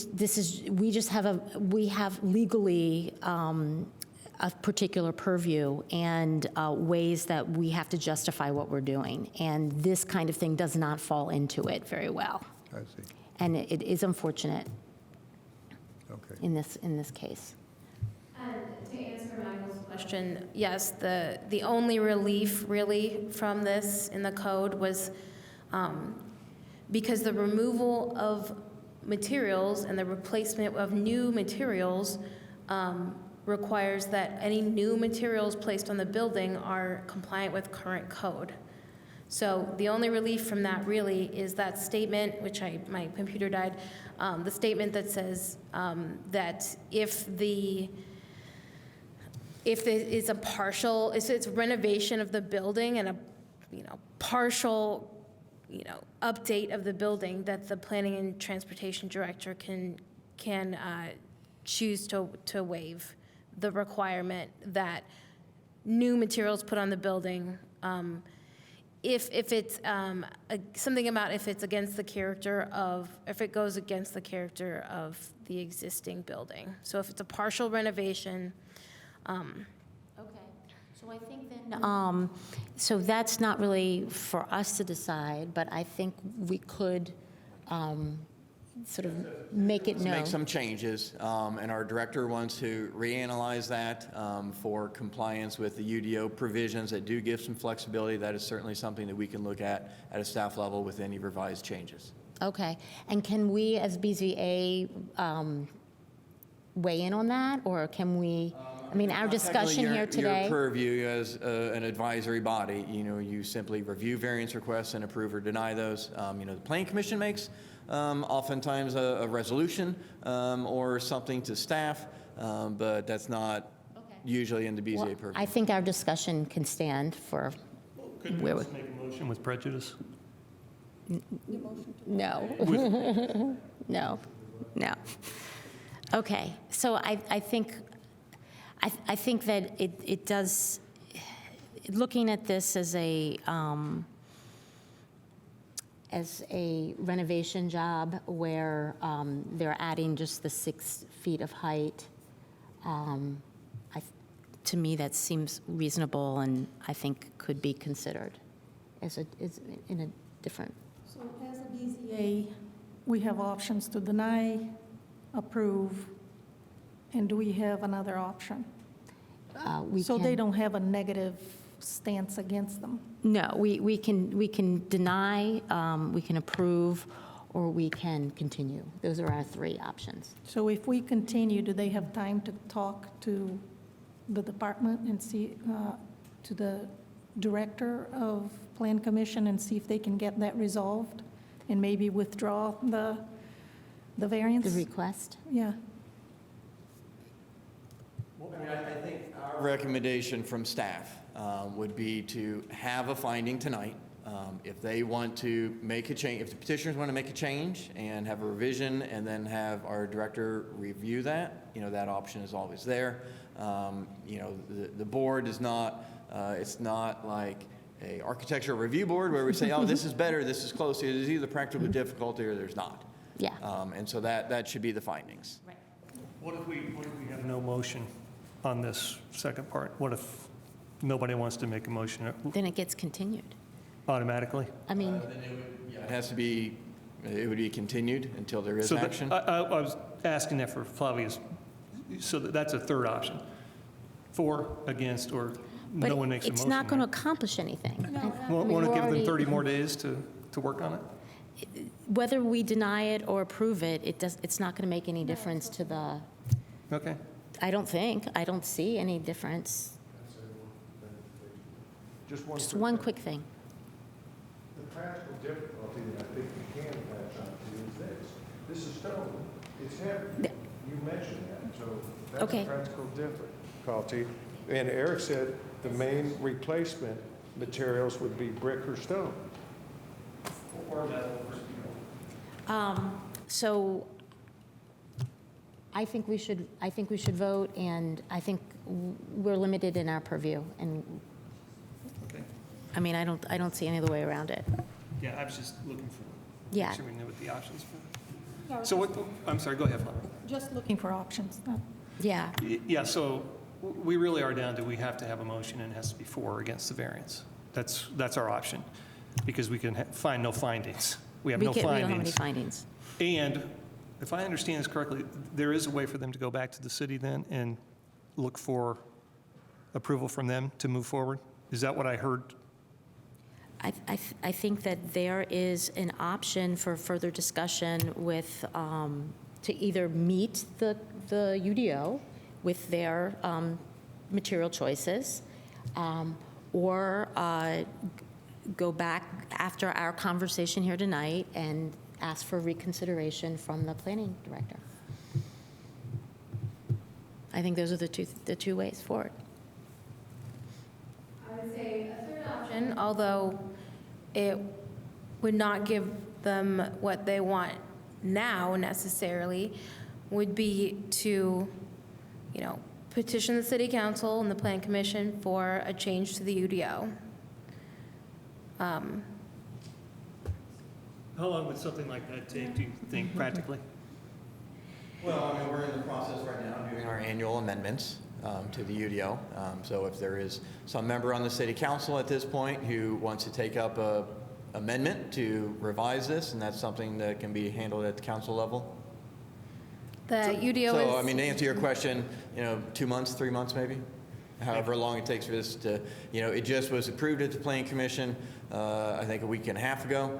have legally a particular purview and ways that we have to justify what we're doing, and this kind of thing does not fall into it very well. I see. And it is unfortunate. Okay. In this case. And to answer Michael's question, yes, the only relief really from this in the code was because the removal of materials and the replacement of new materials requires that any new materials placed on the building are compliant with current code. So the only relief from that really is that statement, which my computer died, the statement that says that if it's a renovation of the building and a partial, update of the building, that the planning and transportation director can choose to waive the requirement that new materials put on the building, if it's something about if it's against the character of, if it goes against the character of the existing building. So if it's a partial renovation. Okay, so I think then, so that's not really for us to decide, but I think we could sort of make it known. Make some changes, and our director wants to reanalyze that for compliance with the UDO provisions that do give some flexibility. That is certainly something that we can look at a staff level with any revised changes. Okay, and can we as BZA weigh in on that, or can we, I mean, our discussion here today? Your purview as an advisory body, you simply review variance requests and approve or deny those. The Planning Commission makes oftentimes a resolution or something to staff, but that's not usually in the BZA Well, purview. I think our discussion can stand for Could we where we, just make a motion with prejudice? no. No, no. Okay, so I think that it does, looking at this as a renovation job where they're adding just the 6 feet of height, to me, that seems reasonable and I think could be considered as in a different. So as a BZA, we have options to deny, approve, and do we have another option? So they don't have a negative stance against them? No, we can deny, we can approve, or we can continue. Those are our 3 options. So if we continue, do they have time to talk to the department and see, to the director of Plan Commission and see if they can get that resolved and maybe withdraw the variance? The request? Yeah. I think our recommendation from staff would be to have a finding tonight. If they want to make a change, if the petitioners want to make a change and have a revision and then have our director review that, that option is always there. The board is not, it's not like a architectural review board where we say, oh, this is better, this is close. It is either practical difficulty or there's not. Yeah. And so that should be the findings. Right. What if we have no motion on this second part? What if nobody wants to make a motion Then it gets continued. automatically? I mean, It has to be, it would be continued until there is So action. I was asking that for Flavia's, so that's a third option. For, against, or no one makes a motion. it's not going to accomplish anything. Want to give them 30 more days to work on it? Whether we deny it or approve it, it's not going to make any difference to the, Okay. I don't see any difference. Just one quick thing. The practical difficulty that I think we can latch on to is this. This is stone, it's heavy. You mentioned that, so that's Okay. a practical difficulty. And Eric said the main replacement materials would be brick or stone. So I think we should vote, and I think we're limited in our purview, and Okay. I mean, I don't see any other way around it. Yeah, I was just looking for, Yeah. make sure we knew what the options were. So what, I'm sorry, go ahead, Flavia. Just looking for options. Yeah. Yeah, so we really are down to, we have to have a motion and it has to be for or against the variance. That's our option, because we can find no findings. We have no We findings. don't have any findings. And if I understand this correctly, there is a way for them to go back to the city then and look for approval from them to move forward? Is that what I heard? I think that there is an option for further discussion with, to either meet the UDO with their material choices, or go back after our conversation here tonight and ask for reconsideration from the planning director. I think those are the two ways forward. I would say a third option, although it would not give them what they want now necessarily, would be to, petition the city council and the plan commission for a change to the UDO. How long would something like that take, do you think, practically? Well, I mean, we're in the process right now doing our annual amendments to the UDO. So if there is some member on the city council at this point who wants to take up a amendment to revise this, and that's something that can be handled at the council level. The UDO So, I is, mean, to answer your question, 2 months, 3 months maybe? However long it takes for this to, it just was approved at the Planning Commission, I think a week and a half ago.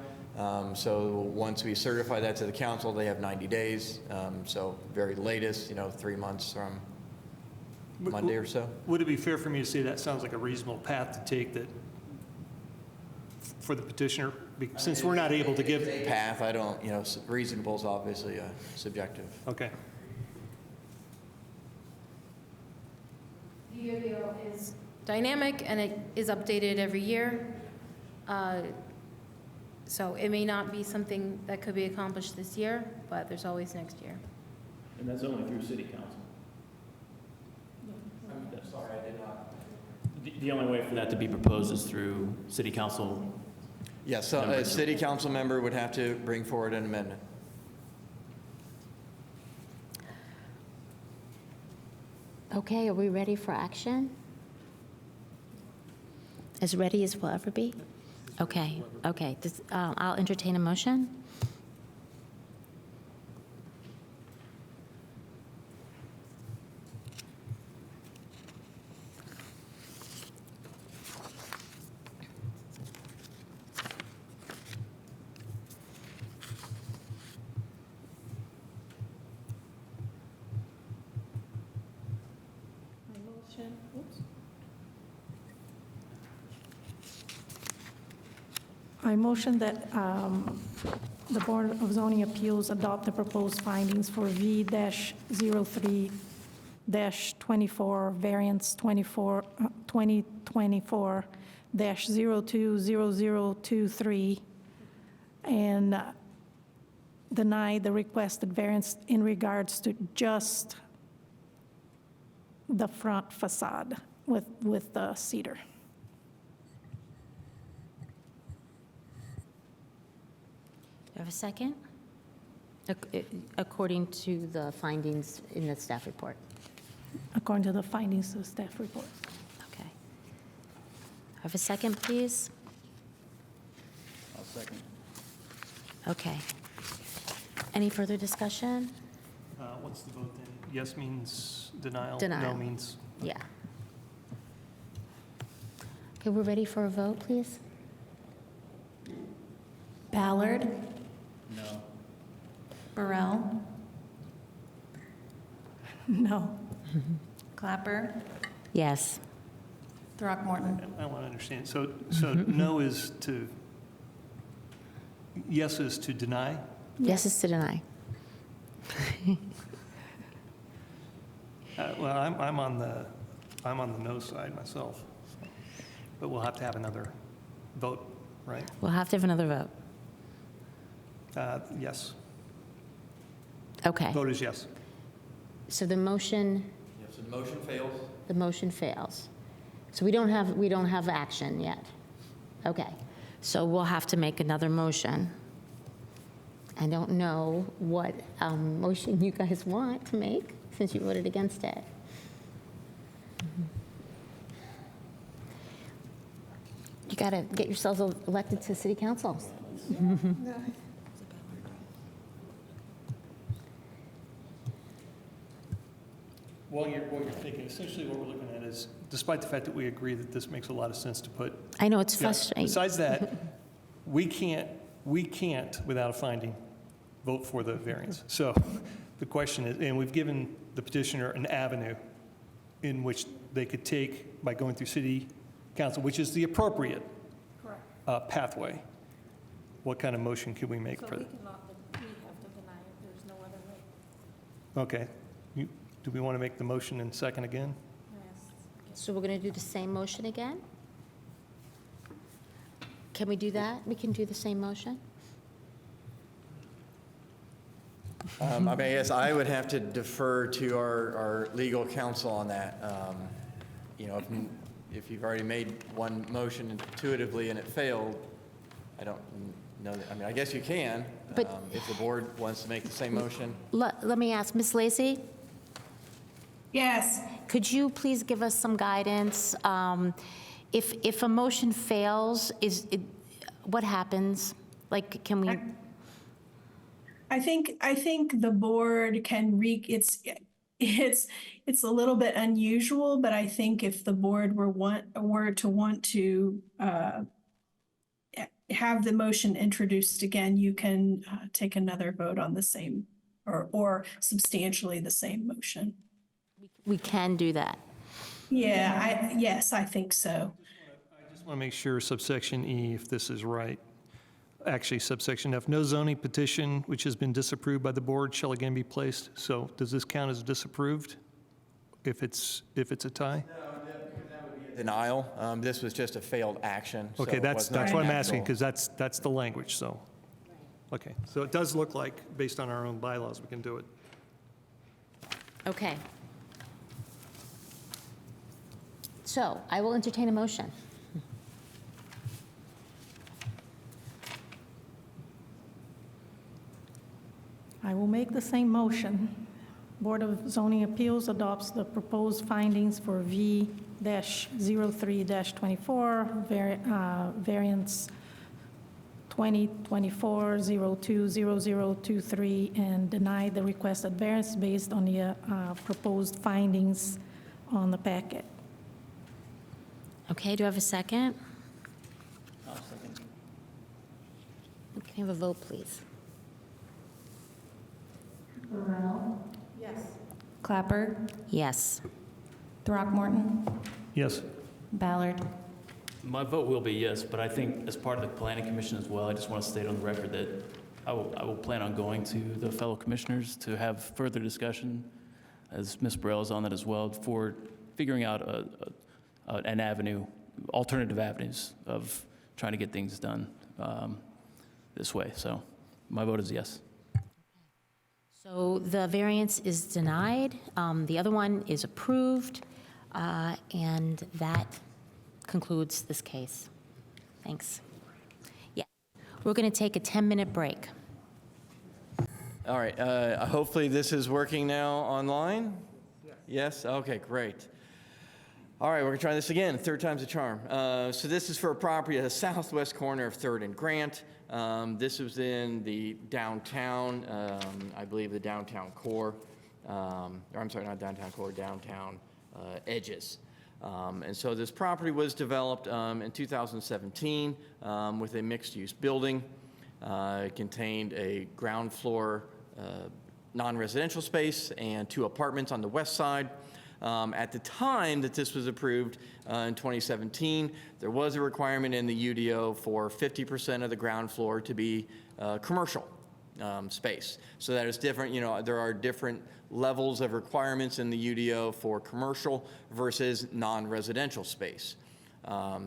So once we certify that to the council, they have 90 days. So very latest, 3 months from Monday or so. Would it be fair for me to say that sounds like a reasonable path to take that for the petitioner, since we're not able to give? A path, I don't, reasonable is obviously subjective. Okay. the UDO is dynamic and it is updated every year. So it may not be something that could be accomplished this year, but there's always next year. And that's only through city council. Sorry, I did not. The only way for that to be proposed is through city council. Yes, so a city council member would have to bring forward an amendment. Okay, are we ready for action? As ready as we'll ever be? Okay, okay. I'll entertain a motion. I motion that the Board of Zoning Appeals adopt the proposed findings for V-03-24, variance 2024-020023, and deny the requested variance in regards to just the front facade with the cedar. Do you have a second? According to the findings in the staff report. According to the findings of the staff report. Okay. Have a second, please? I'll second. Okay. Any further discussion? What's the vote then? Yes means denial? Denial. No means? Yeah. Okay, we're ready for a vote, please? Ballard, No. Burrell, No. Clapper, Yes. Throckmorton. I want to understand. So no is to, yes is to deny? Yes is to deny. Well, I'm on the no side myself, but we'll have to have another vote, right? We'll have to have another vote. Yes. Okay. Vote is yes. So the motion, Yes, so the motion fails. the motion fails. So we don't have action yet. Okay. So we'll have to make another motion. I don't know what motion you guys want to make, since you voted against it. You got to get yourselves elected to city council. While you're thinking, essentially what we're looking at is, despite the fact that we agree that this makes a lot of sense to put. I know it's Yeah, frustrating. Besides that, we can't, without a finding, vote for the variance. So the question is, and we've given the petitioner an avenue in which they could take by going through city council, which is the appropriate pathway. What kind of motion could we make for that? we have to deny it, there's no other way. Okay. Do we want to make the motion and second again? So we're going to do the same motion again? Can we do that? We can do the same motion? I mean, I guess I would have to defer to our legal counsel on that. You know, if you've already made one motion intuitively and it failed, I don't know, I mean, I guess you can, But- if the board wants to make the same motion. Let me ask, Ms. Lacy, Yes. could you please give us some guidance? If a motion fails, what happens? Like, can we? I think the board can it's a little bit unusual, but I think if the board were to want to have the motion introduced again, you can take another vote on the same or substantially the same motion. We can do that. Yeah, yes, I think so. I just want to make sure subsection E, if this is right. Actually, subsection F, no zoning petition which has been disapproved by the board shall again be placed. So does this count as disapproved if it's a tie? Denial. This was just a failed action. so Okay, it that's was not what I'm an asking, actual- because that's the language, so. Okay, so it does look like, based on our own bylaws, we can do it. Okay. So I will entertain a motion. I will make the same motion. Board of Zoning Appeals adopts the proposed findings for V-03-24, variance 2024-020023, and deny the requested variance based on the proposed findings on the packet. Okay, do I have a second? Can I have a vote, please? Yes. Clapper, Yes. Throckmorton, Yes. Ballard. My vote will be yes, but I think as part of the planning commission as well, I just want to state on the record that I will plan on going to the fellow commissioners to have further discussion, as Ms. Burrell is on that as well, for figuring out an avenue, alternative avenues of trying to get things done this way. So my vote is yes. So the variance is denied, the other one is approved, and that concludes this case. Thanks. Yeah, we're going to take a 10-minute break. All right, hopefully this is working now online? Yes? Okay, great. All right, we're gonna try this again, third time's a charm. So this is for a property at the southwest corner of 3rd and Grant. This was in the downtown, I believe the downtown core, or I'm sorry, not downtown core, downtown edges. And so this property was developed in 2017 with a mixed-use building. It contained a ground floor non-residential space and 2 apartments on the west side. At the time that this was approved in 2017, there was a requirement in the UDO for 50% of the ground floor to be commercial space. So that is different, you know, there are different levels of requirements in the UDO for commercial versus non-residential space.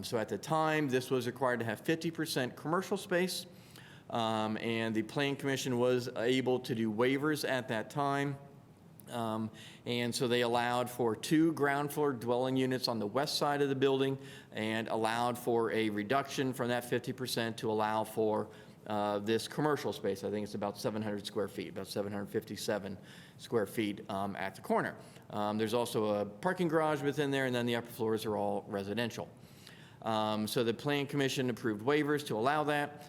So at the time, this was required to have 50% commercial space, and the Plan Commission was able to do waivers at that time. And so they allowed for 2 ground floor dwelling units on the west side of the building and allowed for a reduction from that 50% to allow for this commercial space. I think it's about 700 square feet, about 757 square feet at the corner. There's also a parking garage within there, and then the upper floors are all residential. So the Plan Commission approved waivers to allow that.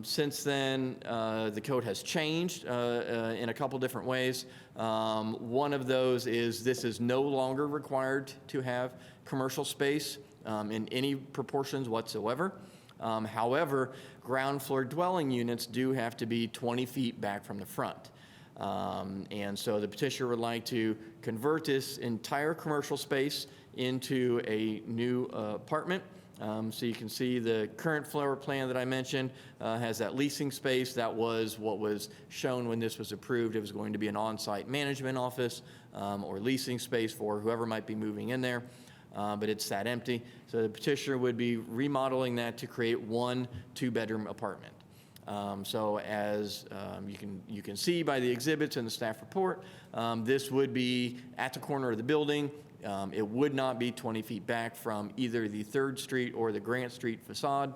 Since then, the code has changed in a couple different ways. One of those is this is no longer required to have commercial space in any proportions whatsoever. However, ground floor dwelling units do have to be 20 feet back from the front. And so the petitioner would like to convert this entire commercial space into a new apartment. So you can see the current floor plan that I mentioned has that leasing space. That was what was shown when this was approved. It was going to be an on-site management office or leasing space for whoever might be moving in there. but it's sat empty. So the petitioner would be remodeling that to create one 2-bedroom apartment. So as you can see by the exhibits in the staff report, this would be at the corner of the building. It would not be 20 feet back from either the 3rd Street or the Grant Street facade.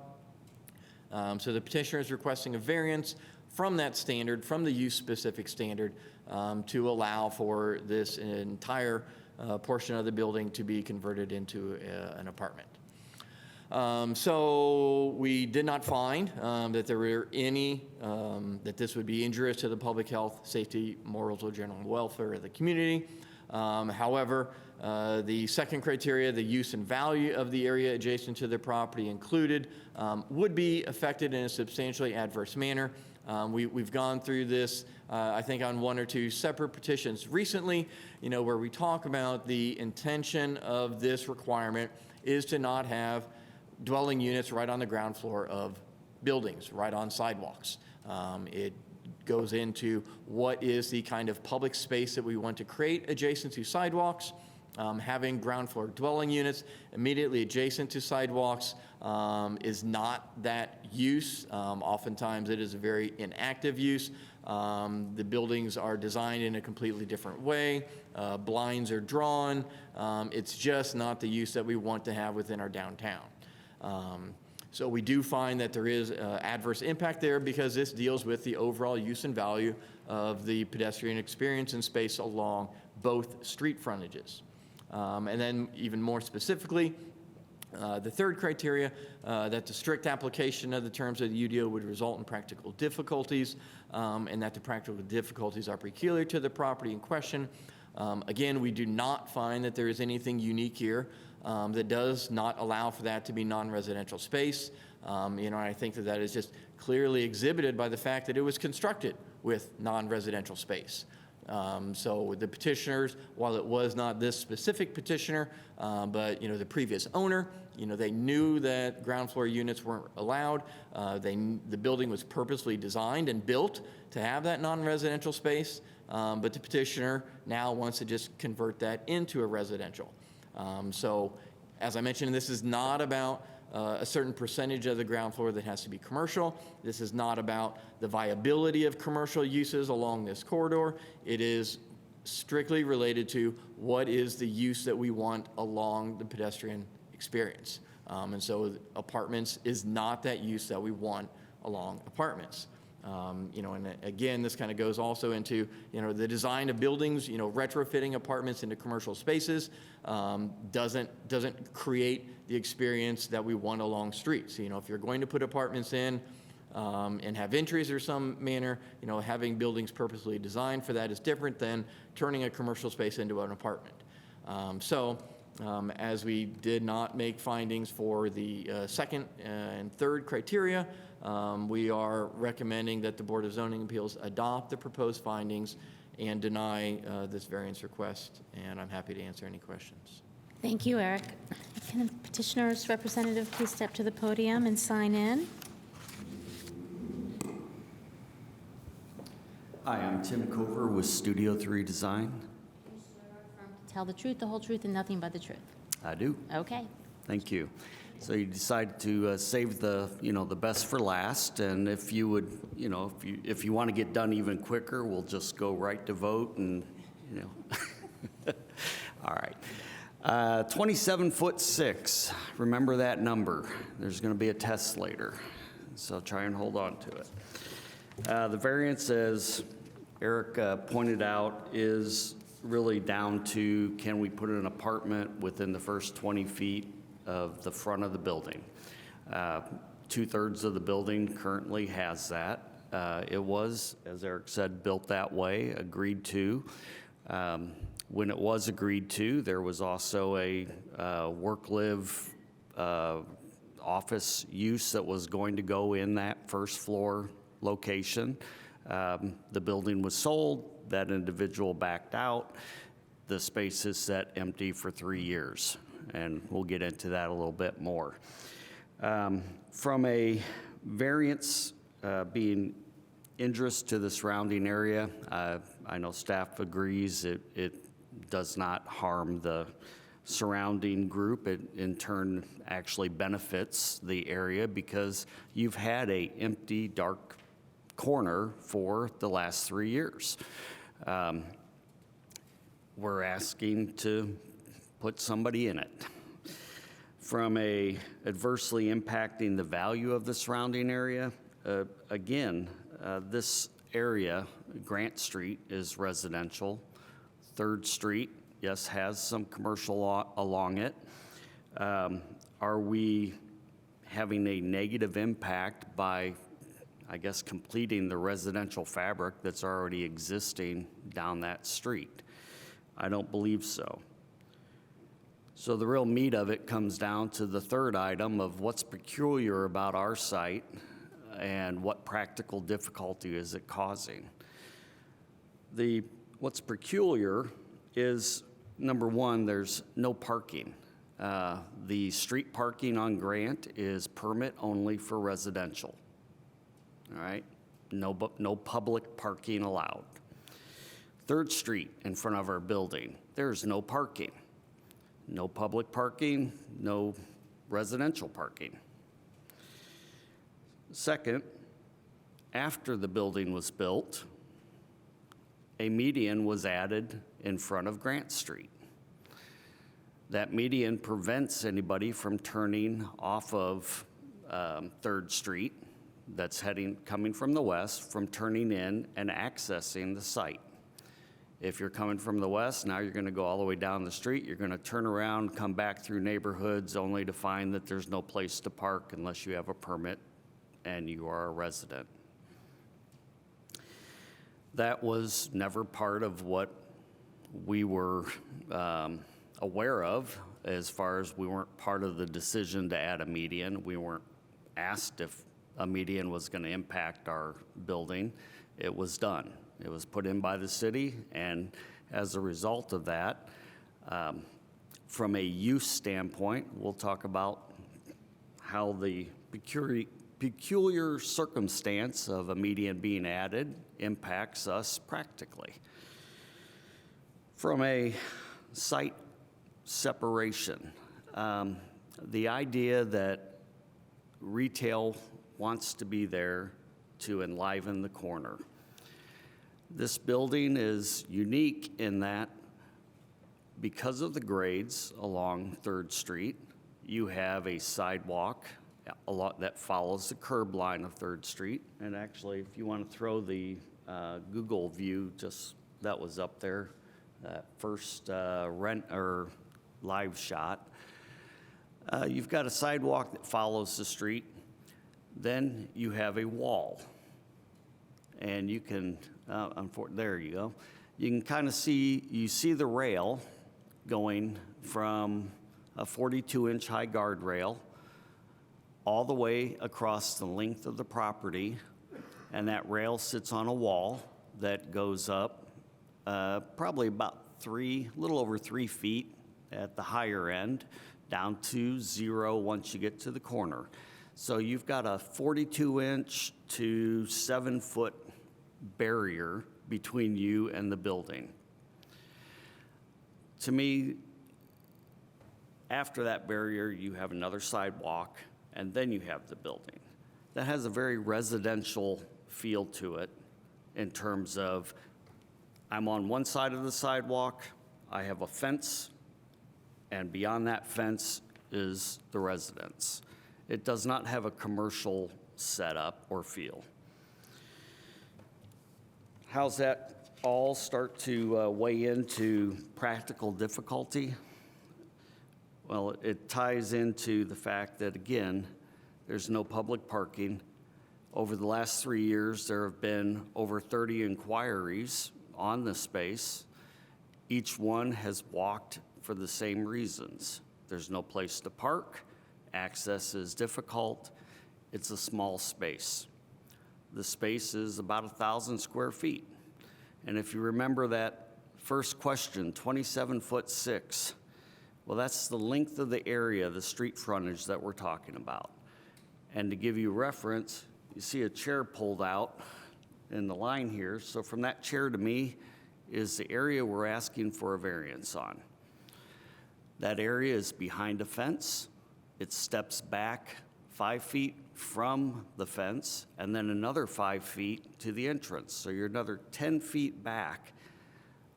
So the petitioner is requesting a variance from that standard, from the use-specific standard, to allow for this entire portion of the building to be converted into an apartment. So we did not find that there were any, that this would be injurious to the public health, safety, morals, or general welfare of the community. However, the second criteria, the use and value of the area adjacent to the property included, would be affected in a substantially adverse manner. We've gone through this, I think, on 1 or 2 separate petitions recently, where we talk about the intention of this requirement is to not have dwelling units right on the ground floor of buildings, right on sidewalks. It goes into what is the kind of public space that we want to create adjacent to sidewalks. Having ground floor dwelling units immediately adjacent to sidewalks is not that use. Oftentimes it is a very inactive use. The buildings are designed in a completely different way. Blinds are drawn. It's just not the use that we want to have within our downtown. So we do find that there is adverse impact there because this deals with the overall use and value of the pedestrian experience and space along both street frontages. And then even more specifically, the third criteria, that the strict application of the terms of the UDO would result in practical difficulties, and that the practical difficulties are peculiar to the property in question. Again, we do not find that there is anything unique here that does not allow for that to be non-residential space. I think that that is just clearly exhibited by the fact that it was constructed with non-residential space. So the petitioners, while it was not this specific petitioner, but the previous owner, they knew that ground floor units weren't allowed. The building was purposely designed and built to have that non-residential space, but the petitioner now wants to just convert that into a residential. So as I mentioned, this is not about a certain percentage of the ground floor that has to be commercial. This is not about the viability of commercial uses along this corridor. It is strictly related to what is the use that we want along the pedestrian experience. And so apartments is not that use that we want along apartments. And again, this kind of goes also into, the design of buildings, retrofitting apartments into commercial spaces doesn't create the experience that we want along streets. If you're going to put apartments in and have entries or some manner, having buildings purposely designed for that is different than turning a commercial space into an apartment. As we did not make findings for the second and third criteria, we are recommending that the Board of Zoning Appeals adopt the proposed findings and deny this variance request, and I'm happy to answer any questions. Thank you, Eric. Can the petitioner's representative please step to the podium and sign in? Hi, I'm Tim Cover with Studio 3 Design. Tell the truth, the whole truth, and nothing but the truth. I do. Okay. Thank you. So you decided to save the best for last, and if you would, if you want to get done even quicker, we'll just go right to vote, and all right. 27'6". Remember that number. There's going to be a test later, so try and hold on to it. The variance, as Eric pointed out, is really down to can we put an apartment within the first 20 feet of the front of the building. 2/3 of the building currently has that. It was, as Eric said, built that way, agreed to. When it was agreed to, there was also a work-live office use that was going to go in that first floor location. The building was sold, that individual backed out. The space is set empty for 3 years, and we'll get into that a little bit more. From a variance being injurious to the surrounding area, I know staff agrees it does not harm the surrounding group. It in turn actually benefits the area because you've had a empty, dark corner for the last 3 years. We're asking to put somebody in it. From a adversely impacting the value of the surrounding area, again, this area, Grant Street, is residential. 3rd Street, yes, has some commercial along it. Are we having a negative impact by, I guess, completing the residential fabric that's already existing down that street? I don't believe so. So the real meat of it comes down to the 3rd item of what's peculiar about our site and what practical difficulty is it causing. What's peculiar is, number one, there's no parking. The street parking on Grant is permit only for residential. All right, no public parking allowed. 3rd Street in front of our building, there's no parking. No public parking, no residential parking. Second, after the building was built, a median was added in front of Grant Street. That median prevents anybody from turning off of 3rd Street that's coming from the west from turning in and accessing the site. If you're coming from the west, now you're going to go all the way down the street. You're going to turn around, come back through neighborhoods only to find that there's no place to park unless you have a permit and you are a resident. That was never part of what we were aware of, as far as we weren't part of the decision to add a median. We weren't asked if a median was going to impact our building. It was done. It was put in by the city, and as a result of that, from a use standpoint, we'll talk about how the peculiar circumstance of a median being added impacts us practically. From a site separation, the idea that retail wants to be there to enliven the corner. This building is unique in that because of the grades along 3rd Street, you have a sidewalk that follows the curb line of 3rd Street. And actually, if you want to throw the Google view, just that was up there, that first live shot. You've got a sidewalk that follows the street. Then you have a wall. And you can, there you go. You can kind of see the rail going from a 42-inch high guardrail all the way across the length of the property. And that rail sits on a wall that goes up probably about little over 3 feet at the higher end, down to 0 once you get to the corner. So you've got a 42-inch to 7-foot barrier between you and the building. To me, after that barrier, you have another sidewalk, and then you have the building. That has a very residential feel to it in terms of I'm on one side of the sidewalk, I have a fence, and beyond that fence is the residence. It does not have a commercial setup or feel. How's that all start to weigh into practical difficulty? Well, it ties into the fact that, again, there's no public parking. Over the last 3 years, there have been over 30 inquiries on the space. Each one has walked for the same reasons. There's no place to park. Access is difficult. It's a small space. The space is about 1,000 square feet. And if you remember that first question, 27'6", well, that's the length of the area, the street frontage that we're talking about. And to give you reference, you see a chair pulled out in the line here. So from that chair to me is the area we're asking for a variance on. That area is behind a fence. It steps back 5 feet from the fence and then another 5 feet to the entrance. So you're another 10 feet back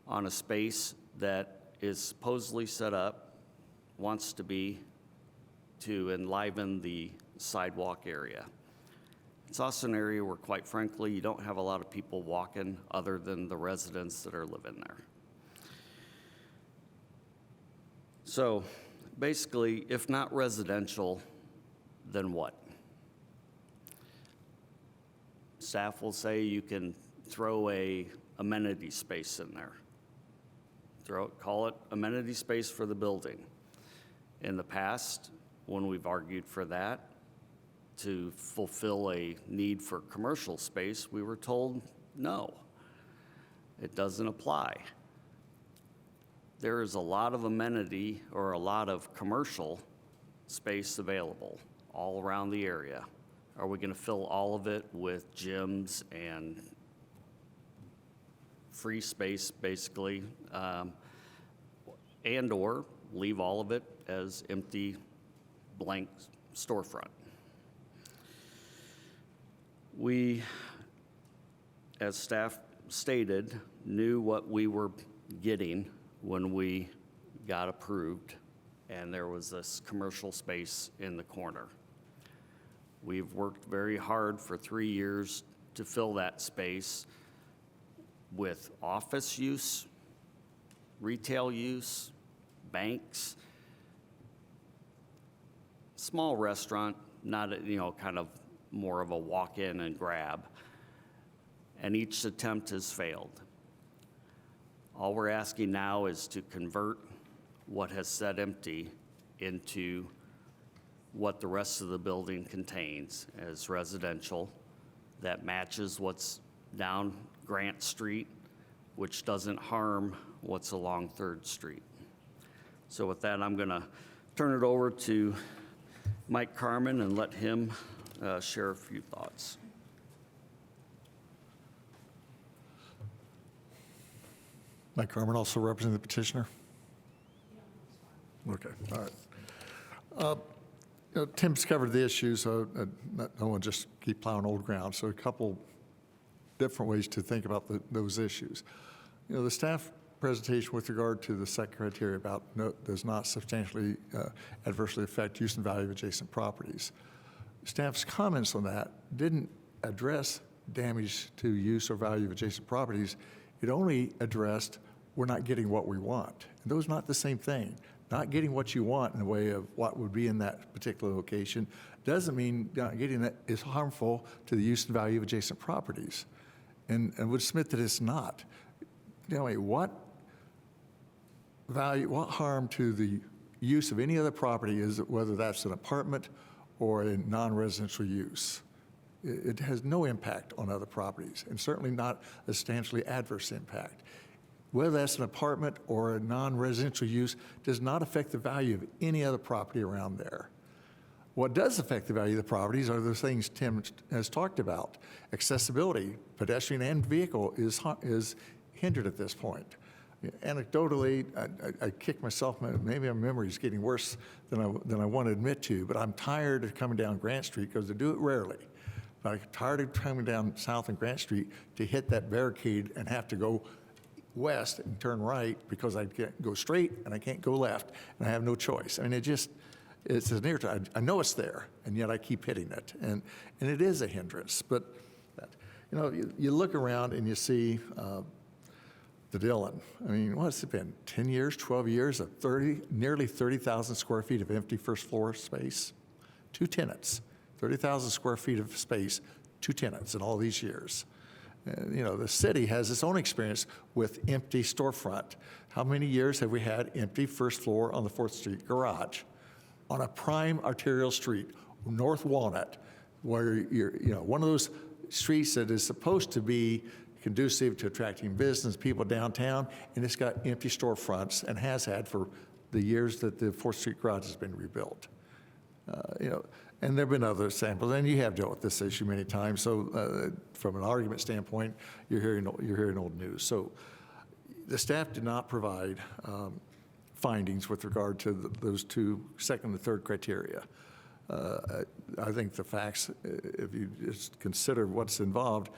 on a space that is supposedly set up, wants to be, to enliven the sidewalk area. It's also an area where, quite frankly, you don't have a lot of people walking other than the residents that are living there. So basically, if not residential, then what? Staff will say you can throw a amenity space in there. Call it amenity space for the building. In the past, when we've argued for that, to fulfill a need for commercial space, we were told, no, it doesn't apply. There is a lot of amenity or a lot of commercial space available all around the area. Are we going to fill all of it with gyms and free space, basically, and/or leave all of it as empty, blank storefront? We, as staff stated, knew what we were getting when we got approved, and there was this commercial space in the corner. We've worked very hard for 3 years to fill that space with office use, retail use, banks, small restaurant, not, kind of more of a walk-in and grab. And each attempt has failed. All we're asking now is to convert what has sat empty into what the rest of the building contains as residential that matches what's down Grant Street, which doesn't harm what's along 3rd Street. So with that, I'm going to turn it over to Mike Carmen and let him share a few thoughts. Mike Carmen, also representing the petitioner? Okay, all right. Tim's covered the issues, so I don't want to just keep plowing old ground. So a couple different ways to think about those issues. The staff presentation with regard to the second criteria about does not substantially adversely affect use and value of adjacent properties. Staff's comments on that didn't address damage to use or value of adjacent properties. It only addressed we're not getting what we want. And those are not the same thing. Not getting what you want in the way of what would be in that particular location doesn't mean not getting that is harmful to the use and value of adjacent properties. And would submit that it's not. What harm to the use of any other property is it, whether that's an apartment or a non-residential use? It has no impact on other properties, and certainly not a substantially adverse impact. Whether that's an apartment or a non-residential use does not affect the value of any other property around there. What does affect the value of the properties are the things Tim has talked about. Accessibility, pedestrian and vehicle, is hindered at this point. Anecdotally, I kick myself, maybe my memory is getting worse than I want to admit to, but I'm tired of coming down Grant Street because I do it rarely. But I'm tired of coming down South and Grant Street to hit that barricade and have to go west and turn right because I can't go straight and I can't go left and I have no choice. I mean, it's an irritant. I know it's there, and yet I keep hitting it, and it is a hindrance. But you look around and you see the Dillon. I mean, what's it been? 10 years, 12 years of nearly 30,000 square feet of empty first floor space, 2 tenants, 30,000 square feet of space, 2 tenants in all these years. The city has its own experience with empty storefront. How many years have we had empty first floor on the 4th Street garage on a prime arterial street, North Walnut, where you're, one of those streets that is supposed to be conducive to attracting business people downtown, and it's got empty storefronts and has had for the years that the 4th Street garage has been rebuilt. And there have been other samples, and you have dealt with this issue many times. So, from an argument standpoint, you're hearing old news. So, the staff did not provide findings with regard to those two second and third criteria. I think the facts, if you just consider what's involved,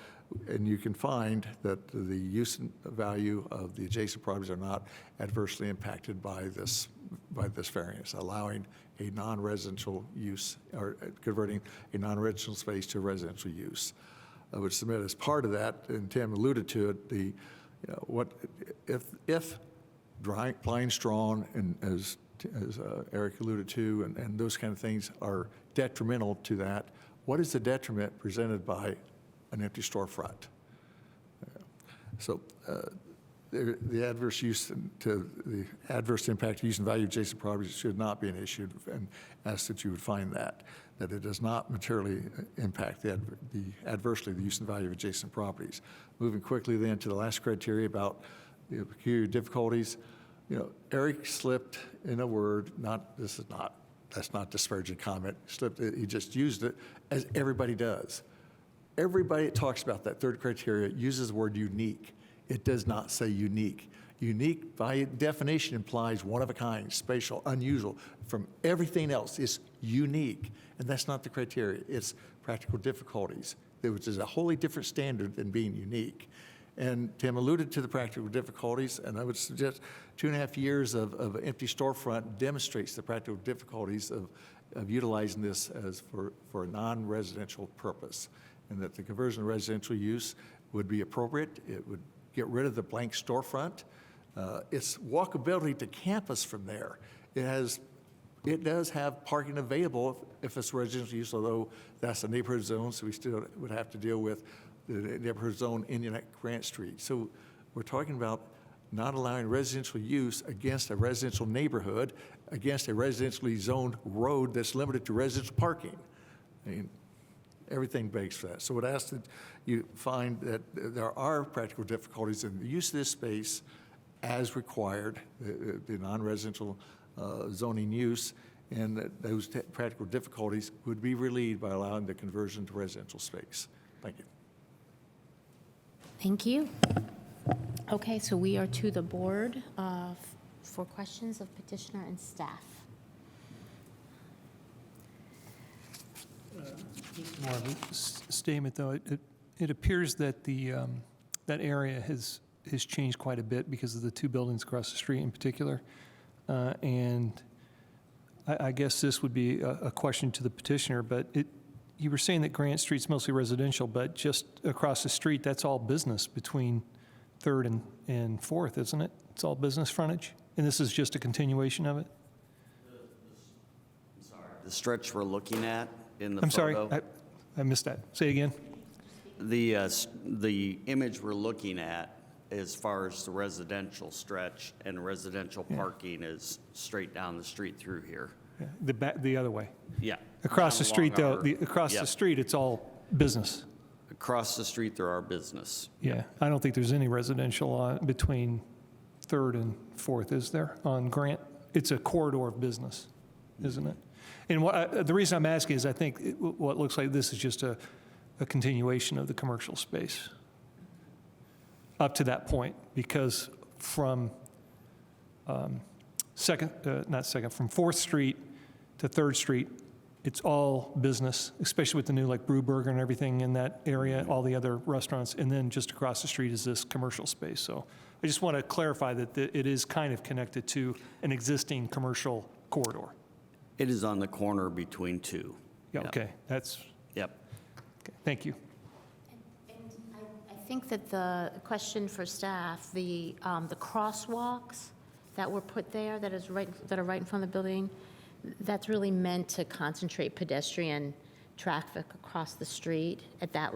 and you can find that the use and value of the adjacent properties are not adversely impacted by this variance, allowing a non-residential use or converting a non-residential space to residential use. I would submit as part of that, and Tim alluded to it, what if blind strawn, and as Eric alluded to, and those kind of things are detrimental to that, what is the detriment presented by an empty storefront? So the adverse use to the adverse impact to use and value of adjacent properties should not be an issue, and ask that you would find that it does not materially impact adversely the use and value of adjacent properties. Moving quickly then to the last criteria about the peculiar difficulties. Eric slipped in a word, that's not disparaging comment, he just used it as everybody does. Everybody that talks about that third criteria uses the word unique. It does not say unique. Unique by definition implies one of a kind, spatial, unusual from everything else. It's unique, and that's not the criteria. It's practical difficulties, which is a wholly different standard than being unique. And Tim alluded to the practical difficulties, and I would suggest 2.5 years of empty storefront demonstrates the practical difficulties of utilizing this as for a non-residential purpose, and that the conversion to residential use would be appropriate. It would get rid of the blank storefront. It's walkability to campus from there. It does have parking available if it's residential use, although that's a neighborhood zone, so we still would have to deal with the neighborhood zone in Grant Street. So we're talking about not allowing residential use against a residential neighborhood, against a residentially zoned road that's limited to residential parking. I mean, everything begs for that. So I would ask that you find that there are practical difficulties in the use of this space as required, the non-residential zoning use, and that those practical difficulties would be relieved by allowing the conversion to residential space. Thank you. Thank you. Okay, so we are to the board for questions of petitioner and staff. More of a statement, though. It appears that that area has changed quite a bit because of the two buildings across the street in particular. And I guess this would be a question to the petitioner, but you were saying that Grant Street's mostly residential, but just across the street, that's all business between 3rd and 4th, isn't it? It's all business frontage? And this is just a continuation of it? I'm sorry. The stretch we're looking at in the I'm photo. sorry, I missed that. Say again. The image we're looking at as far as the residential stretch and residential parking is straight down the street through here. Yeah, the other way. Yeah. Across the street, though, across Yep. the street, it's all business. Across the street, there are business. Yeah, I don't think there's any residential between 3rd and 4th, is there, on Grant? It's a corridor of business, isn't it? And the reason I'm asking is I think what looks like this is just a continuation of the commercial space up to that point, because from from 4th Street to 3rd Street, it's all business, especially with the new like Brew Burger and everything in that area, all the other restaurants, and then just across the street is this commercial space. So I just want to clarify that it is kind of connected to an existing commercial corridor. It is on the corner between two. Yeah, Yep. okay, that's, Yep. okay, thank you. And I think that the question for staff, the crosswalks that were put there that are right in front of the building, that's really meant to concentrate pedestrian traffic across the street at that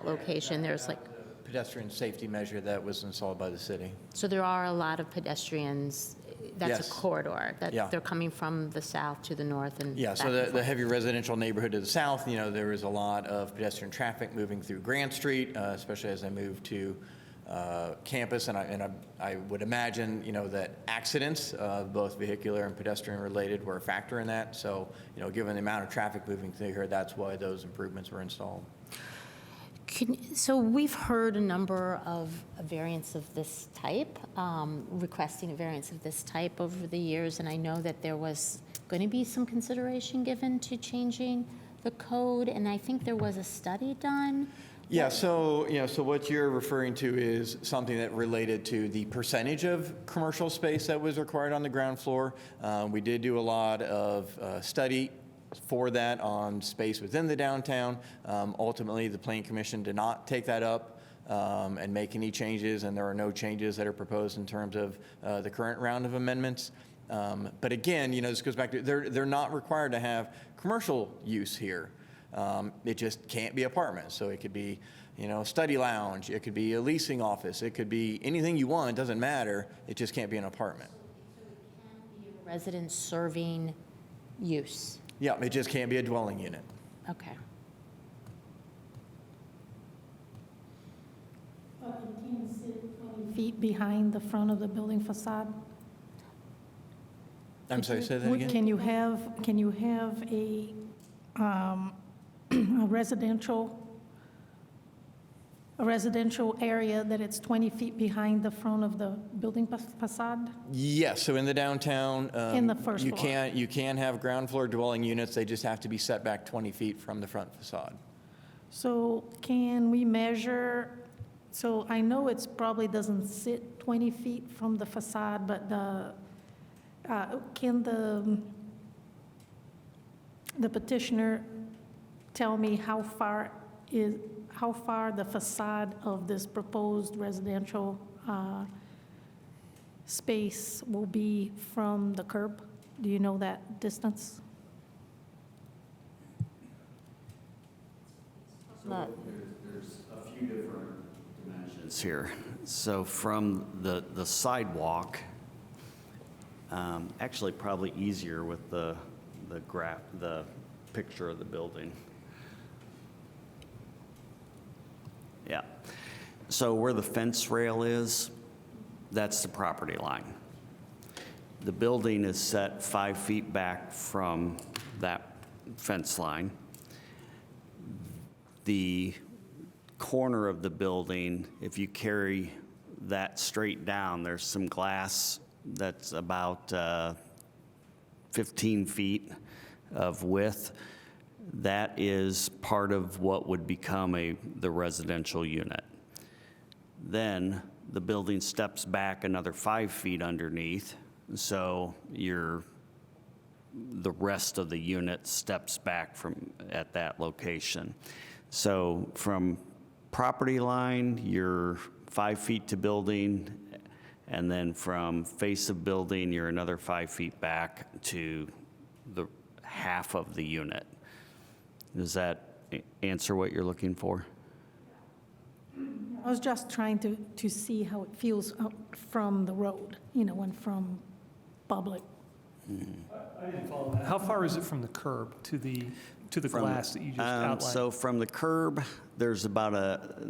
location. There's like Pedestrian safety measure that was installed by the city. So there are a lot of pedestrians. That's Yes. a corridor that Yeah. they're coming from the south to the north and Yeah, back so and the forth. heavy residential neighborhood to the south, there was a lot of pedestrian traffic moving through Grant Street, especially as I moved to campus, and I would imagine, that accidents, both vehicular and pedestrian related, were a factor in that. So, given the amount of traffic moving through here, that's why those improvements were installed. So we've heard a number of variants of this type, requesting a variance of this type over the years, and I know that there was going to be some consideration given to changing the code, and I think there was a study done. Yeah, so, so what you're referring to is something that related to the percentage of commercial space that was required on the ground floor. We did do a lot of study for that on space within the downtown. Ultimately, the Planning Commission did not take that up and make any changes, and there are no changes that are proposed in terms of the current round of amendments. But again, this goes back to, they're not required to have commercial use here. It just can't be apartments. So it could be, a study lounge, it could be a leasing office, it could be anything you want, it doesn't matter, it just can't be an apartment. So it can be a resident serving use. Yeah, it just can't be a dwelling unit. Okay. But it can sit 20 feet behind the front of the building facade? I'm sorry, say that again? Can you have a a residential area that it's 20 feet behind the front of the building facade? Yes, so in the downtown, In the first you floor. you can have ground floor dwelling units, they just have to be set back 20 feet from the front facade. So can we measure, so I know it's probably doesn't sit 20 feet from the facade, but can the petitioner tell me how far the facade of this proposed residential space will be from the curb? Do you know that distance? There's a few different dimensions here. So from the sidewalk, actually probably easier with the picture of the building. Yeah. So where the fence rail is, that's the property line. The building is set 5 feet back from that fence line. The corner of the building, if you carry that straight down, there's some glass that's about 15 feet of width. That is part of what would become the residential unit. Then the building steps back another 5 feet underneath, so the rest of the unit steps back at that location. So from property line, you're 5 feet to building, and then from face of building, you're another 5 feet back to the half of the unit. Does that answer what you're looking for? I was just trying to see how it feels from the road, and from public. I didn't follow that. How far is it from the curb to the glass that you just outlined? So from the curb, there's about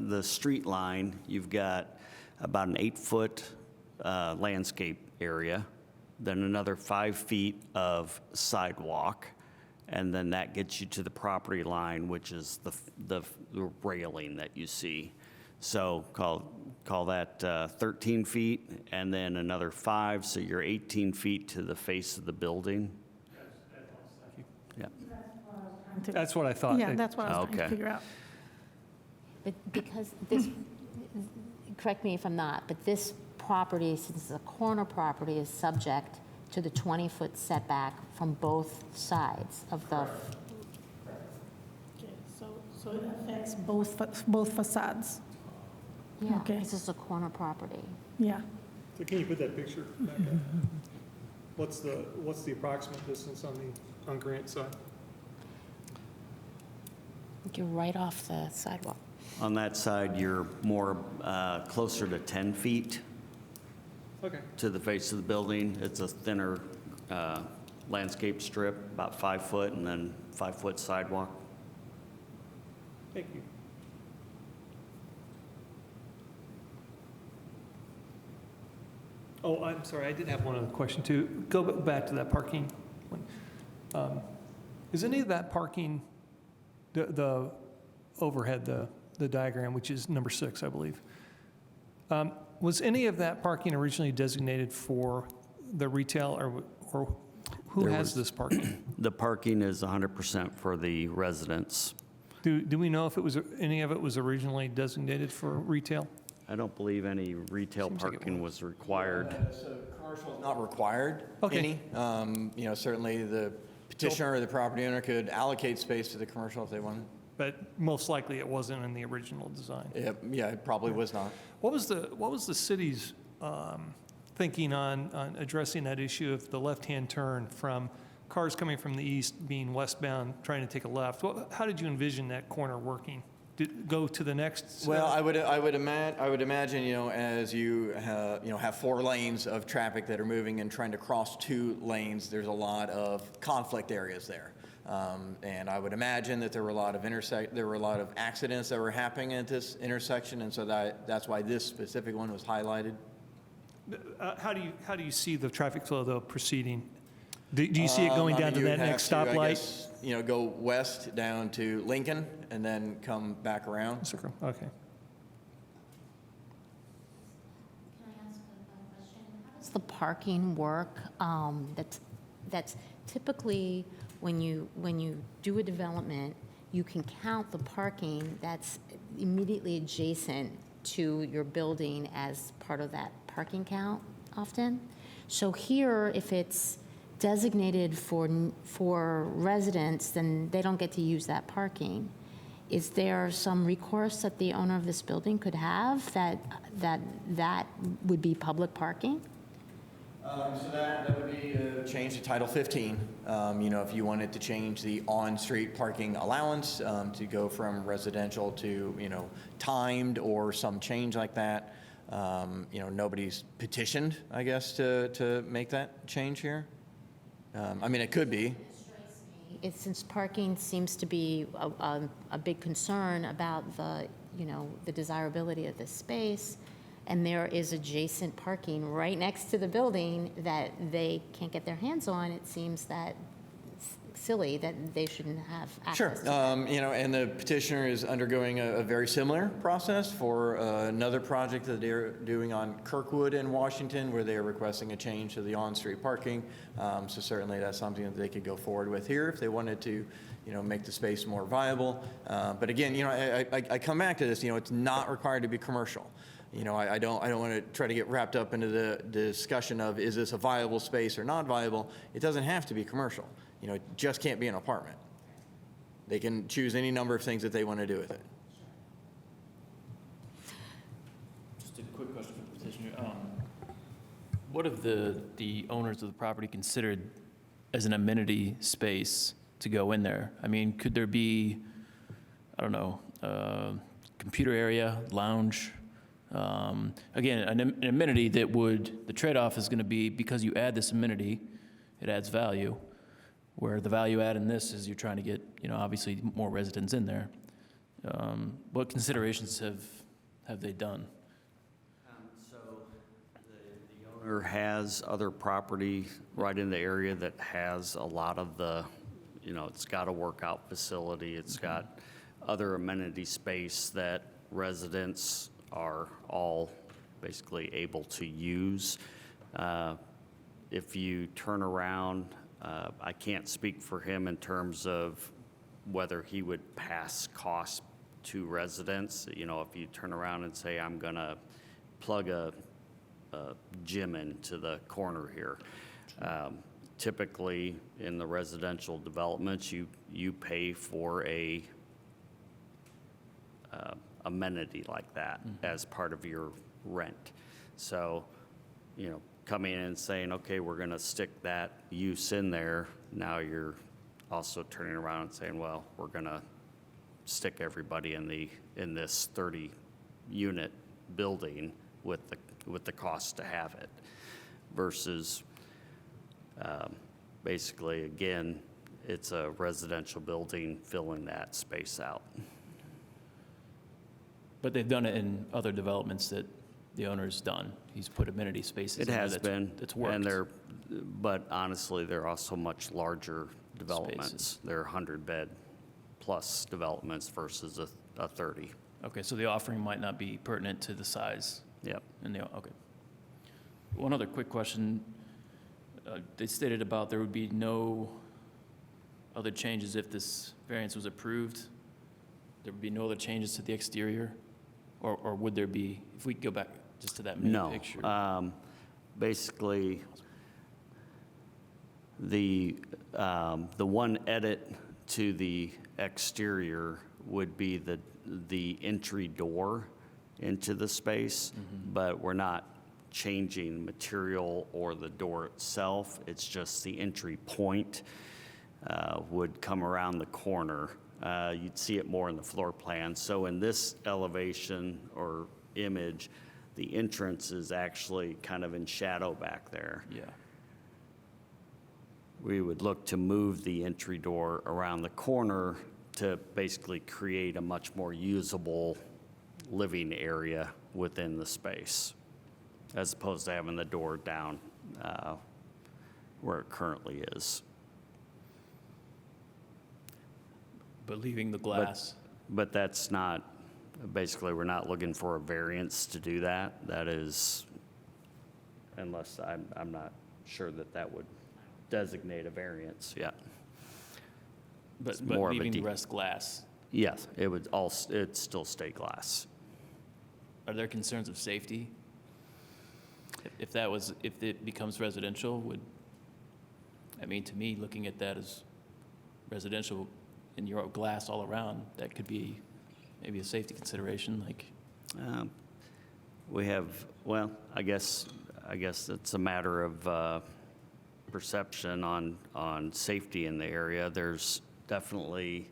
the street line, you've got about an 8-foot landscape area, then another 5 feet of sidewalk, and then that gets you to the property line, which is the railing that you see. So call that 13 feet, and then another 5, so you're 18 feet to the face of the building. Yeah. That's what I thought. Yeah, that's what I was trying to figure out. But because this, correct me if I'm not, but this property, since it's a corner property, is subject to the 20-foot setback from both sides of the... Okay, so it affects both facades? Yeah, Okay. this is a corner property. Yeah. So can you put that picture back up? What's the approximate distance on Grant side? You're right off the sidewalk. On that side, you're more closer to 10 feet Okay. to the face of the building. It's a thinner landscape strip, about 5 foot, and then 5-foot sidewalk. Thank you. Oh, I'm sorry, I did have one other question too. Go back to that parking one. Is any of that parking, the overhead, the the diagram, which is number 6, I believe. Was any of that parking originally designated for the retail, or who There has was- this parking? The parking is 100% for the residents. Do we know if any of it was originally designated for retail? I don't believe any retail parking was required. So commercial is not required, Okay. any. Certainly the petitioner or the property owner could allocate space to the commercial if they wanted. But most likely it wasn't in the original design. Yeah, it probably was not. What was the city's thinking on addressing that issue of the left-hand turn from cars coming from the east being westbound, trying to take a left? How did you envision that corner working? Did it go to the next? Well, I would imagine, as you have 4 lanes of traffic that are moving and trying to cross 2 lanes, there's a lot of conflict areas there. And I would imagine that there were a lot of accidents that were happening at this intersection, and so that's why this specific one was highlighted. How do you see the traffic flow though proceeding? Do you see it going down to you that would next have to, I stoplight? guess, go west down to Lincoln and then come back around. Circle, okay. Can I ask a question? How does the parking work? That's typically when you do a development, you can count the parking that's immediately adjacent to your building as part of that parking count often. So here, if it's designated for residents, then they don't get to use that parking. Is there some recourse that the owner of this building could have that would be public parking? So that would be a change to Title 15. If you wanted to change the on-street parking allowance to go from residential to, timed or some change like that. Nobody's petitioned, I guess, to make that change here. It could be. Since parking seems to be a big concern about the desirability of this space, and there is adjacent parking right next to the building that they can't get their hands on, it seems that it's silly that they shouldn't have access to that. And the petitioner is undergoing a very similar process for another project that they're doing on Kirkwood in Washington, where they are requesting a change to the on-street parking. So certainly that's something that they could go forward with here if they wanted to, make the space more viable. But again, I come back to this, it's not required to be commercial. I don't want to try to get wrapped up into the discussion of is this a viable space or not viable. It doesn't have to be commercial. It just can't be an apartment. They can choose any number of things that they want to do with it. Just a quick question for the petitioner. What have the owners of the property considered as an amenity space to go in there? Could there be, computer area, lounge? Again, an amenity that the trade-off is going to be, because you add this amenity, it adds value, where the value add in this is you're trying to get, obviously more residents in there. What considerations have they done? So the owner has other property right in the area that has a lot of the, it's got a workout facility, it's got other amenity space that residents are all basically able to use. If you turn around, I can't speak for him in terms of whether he would pass costs to residents. If you turn around and say, I'm going to plug a gym into the corner here. Typically, in the residential developments, you pay for a amenity like that as part of your rent. So, coming in and saying, okay, we're going to stick that use in there, now you're also turning around and saying, well, we're going to stick everybody in this 30-unit building with the cost to have it, versus basically, again, it's a residential building filling that space out. But they've done it in other developments that the owner's done. He's put amenity spaces in It there has been. It's worked. And but honestly, they're also much larger developments. Spaces. They're 100-bed plus developments versus a 30. Okay, so the offering might not be pertinent to the size? Yep. Okay. One other quick question. They stated about there would be no other changes if this variance was approved? There would be no other changes to the exterior? Or would there be, if we go back just to that main picture? No. Basically, the one edit to the exterior would be the entry door into the space, but we're not changing material or the door itself. It's just the entry point would come around the corner. You'd see it more in the floor plan. So in this elevation or image, the entrance is actually kind of in shadow back there. Yeah. We would look to move the entry door around the corner to basically create a much more usable living area within the space, as opposed to having the door down where it currently is. But leaving the glass? But that's not, basically, we're not looking for a variance to do that. That is, unless I'm not sure that would designate a variance, yeah. But more of a leaving the de- rest glass? Yes, it'd still stay glass. Are there concerns of safety? If it becomes residential, to me, looking at that as residential and your glass all around, that could be maybe a safety consideration, like? We have, well, I guess it's a matter of perception on safety in the area. There's definitely,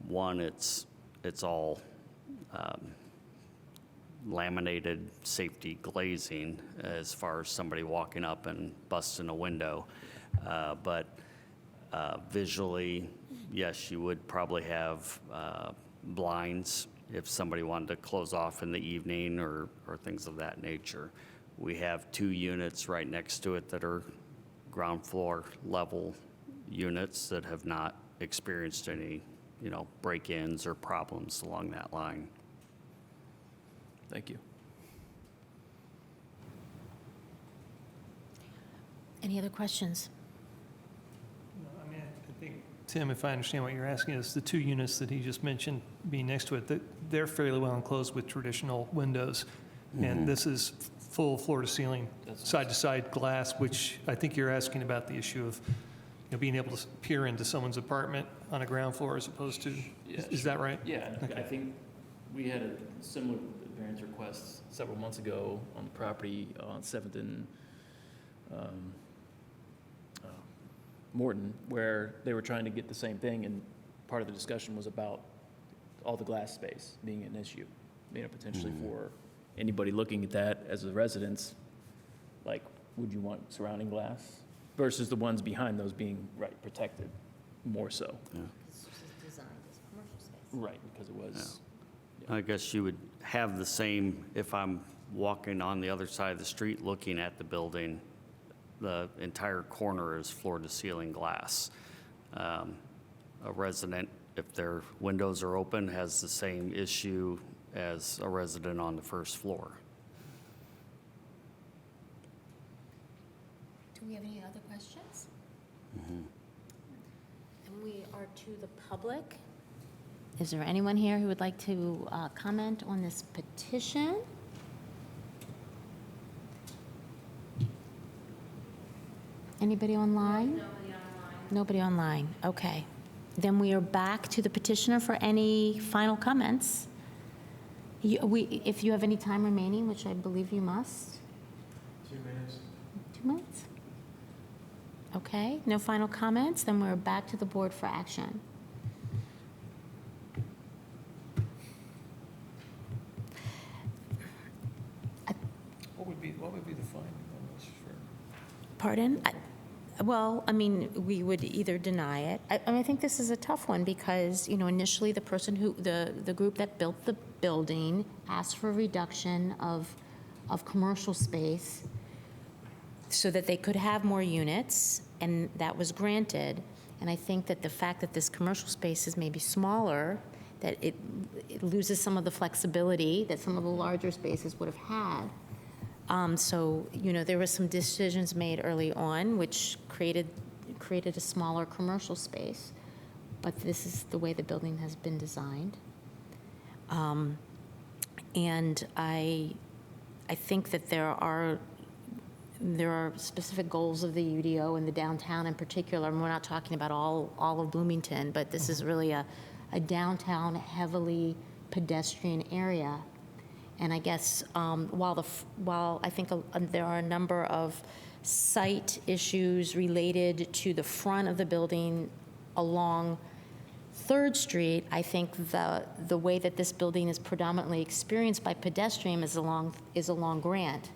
one, it's all laminated safety glazing as far as somebody walking up and busting a window. But visually, yes, you would probably have blinds if somebody wanted to close off in the evening or things of that nature. We have 2 units right next to it that are ground floor level units that have not experienced any, break-ins or problems along that line. Thank you. Any other questions? I mean, I think, Tim, if I understand what you're asking, is the 2 units that he just mentioned being next to it, they're fairly well enclosed with traditional windows. And this is full floor-to-ceiling, side-to-side glass, which I think you're asking about the issue of being able to peer into someone's apartment on a ground floor as opposed to, is that right? Yeah, Okay. I think we had a similar variance request several months ago on the property on 7th and Morton, where they were trying to get the same thing, and part of the discussion was about all the glass space being an issue, potentially for anybody looking at that as a residence, like, would you want surrounding glass versus the ones behind those being protected more so? Yeah. This is designed as a commercial space. Right, because it was. I guess you would have the same, if I'm walking on the other side of the street looking at the building, the entire corner is floor-to-ceiling glass. A resident, if their windows are open, has the same issue as a resident on the first floor. Do we have any other questions? And we are to the public. Is there anyone here who would like to comment on this petition? Anybody online? Nobody online, okay. Then we are back to the petitioner for any final comments. If you have any time remaining, which I believe you must. 2 minutes. 2 minutes? Okay, no final comments, then we're back to the board for action. What would be the finding on this for? Pardon? Well, I mean, we would either deny it. I think this is a tough one because, initially the person the group that built the building asked for a reduction of commercial space so that they could have more units, and that was granted. And I think that the fact that this commercial space is maybe smaller that it loses some of the flexibility that some of the larger spaces would have had. So, there were some decisions made early on which created a smaller commercial space, but this is the way the building has been designed. And I think that there are specific goals of the UDO in the downtown in particular, and we're not talking about all of Bloomington, but this is really a downtown heavily pedestrian area. And I guess while I think there are a number of site issues related to the front of the building along 3rd Street, I think the way that this building is predominantly experienced by pedestrian is along Grant.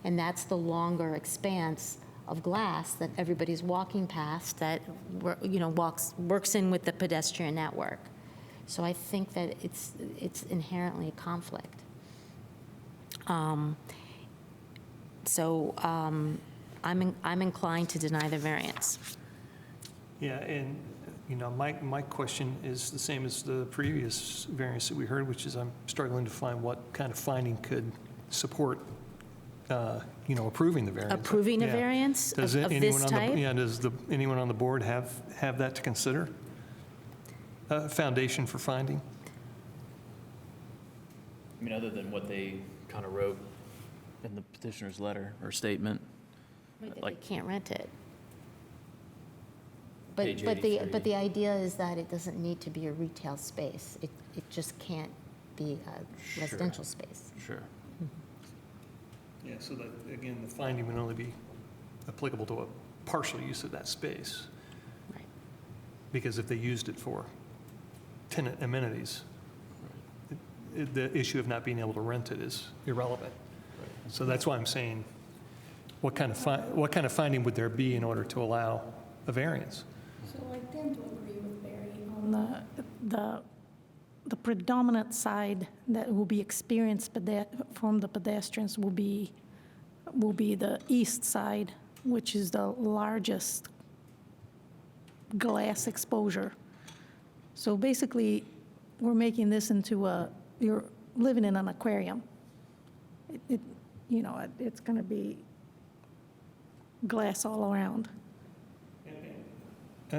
And that's the longer expanse of glass that everybody's walking past that, works in with the pedestrian network. So I think that it's inherently a conflict. I'm inclined to deny the variance. Yeah, and, my question is the same as the previous variance that we heard, which is I'm struggling to find what kind of finding could support, approving the variance. Approving a Yeah. variance Does of anyone this on type? does anyone on the board have that to consider? Foundation for finding? I mean, other than what they kind of wrote in the petitioner's letter or statement. They can't rent it. But Page but 83. the idea is that it doesn't need to be a retail space. It just can't be a residential space. Sure. Yeah, so that, again, the finding would only be applicable to a partial use of that space. Right. Because if they used it for tenant amenities, the issue of not being able to rent it is irrelevant. So that's why I'm saying, what kind of finding would there be in order to allow a variance? So I tend to agree with Barry on the predominant side that will be experienced from the pedestrians will be the east side, which is the largest glass exposure. So basically, we're making this into you're living in an aquarium. It's going to be glass all around.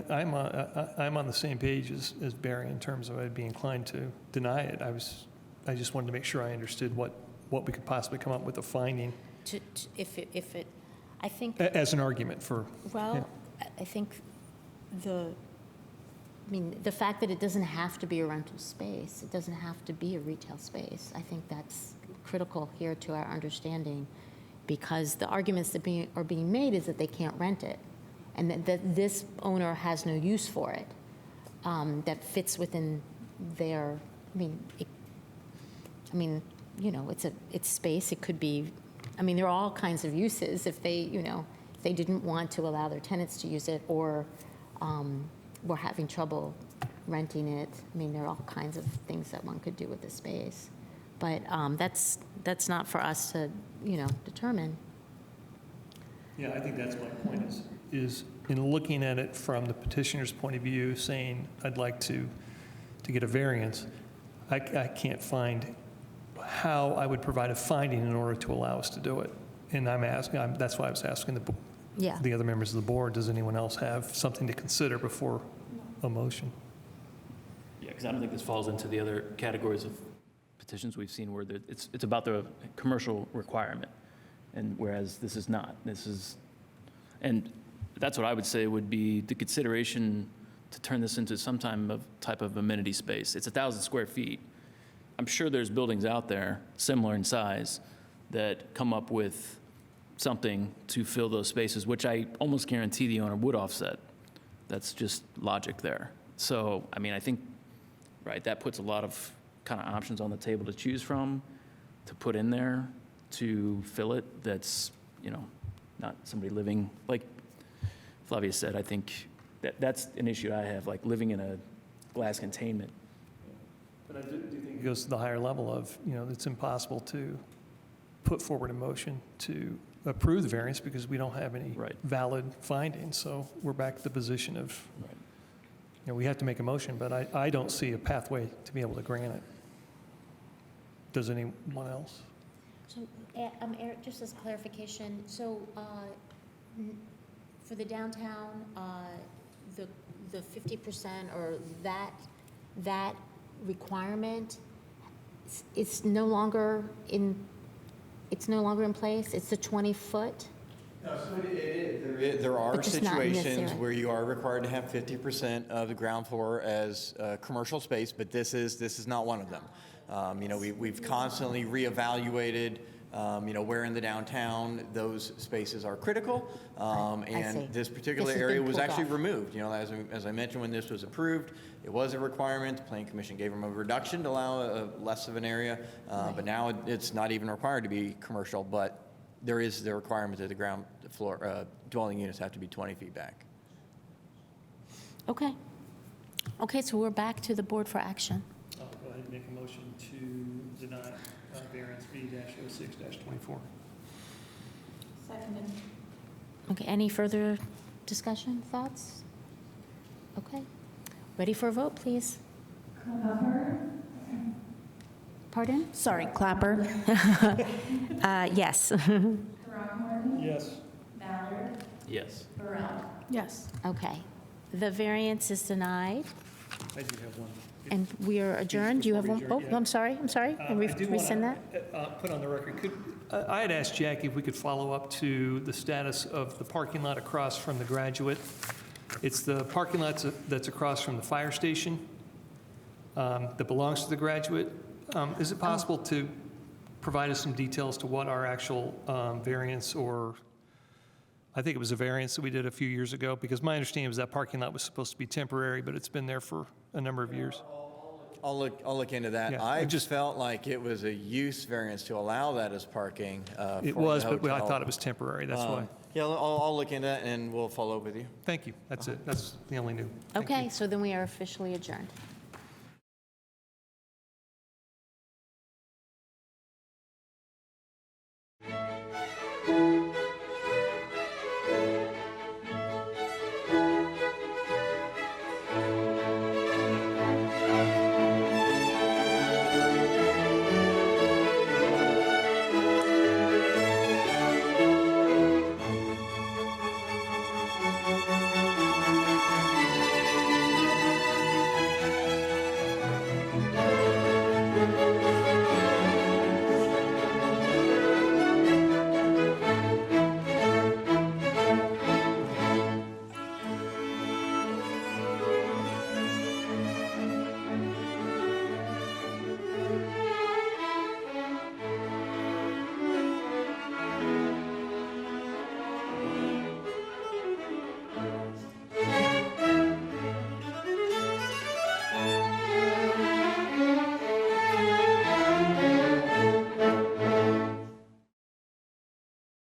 I'm on the same page as Barry in terms of I'd be inclined to deny it. I just wanted to make sure I understood what we could possibly come up with a finding I think. As an argument for. Well, yeah. I think the fact that it doesn't have to be a rental space, it doesn't have to be a retail space, I think that's critical here to our understanding, because the arguments that are being made is that they can't rent it, and that this owner has no use for it, that fits within their, it's space, it could be, there are all kinds of uses if they didn't want to allow their tenants to use it, or were having trouble renting it. There are all kinds of things that one could do with the space. But that's not for us to, determine. Yeah, I think that's my point is in looking at it from the petitioner's point of view, saying, I'd like to get a variance, I can't find how I would provide a finding in order to allow us to do it. And that's why I was asking the other members of the board, does anyone else have something to consider before a motion? Yeah, because I don't think this falls into the other categories of petitions we've seen where it's about the commercial requirement, and whereas this is not. And that's what I would say would be the consideration to turn this into some type of amenity space. It's 1,000 square feet. I'm sure there's buildings out there similar in size that come up with something to fill those spaces, which I almost guarantee the owner would offset. That's just logic there. So, I think, right, that puts a lot of kind of options on the table to choose from, to put in there, to fill it. That's, not somebody living, like Flavia said, I think that's an issue I have, like living in a glass containment. But I do think it goes to the higher level of, it's impossible to put forward a motion to approve the variance because we don't have any valid findings. So we're back to the position of we have to make a motion, but I don't see a pathway to be able to grant it. Does anyone else? So, Eric, just as clarification, so for the downtown, the 50% or that requirement, it's no longer in place? It's the 20-foot? No, so it is. There are But just not in this situations area. where you are required to have 50% of the ground floor as commercial space, but this is not one of them. We've constantly reevaluated, where in the downtown those spaces are critical. see. And this particular This has area been was pulled actually off. removed. As I mentioned, when this was approved, it was a requirement. The Planning Commission gave them a reduction to allow less of an area. But now it's not even required to be commercial, but there is the requirement that the ground floor dwelling units have to be 20 feet back. Okay. Okay, so we're back to the board for action. I'll go ahead and make a motion to deny variance B-06-24. Seconded. Okay, any further discussion, thoughts? Okay. Ready for a vote, please? Pardon? Sorry, Clapper. Yes. Yes. Yes. Yes. Okay. The variance is denied, I do have one. and we are adjourned. Do you have one? Before we Oh, adjourn, I'm sorry, I'm sorry. Can we I do rescind wanna, that? Put on the record, I had asked Jackie if we could follow up to the status of the parking lot across from the Graduate. It's the parking lot that's across from the fire station that belongs to the Graduate. Is it possible to provide us some details to what our actual variance, or I think it was a variance that we did a few years ago, because my understanding was that parking lot was supposed to be temporary, but it's been there for a number of years. I'll look into that. Yeah, I just felt like it was a use variance to allow that as parking. It for was, the but I hotel. thought it was temporary, that's why. Yeah, I'll look into that and we'll follow up with you. Thank you, that's it, that's the only new. Thank Okay, you. so then we are officially adjourned.